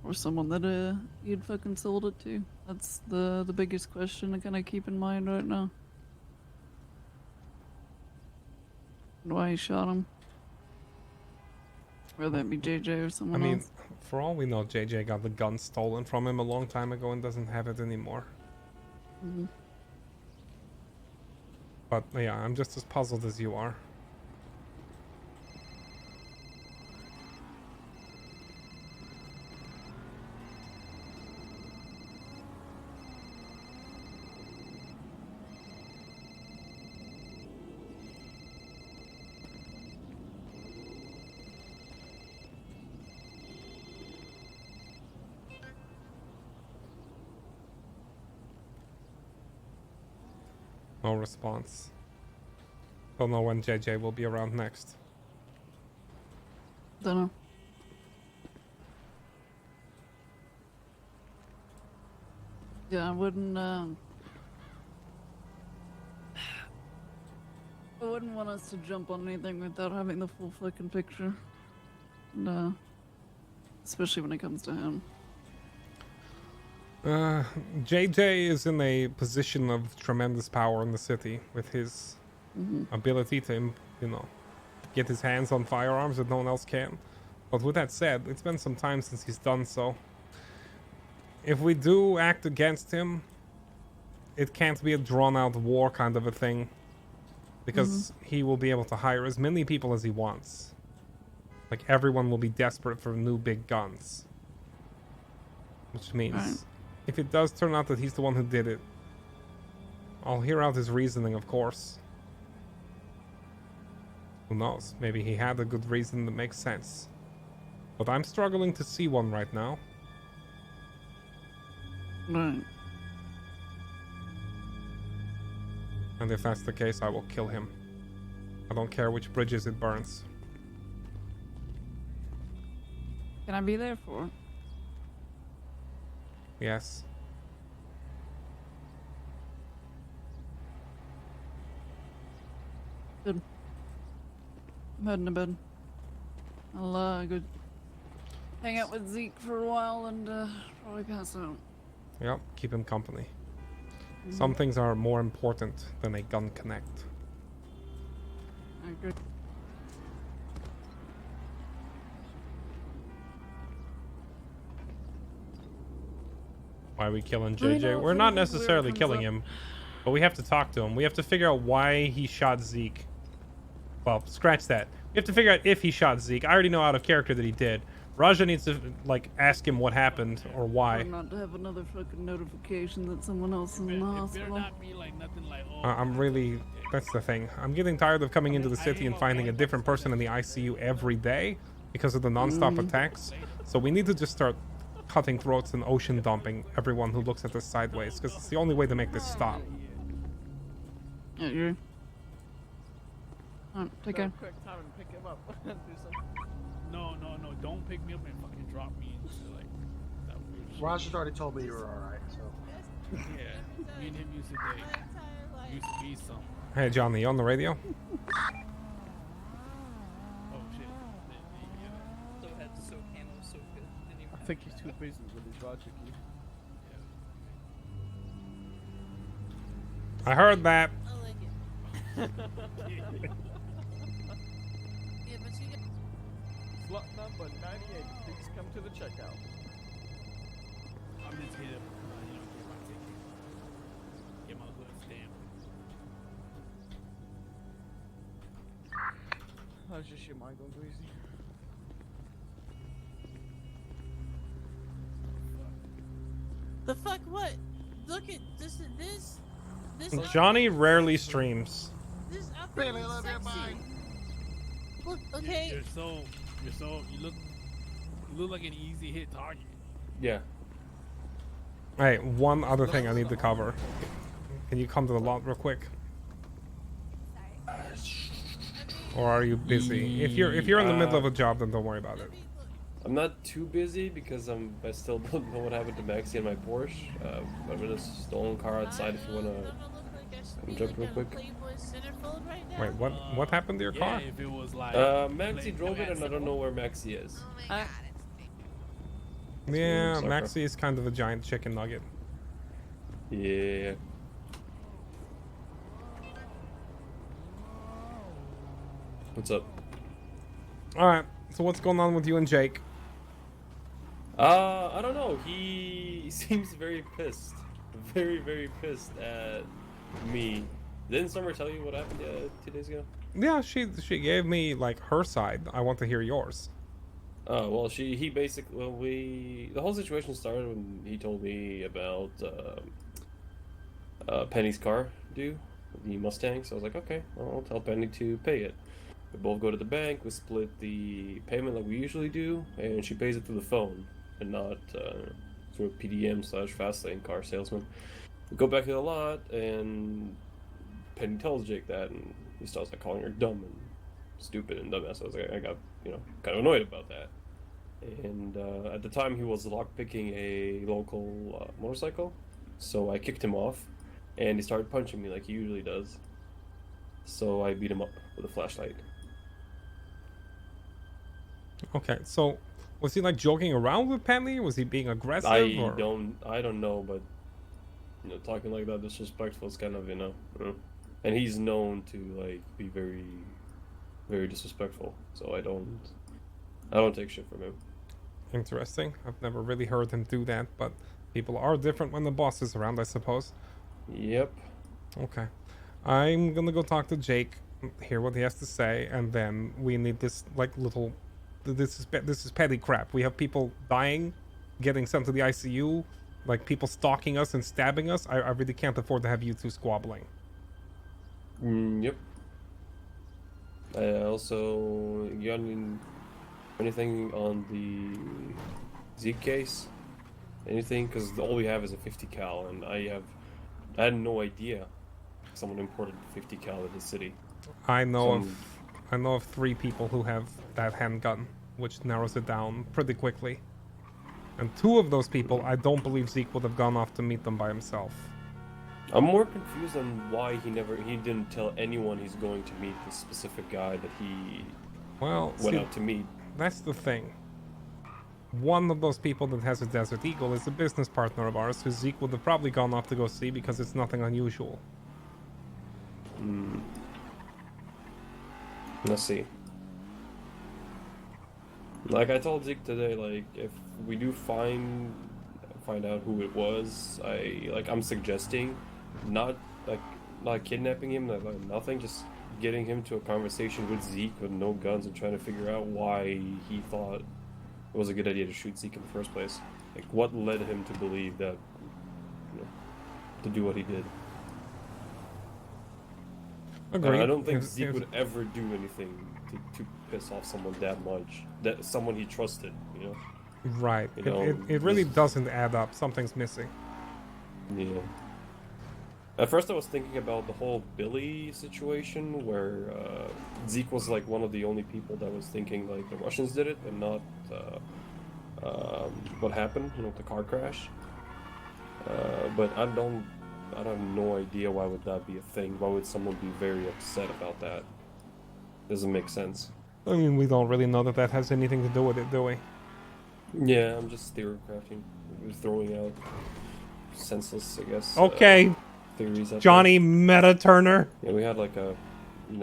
Or someone that you'd fucking sold it to? That's the biggest question to kind of keep in mind right now. And why he shot him. Whether that be JJ or someone I mean, else. for all we know, JJ got the gun stolen from him a long time ago and doesn't have it anymore. But yeah, I'm just as puzzled as you are. No response. Don't know when JJ will be around next. Don't know. Yeah, I wouldn't. I wouldn't want us to jump on anything without having the full fucking picture. And, especially when it comes to him. JJ is in a position of tremendous power in the city with his ability to, you know, get his hands on firearms that no one else can. But with that said, it's been some time since he's done so. If we do act against him, it can't be a drawn-out war kind of a thing. Because he will be able to hire as many people as he wants. Like, everyone will be desperate for new big guns. Which means, if it does turn out that he's the one who did it, I'll hear out his reasoning, of course. Who knows? Maybe he had a good reason that makes sense. But I'm struggling to see one right now. Right. And if that's the case, I will kill him. I don't care which bridges it burns. Can I be there for it? Yes. Good. I'm heading to bed. I'll go hang out with Zeke for a while and probably pass out. Yep, keep him company. Some things are more important than a gun connect. I agree. Why are we killing I know, JJ? We're if not anything weird necessarily comes killing up. him, but we have to talk to him. We have to figure out why he shot Zeke. Well, scratch that. We have to figure out if he shot Zeke. I already know out of character that he did. Raja needs to, like, ask him what happened or why. Or not to have another fucking notification that someone else is in the hospital. I'm really... That's the thing. I'm getting tired of coming into the city and finding a different person in the ICU every day because of the non-stop attacks. So we need to just start cutting throats and ocean dumping everyone who looks at us sideways, because it's the only way to make this stop. Yeah, you're... Alright, take care. Quick time and pick him up. No, don't pick me up and fucking drop me into like that weird shit. Raj has already told me you were alright, so. Yeah, me and him used to date. Used to be something. Hey, Johnny, you on the radio? Oh shit. So had so camo so good. Didn't even I think he's too busy with his Roger key. I heard that. Slot number 98, please come to the checkout. I'm just here to, get my ticket. Get my hood stamp. That's just your mind going crazy. The fuck what? Look at this. This Johnny rarely streams. This outfit looks sexy. Look, okay. You look like an easy hit target. Yeah. Hey, one other thing I need to cover. Can you come to the lot real quick? Or are you busy? If you're in the middle of a job, then don't worry about it. I'm not too busy because I still don't know what happened to Maxie and my Porsche. I'm in a stolen car outside if you wanna come jump real quick. Wait, what happened to your car? If it was like Maxie drove it and I don't know where Maxie is. Yeah, Maxie is kind of a giant chicken nugget. Yeah. What's up? Alright, so what's going on with you and Jake? I don't know. He seems very pissed. Very, very pissed at me. Didn't Summer tell you what happened 2 days ago? Yeah, she gave me like her side. I want to hear yours. Oh well, he basically the whole situation started when he told me about Penny's car due, the Mustang. So I was like, okay, well, I'll tell Penny to pay it. We both go to the bank. We split the payment like we usually do, and she pays it through the phone and not through a PDM/Fastlane car salesman. We go back to the lot, and Penny tells Jake that, and he starts like calling her dumb and stupid and dumbass. I was like, I got kind of annoyed about that. And at the time, he was lockpicking a local motorcycle, so I kicked him off, and he started punching me like he usually does. So I beat him up with a flashlight. Okay, so was he like joking around with Penny? Was he being aggressive? I or? don't know, but talking like that disrespectful is kind of and he's known to like be very, very disrespectful. So I don't take shit from him. Interesting. I've never really heard him do that, but people are different when the boss is around, I suppose. Yep. Okay. I'm gonna go talk to Jake, hear what he has to say, and then we need this like little. This is petty crap. We have people dying, getting sent to the ICU, like people stalking us and stabbing us. I really can't afford to have you two squabbling. Yep. Also, you got anything on the Zeke case? Anything? Because all we have is a 50 cal, and I had no idea someone imported 50 cal to the city. I know of 3 people who have that handgun, which narrows it down pretty quickly. And 2 of those people, I don't believe Zeke would have gone off to meet them by himself. I'm more confused on why he didn't tell anyone he's going to meet the specific guy that he went out to meet. That's the thing. One of those people that has a Desert Eagle is a business partner of ours who Zeke would have probably gone off to go see because it's nothing unusual. Let's see. Like I told Zeke today, like if we do find out who it was, I'm suggesting not kidnapping him, nothing, just getting him to a conversation with Zeke with no guns and trying to figure out why he thought it was a good idea to shoot Zeke in the first place. Like what led him to believe that, to do what he did. Agreed. I don't think Zeke would ever do anything to piss off someone that much. That someone he trusted, Right. It really doesn't add up. Something's missing. Yeah. At first I was thinking about the whole Billy situation where Zeke was like one of the only people that was thinking like the Russians did it and not what happened, the car crash. But I have no idea why would that be a thing. Why would someone be very upset about that? Doesn't make sense. I mean, we don't really know that has anything to do with it, do we? Yeah, I'm just theory crafting. We're throwing out senseless, I guess. Okay. Theories. Johnny Meta Turner. Yeah, we had like an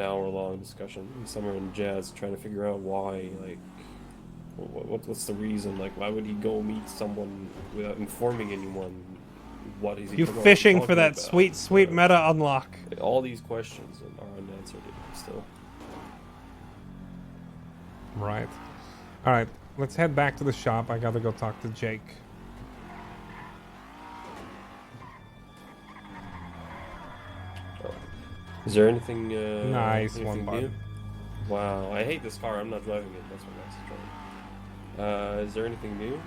hour-long discussion, Summer and Jazz, trying to figure out why, like, what's the reason? Like, why would he go meet someone without informing anyone? What is he? You fishing for that sweet meta unlock? All these questions are unanswered still. Right. All right. Let's head back to the shop. I gotta go talk to Jake. Is there anything? Nice anything one, bud. new? Wow, I hate this car. I'm not driving it. That's what I was trying. Is there anything new?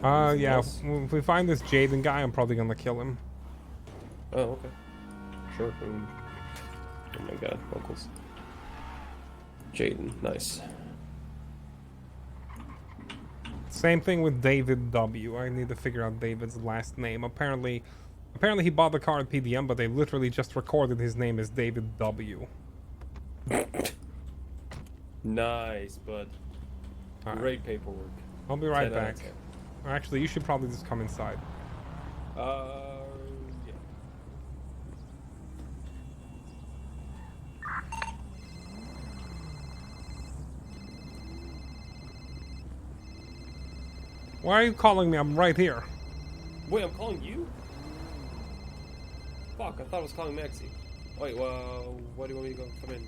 Yeah. Else? If we find this Jaden guy, I'm probably gonna kill him. Oh, okay. Sure. Oh my God, uncles. Jaden, nice. Same thing with David W. I need to figure out David's last name. Apparently he bought the car at PDM, but they literally just recorded his name as David W. Nice, bud. Great paperwork. I'll be right 10 out back. of 10. Actually, you should probably just come inside. Yeah. Why are you calling me? I'm right here. Wait, I'm calling you? Fuck, I thought I was calling Maxie. Wait, well, why do you want me to go come in?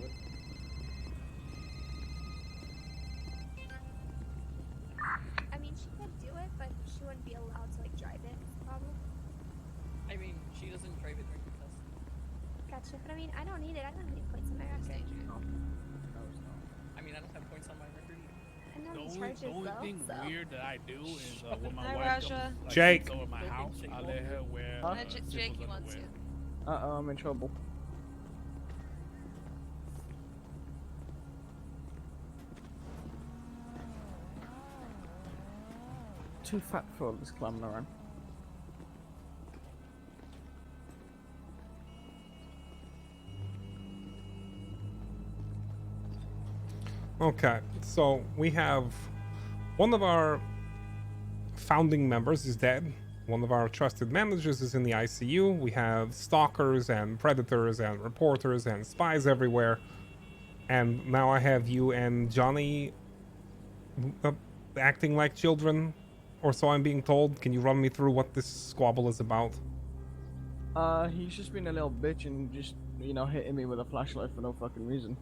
I mean, she could do it, but she wouldn't be allowed to like drive it. Is the problem? I mean, she doesn't drive it during the test. Gotcha. But I mean, I don't need it. I don't need points on my record. I mean, I don't have points on my record either. I know The he only, charges the only though, thing so. weird that I do is when my Hi, wife Raja. comes like, Jake. over my house, I let her wear Jake, he wants you. I'm in trouble. too fat for all this climbing around. Okay, so we have one of our founding members is dead. One of our trusted managers is in the ICU. We have stalkers and predators and reporters and spies everywhere. And now I have you and Johnny acting like children, or so I'm being told. Can you run me through what this squabble is about? He's just been a little bitch and just, you know, hitting me with a flashlight for no fucking reason.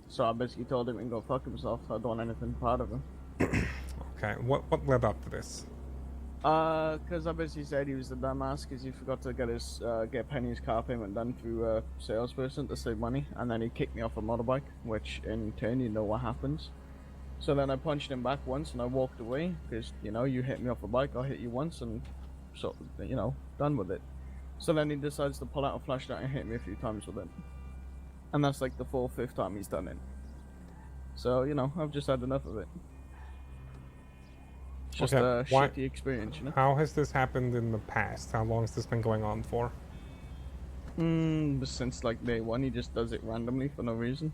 So I basically told him he can go fuck himself. I don't want anything part of him. Okay, what led up to this? Because I basically said he was the dumbass because he forgot to get Penny's car payment done through a salesperson to save money, and then he kicked me off a motorbike, which in turn, you know what happens. So then I punched him back once and I walked away because, you know, you hit me off a bike, I'll hit you once, and so, you know, done with it. So then he decides to pull out a flashlight and hit me a few times with it. And that's like the 4th, 5th time he's done it. So, you know, I've just had enough of it. It's just a shitty experience, you know? How has this happened in the past? How long has this been going on for? Since like day one, he just does it randomly for no reason.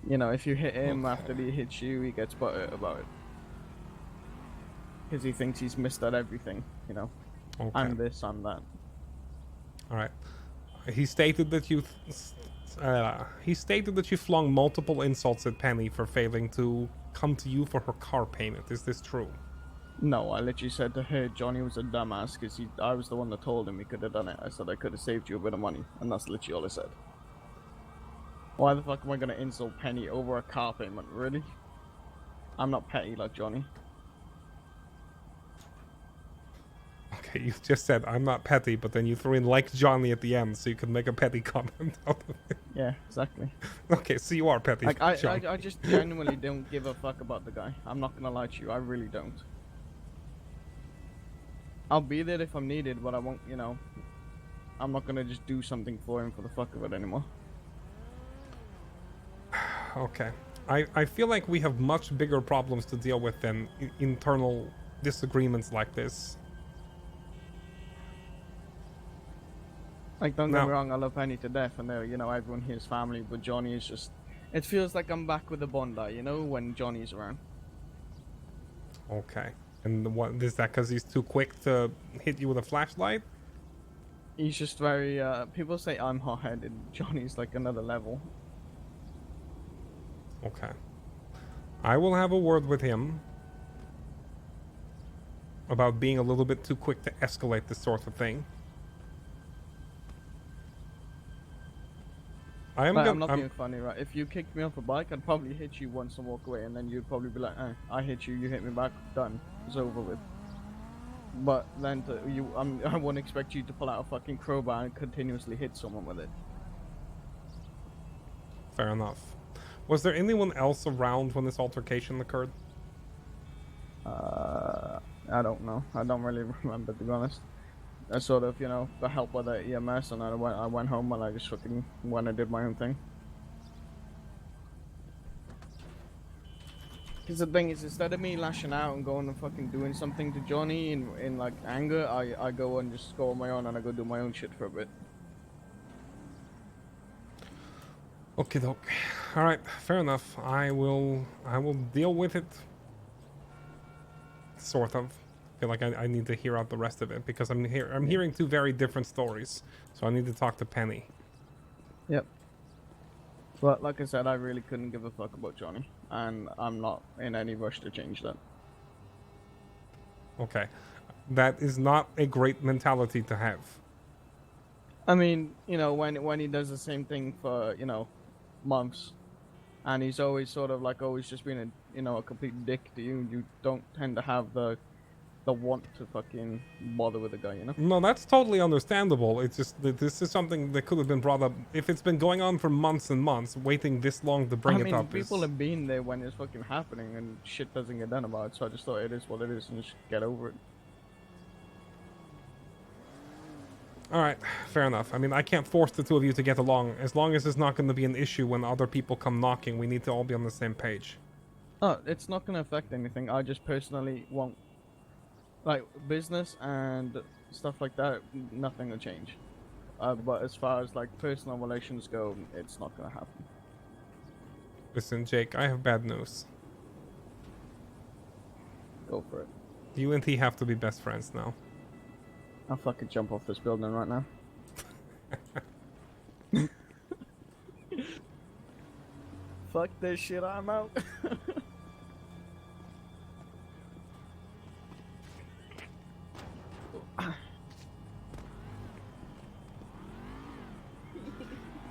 You know, if you hit him after he hits you, he gets butthurt about it. Because he thinks he's missed out everything, you know? Okay. I'm this, I'm that. Alright. He stated that you flung multiple insults at Penny for failing to come to you for her car payment. Is this true? No, I literally said to her Johnny was a dumbass because I was the one that told him he could have done it. I said I could have saved you a bit of money, and that's literally all I said. Why the fuck am I gonna insult Penny over a car payment, really? I'm not petty like Johnny. Okay, you just said I'm not petty, but then you threw in like Johnny at the end so you could make a petty comment out of it. Yeah, exactly. Okay, so you are petty. Like, I just genuinely don't give a fuck about the guy. I'm not gonna lie to you, I really don't. I'll be there if I'm needed, but I won't, you know, I'm not gonna just do something for him for the fuck of it anymore. Okay. I feel like we have much bigger problems to deal with than internal disagreements like this. Like, don't get me wrong, I love Penny to death, and you know, everyone here's family, but Johnny is just... It feels like I'm back with the Bondi, you know, when Johnny's around. Okay. And what is that because he's too quick to hit you with a flashlight? He's just very, people say I'm hot-headed. Johnny's like another level. Okay. I will have a word with him about being a little bit too quick to escalate this sort of thing. I'm not being funny, right? If you kicked me off a bike, I'd probably hit you once and walk away, and then you'd probably be like, I hit you, you hit me back, done. It's over with. But then I wouldn't expect you to pull out a fucking crowbar and continuously hit someone with it. Fair enough. Was there anyone else around when this altercation occurred? I don't know. I don't really remember, to be honest. I sort of, you know, got help by the EMS, and I went home and I just fucking went and did my own thing. Because the thing is, instead of me lashing out and going and fucking doing something to Johnny in like anger, I go and just go on my own and I go do my own shit for a bit. Okay, doke. All right, fair enough. I will deal with it. Sort of. I feel like I need to hear out the rest of it because I'm hearing two very different stories. So I need to talk to Penny. Yep. But like I said, I really couldn't give a fuck about Johnny, and I'm not in any rush to change that. Okay. That is not a great mentality to have. I mean, you know, when he does the same thing for, you know, months, and he's always sort of like always just been a complete dick to you, you don't tend to have the want to fucking bother with the guy, you know? No, that's totally understandable. It's just that this is something that could have been brought up. If it's been going on for months and months, waiting this long to bring it up people have been there when it's fucking happening and shit doesn't get done about it, so I just thought it is what it is and just get over it. Alright, fair enough. I mean, I can't force the two of you to get along. As long as it's not going to be an issue when other people come knocking, we need to all be on the same page. Oh, it's not gonna affect anything. I just personally want, like, business and stuff like that. Nothing will change. But as far as like personal relations go, it's not gonna happen. Listen, Jake, I have bad news. Go for it. You and he have to be best friends now. I'll fucking jump off this building right now. Fuck this shit, I'm out.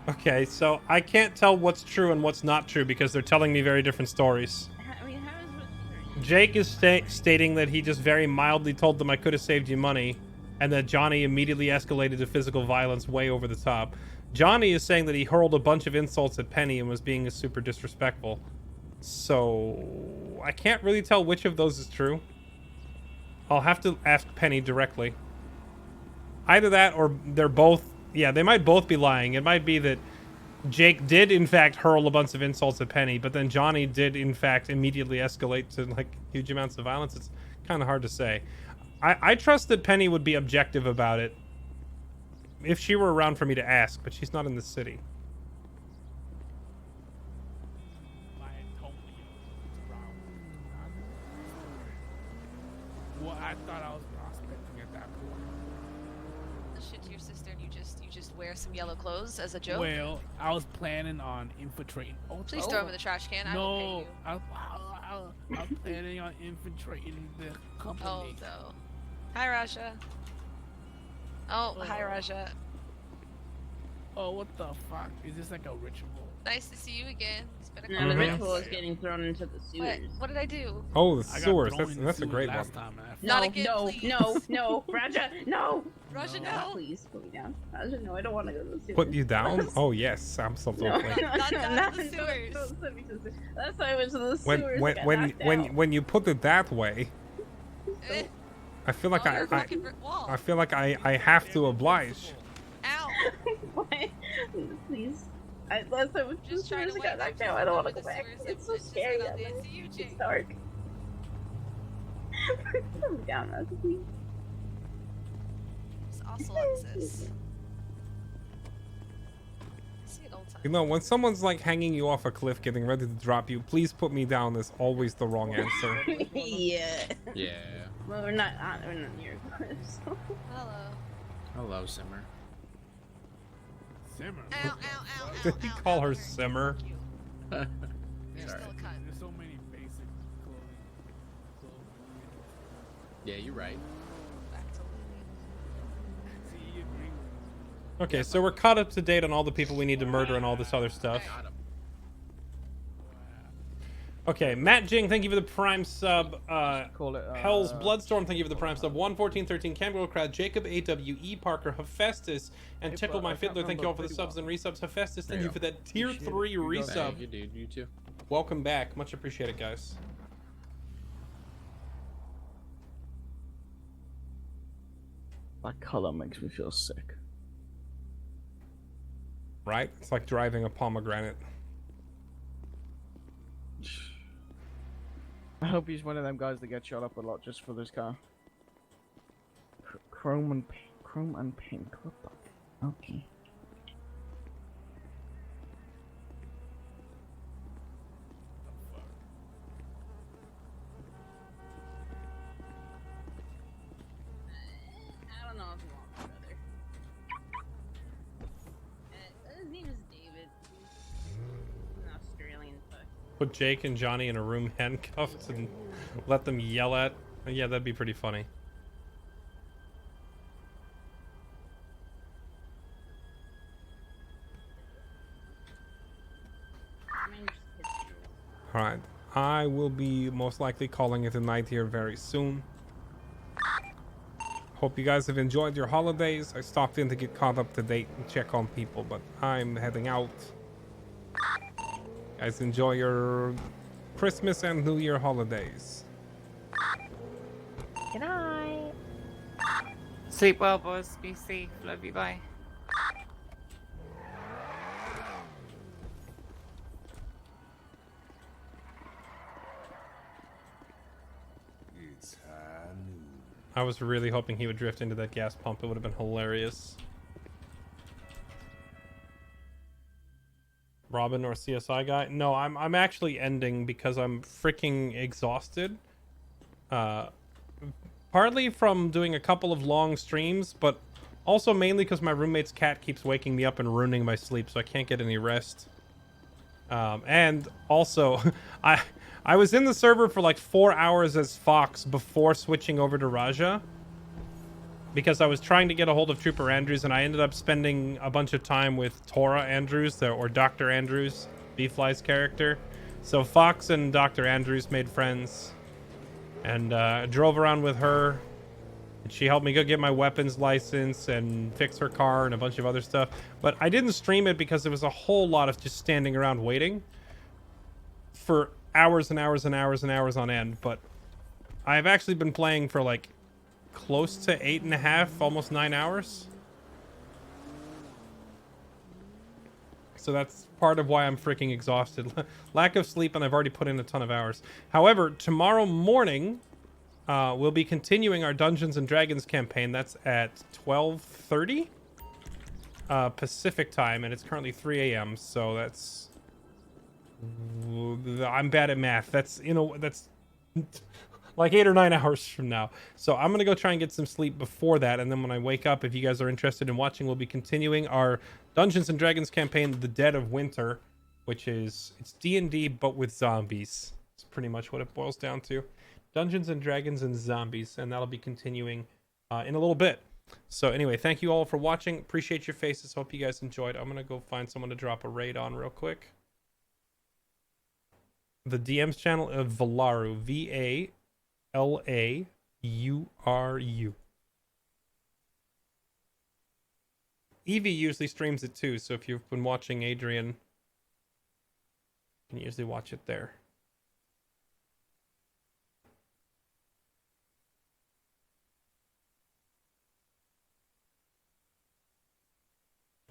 Okay, so I can't tell what's true and what's not true because they're telling me very different stories. I mean, how is what? Jake is stating that he just very mildly told them I could have saved you money, and that Johnny immediately escalated to physical violence way over the top. Johnny is saying that he hurled a bunch of insults at Penny and was being super disrespectful. So I can't really tell which of those is true. I'll have to ask Penny directly. Either that or they're both... Yeah, they might both be lying. It might be that Jake did, in fact, hurl a bunch of insults at Penny, but then Johnny did, in fact, immediately escalate to, like, huge amounts of violence. It's kind of hard to say. I trust that Penny would be objective about it if she were around for me to ask, but she's not in the city. Well, I thought I was prospecting at that point. The shit to your sister, and you just wear some yellow clothes as a joke. Well, I was planning on infiltrating. Please throw him in the trash can. I will pay you. I'm planning on infiltrating the company. Oh no. Hi, Raja. Oh, hi, Raja. Oh, what the fuck? Is this like a ritual? Nice to see you again. It's been a No, couple the days. ritual is getting thrown into the sewers. What did I do? Oh, the I got sewers. thrown in the That's a sewers great one. last time, and I Not No, again, no, please. no, Raja, no. Raja, no. Please put me down. Raja, no, I don't want to go to the sewers. Put you down? Oh, yes, absolutely. No, Not down not to the sewers. don't send me to the sewers. That's why I went to the sewers. When you put it that way, Eh. I feel like Oh, you're a fucking brick wall. I feel like I have to oblige. Ow. Why? Please. Last time I went to the sewers, I got knocked out. I don't want to go back. It's so scary down there. It's dark. Put me down, Raja, please. It's also Alexis. See it all the time. You know, when someone's like hanging you off a cliff, getting ready to drop you, please put me down is always the wrong answer. Yeah. Yeah. Well, we're not near cliffs. Hello. Hello, Simmer. Simmer. Ow, ow, ow, Did he call her Simmer? You're It's still alright. a cunt. There's so many basic clothing. Yeah, you're right. Back to See, you agree. Okay, so we're caught up to date on all the people we need to murder and all this other stuff. Got him. Okay, Matt Jing, thank you for the prime sub. Call it, Hell's Bloodstorm, thank you for the prime sub. 11413, Camgirl Crowd, Jacob AWE, Parker, Hephaestus, and Tickle My Fiddler. Thank you all for the subs and resubs. Hephaestus, thank you for that tier 3 resub. Thank you, dude. You too. Welcome back. Much appreciated, guys. That color makes me feel sick. Right? It's like driving a pomegranate. I hope he's one of them guys that get shot up a lot just for this car. Chrome and pink. What the? Okay. I don't know if you want my brother. His name is David. He's an Australian fuck. Put Jake and Johnny in a room handcuffed and let them yell at. Yeah, that'd be pretty funny. Alright. I will be most likely calling it a night here very soon. Hope you guys have enjoyed your holidays. I stopped in to get caught up to date and check on people, but I'm heading out. Guys, enjoy your Christmas and New Year holidays. Good night. Sleep well, boys. Be safe. Love you. Bye. I was really hoping he would drift into that gas pump. It would have been hilarious. Robin or CSI guy? No, I'm actually ending because I'm freaking exhausted. Partly from doing a couple of long streams, but also mainly because my roommate's cat keeps waking me up and ruining my sleep, so I can't get any rest. And also, I was in the server for like 4 hours as Fox before switching over to Raja, because I was trying to get a hold of Trooper Andrews, and I ended up spending a bunch of time with Tora Andrews, or Dr. Andrews, B-Fly's character. So Fox and Dr. Andrews made friends, and I drove around with her, and she helped me go get my weapons license and fix her car and a bunch of other stuff. But I didn't stream it because there was a whole lot of just standing around waiting for hours and hours and hours and hours on end. But I've actually been playing for like close to 8.5, almost 9 hours. So that's part of why I'm freaking exhausted. Lack of sleep, and I've already put in a ton of hours. However, tomorrow morning, we'll be continuing our Dungeons and Dragons campaign. That's at 12:30 Pacific time, and it's currently 3 a.m. So that's... I'm bad at math. That's, you know, that's like 8 or 9 hours from now. So I'm gonna go try and get some sleep before that, and then when I wake up, if you guys are interested in watching, we'll be continuing our Dungeons and Dragons campaign, The Dead of Winter, which is, it's D&D but with zombies. It's pretty much what it boils down to. Dungeons and Dragons and zombies, and that'll be continuing in a little bit. So anyway, thank you all for watching. Appreciate your faces. Hope you guys enjoyed. I'm gonna go find someone to drop a raid on real quick. The DM's channel of Valaru, Valauru. Evie usually streams it too, so if you've been watching Adrian, you can usually watch it there.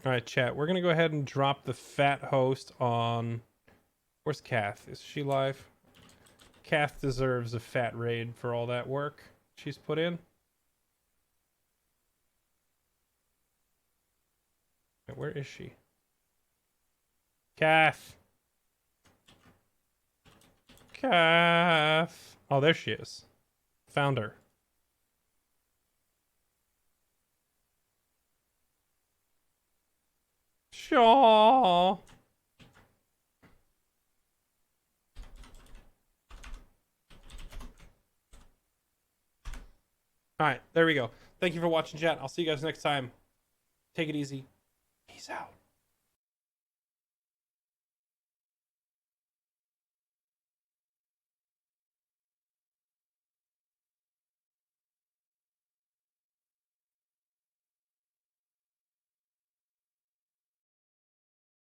Alright, chat, we're gonna go ahead and drop the fat host on... Where's Kath? Is she live? Kath deserves a fat raid for all that work she's put in. Wait, where is she? Kath! Kath! Oh, there she is. Found her. Shaw! Alright, there we go. Thank you for watching, chat. I'll see you guys next time. Take it easy. Peace out.